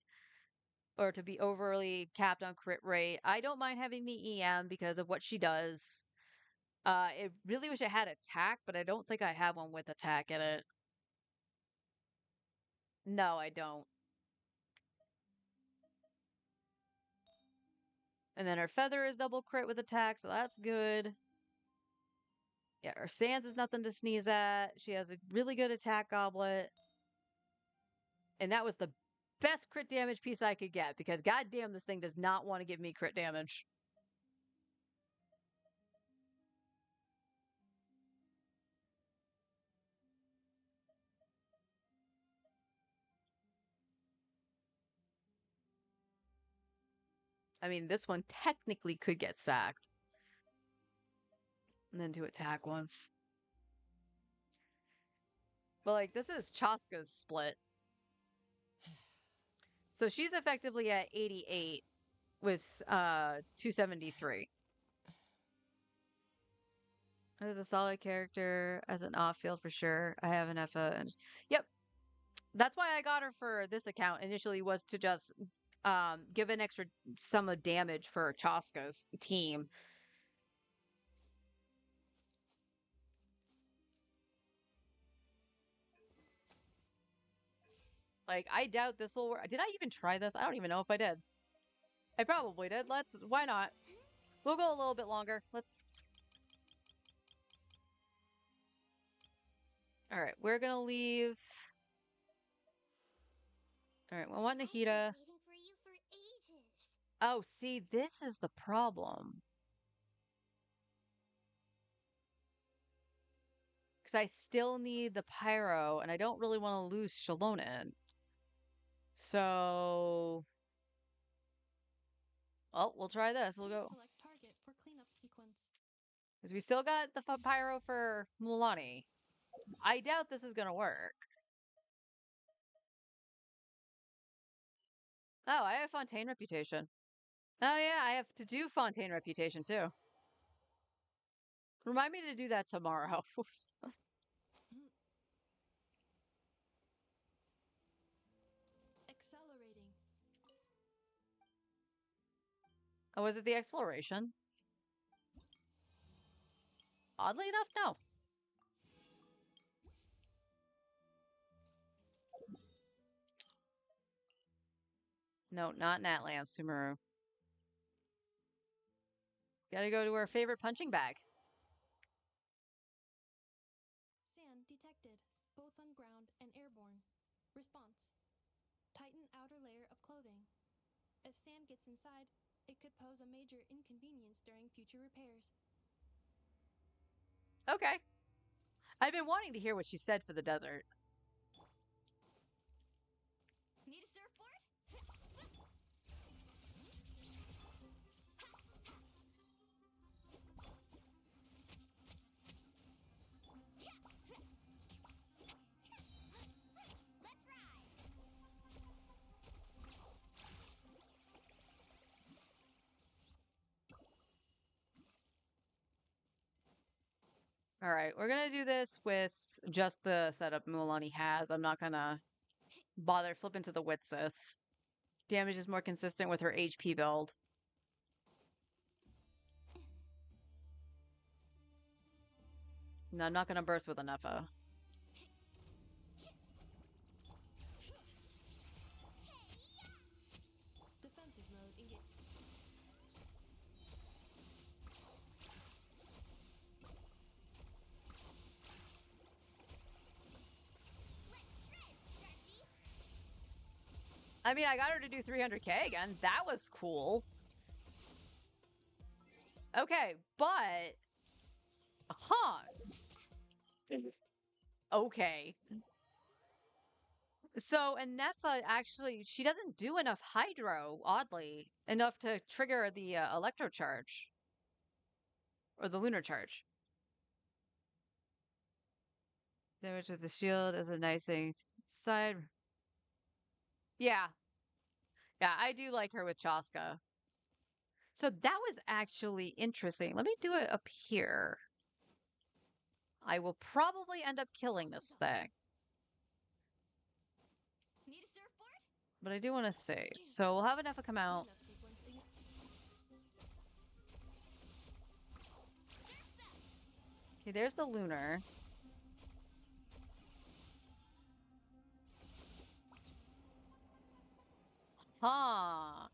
or to be overly capped on crit rate. I don't mind having the EM because of what she does. I really wish it had attack, but I don't think I have one with attack in it. No, I don't. And then her feather is double crit with attack, so that's good. Yeah, her sands is nothing to sneeze at. She has a really good attack goblet. And that was the best crit damage piece I could get because goddamn, this thing does not want to give me crit damage. I mean, this one technically could get sacked. And then to attack once. But like, this is Chaska's split. So she's effectively at 88 with 273. Who's a solid character as an off-field for sure. I have an Effa and yep. That's why I got her for this account initially, was to just give an extra sum of damage for Chaska's team. Like, I doubt this will work. Did I even try this? I don't even know if I did. I probably did. Why not? We'll go a little bit longer. All right, we're gonna leave. All right, I want Nahida. Waiting for you for ages. Oh, see, this is the problem. Because I still need the Pyro, and I don't really want to lose Shalonen. So... Oh, we'll try this. We'll go. Select target for cleanup sequence. Because we still got the Pyro for Mulani. I doubt this is going to work. Oh, I have Fontaine Reputation. Oh, yeah, I have to do Fontaine Reputation, too. Remind me to do that tomorrow. Accelerating. Oh, was it the exploration? Oddly enough, no. No, not Natlan, Sumeru. Gotta go to our favorite punching bag. Sand detected, both on ground and airborne. Response. Tighten outer layer of clothing. If sand gets inside, it could pose a major inconvenience during future repairs. Okay. I've been wanting to hear what she said for the desert. Need a surfboard? Let's ride. All right, we're gonna do this with just the setup Mulan has. I'm not gonna bother flipping to the Witsith. Damage is more consistent with her HP build. No, I'm not gonna burst with enough. Defensive mode engaged. I mean, I got her to do 300k again. That was cool. Okay, but... Huh. Okay. So, Anefa actually, she doesn't do enough Hydro, oddly. Enough to trigger the Electro Charge. Or the Lunar Charge. Damage with the shield is a nice thing. Side... Yeah. Yeah, I do like her with Chaska. So that was actually interesting. Let me do it up here. I will probably end up killing this thing. Need a surfboard? But I do want to save. So we'll have Anefa come out. Okay, there's the Lunar. Huh.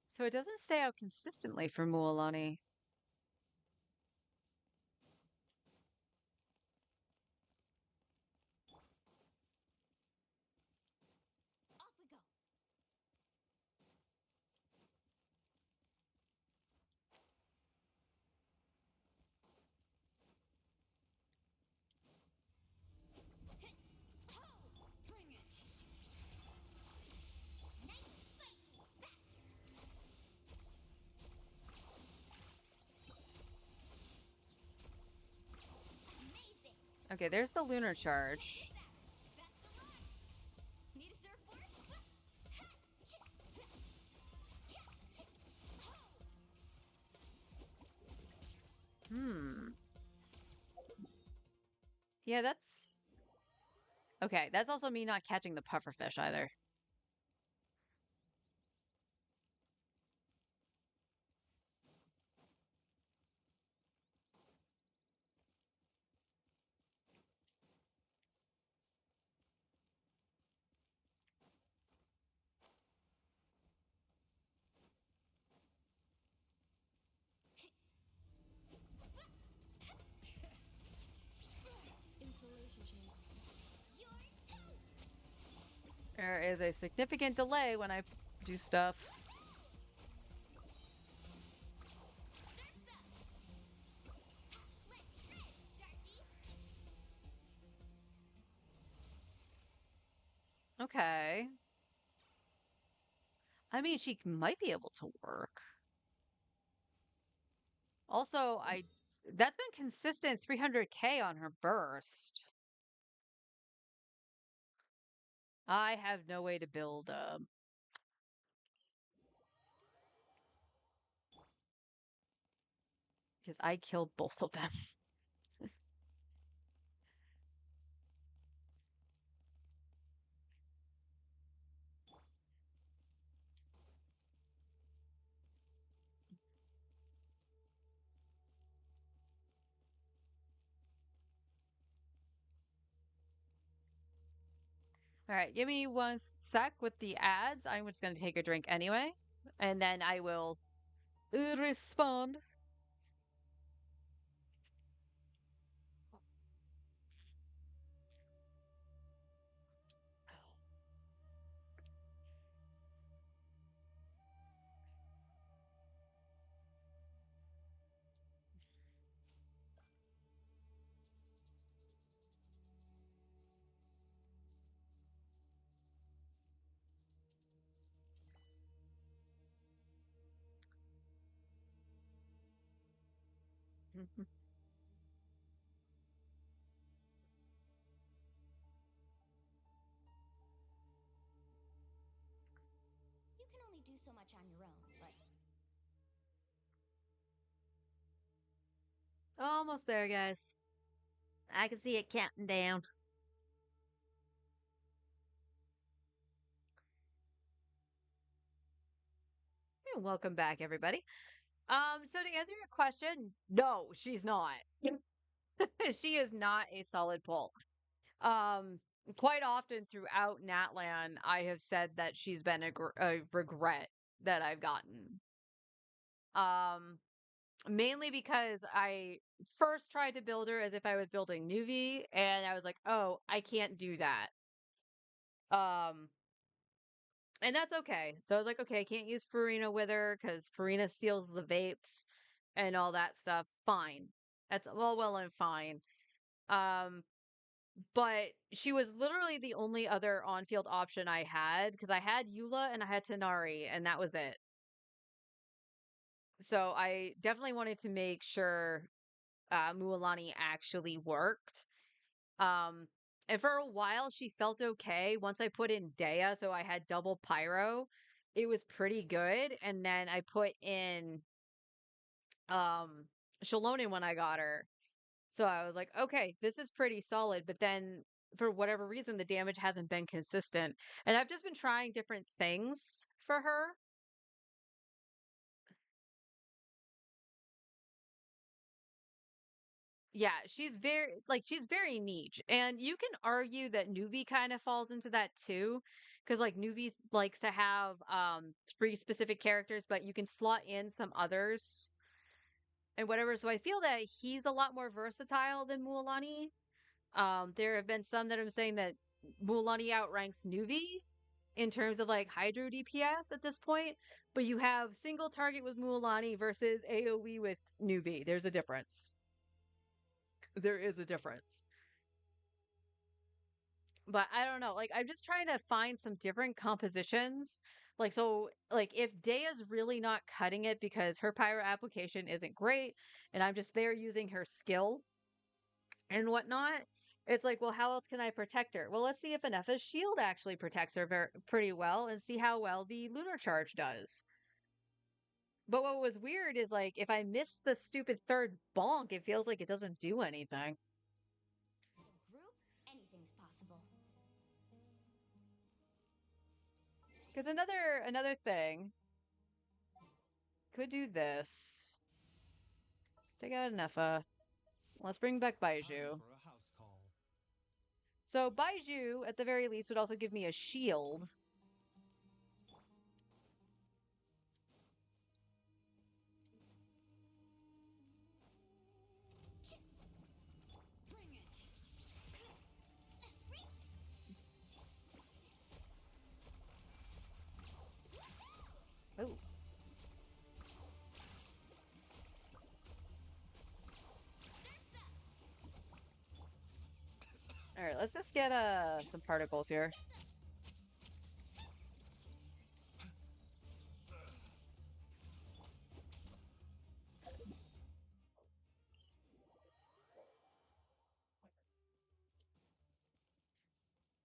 So it doesn't stay out consistently for Mualani. Off we go. Bring it. Okay, there's the lunar charge. Need a surfboard? Yeah, that's... Okay, that's also me not catching the pufferfish either. Insulation shade. There is a significant delay when I do stuff. Okay. I mean, she might be able to work. Also, that's been consistent 300k on her burst. I have no way to build because I killed both of them. All right, give me one sec with the ads. I'm just going to take a drink anyway, and then I will respond. You can only do so much on your own, but Almost there, guys. I can see it counting down. And welcome back, everybody. So to answer your question, no, she's not. She is not a solid pull. Um, Quite often throughout Natlan, I have said that she's been a regret that I've gotten. Um, Mainly because I first tried to build her as if I was building Nuvi, and I was like, oh, I can't do that. And that's okay. So I was like, okay, I can't use Farina with her because Farina steals the vapes and all that stuff. Fine. That's well and fine. Um, but she was literally the only other on-field option I had because I had Eula and I had Tanari, and that was it. So I definitely wanted to make sure Mualani actually worked. Um, and for a while, she felt okay. Once I put in Dea, so I had double pyro, it was pretty good. And then I put in Shalonin when I got her. So I was like, okay, this is pretty solid. But then for whatever reason, the damage hasn't been consistent. And I've just been trying different things for her. Yeah, she's very niche. And you can argue that Nuvi kind of falls into that too. Because like Nuvi likes to have three specific characters, but you can slot in some others and whatever. So I feel that he's a lot more versatile than Mualani. There have been some that are saying that Mualani outranks Nuvi in terms of like Hydro DPS at this point, but you have single target with Mualani versus AoE with Nuvi. There's a difference. There is a difference. But I don't know. Like, I'm just trying to find some different compositions. Like, so, like, if Daya's really not cutting it because her pyro application isn't great, and I'm just there using her skill and whatnot, It's like, well, how else can I protect her? Well, let's see if Anefa's shield actually protects her pretty well and see how well the lunar charge does. But what was weird is like, if I miss the stupid third bonk, it feels like it doesn't do anything. Group, anything's possible. Because another thing could do this. Take out Anefa. Let's bring back Baiju. So Baiju, at the very least, would also give me a shield. Bring it. Oh. All right, let's just get some particles here.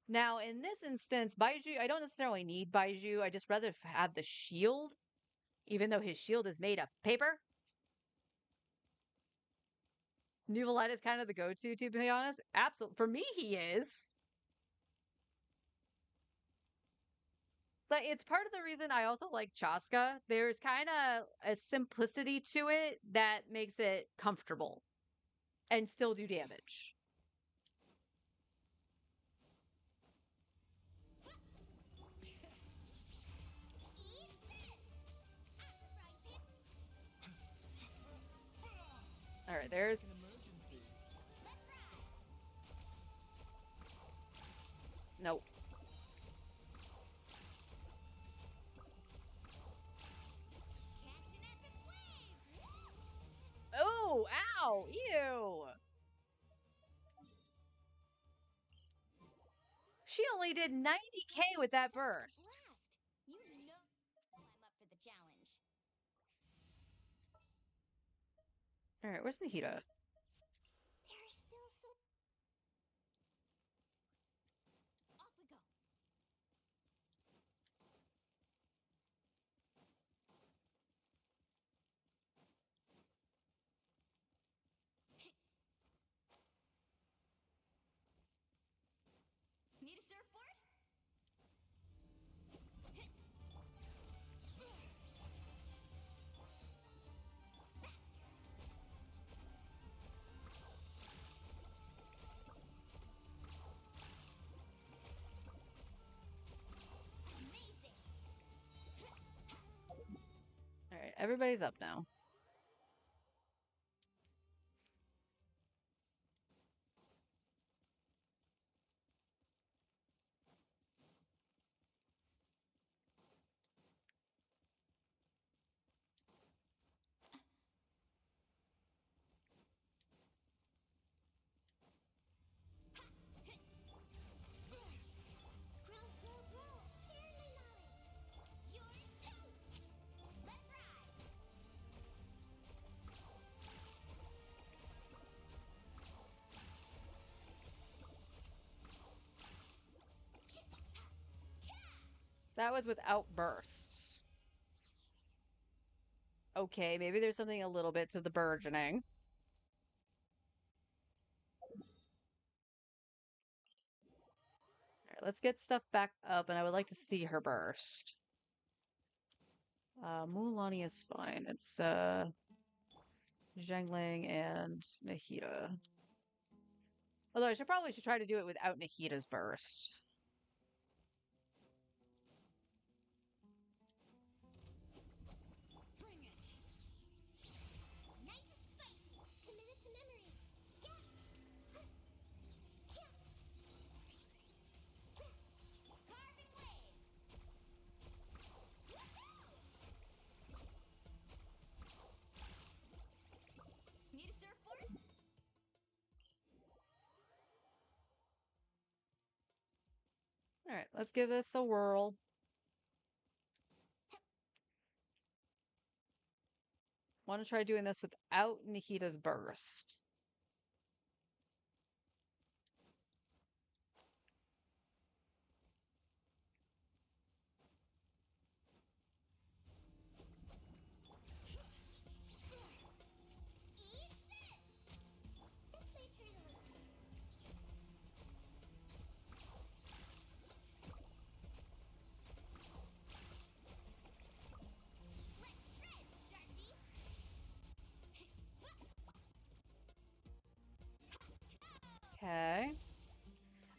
Now, in this instance, Baiju, I don't necessarily need Baiju. I just rather have the shield, even though his shield is made of paper. Nuvolite is kind of the go-to, to be honest. Absolutely. For me, he is. But it's part of the reason I also like Chaska. There's kind of a simplicity to it that makes it comfortable and still do damage. All right, there's... Nope. Oh, ow, ew. She only did 90k with that burst. You know I'm up for the challenge. All right, where's Nahida? There's still so... Off we go. Need a surfboard? Amazing. All right, everybody's up now. Grow. Share my knowledge. You're toast. Let's ride. That was without bursts. Okay, maybe there's something a little bit to the burgeoning. All right, let's get stuff back up, and I would like to see her burst. Mulan is fine. It's Zhangling and Nahida. Although I probably should try to do it without Nahida's burst. Bring it. Nice and spicy. Committed to memory. Yeah. Carving waves. Need a surfboard? All right, let's give this a whirl. Want to try doing this without Nahida's burst.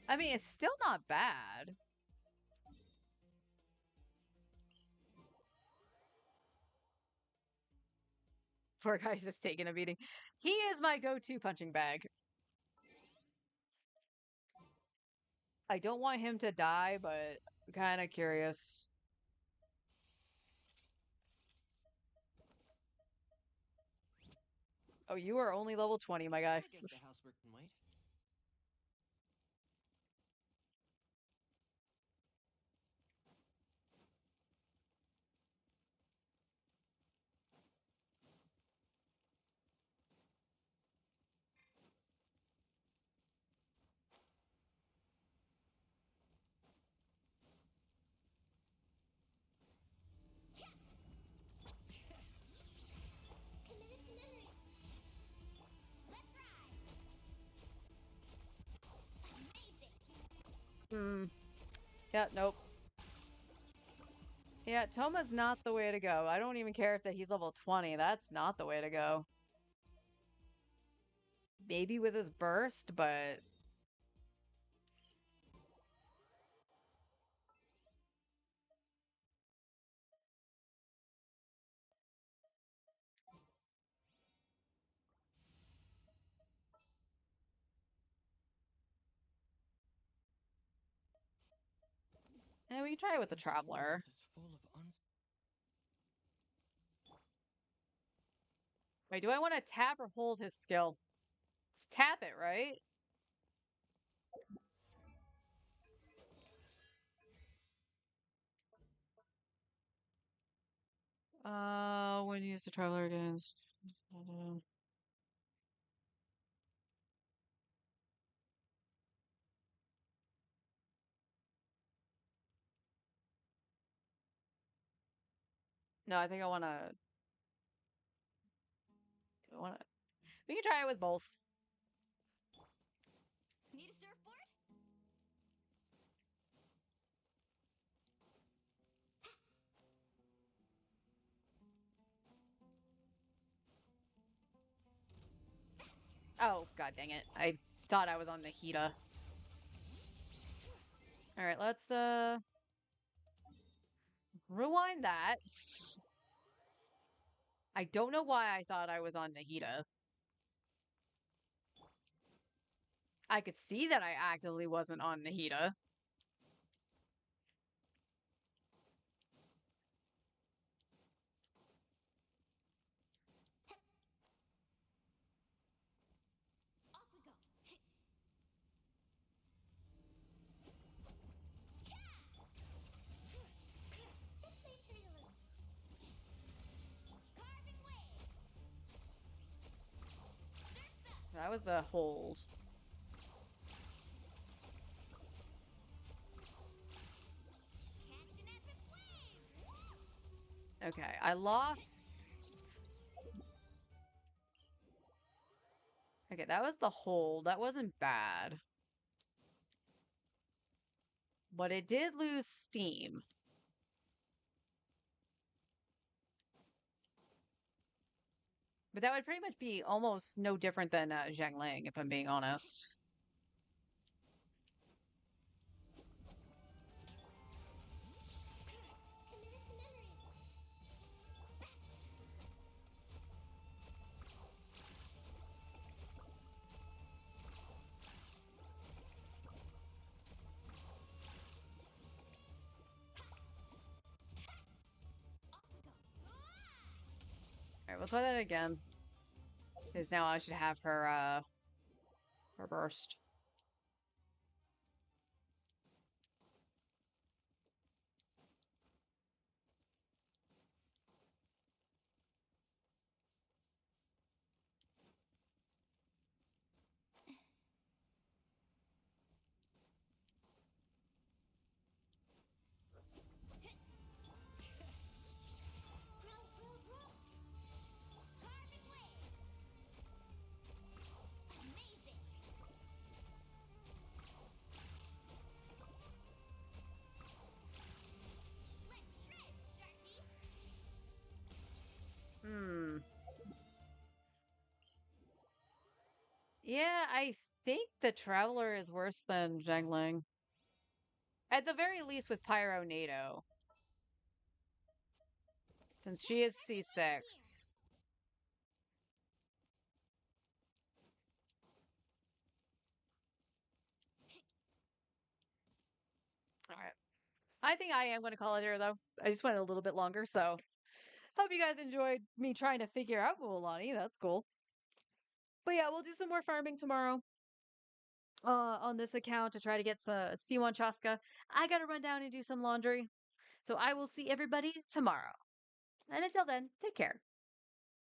I mean, it's still not bad. Poor guy's just taking a beating. He is my go-to punching bag. I don't want him to die, but I'm kind of curious. Oh, you are only level 20, my guy. I guess the housework can wait. Committed to memory. Let's ride. Amazing. Hmm. Yeah, nope. Yeah, Toma's not the way to go. I don't even care if that he's level 20. That's not the way to go. Maybe with his burst, but we can try it with the This Traveler. world is full of Wait, do I want to tap or hold his skill? Just tap it, right? When you use the Traveler against... No, I think I want to... Do I want to... We can try it with both. Need a surfboard? Oh, god dang it. I thought I was on Nahida. Alright, let's, rewind that. I don't know why I thought I was on Nahida. I could see that I actively wasn't on Nahida. Off we go. This may hurt a little. Carving waves. Surf's up. That was the hold. Catch an epic wave. Okay, I lost... Okay, that was the hold. That wasn't bad. But it did lose steam. But that would pretty much be almost no different than Zhangling, if I'm being honest. Committed to memory. Off we go. Alright, we'll try that again. Because now I should have her burst. Carving waves. Amazing. think the Traveler is worse than Zhengling. At the very least with Pyro NATO. Since she is C6. Alright. I think I am going to call it here, though. I just went a little bit longer, so... Hope you guys enjoyed me trying to figure out Mualani. That's cool. But yeah, we'll do some more farming tomorrow. On this account to try to get some C1 Chaska. I gotta run down and do some laundry. So I will see everybody tomorrow. And until then, take care.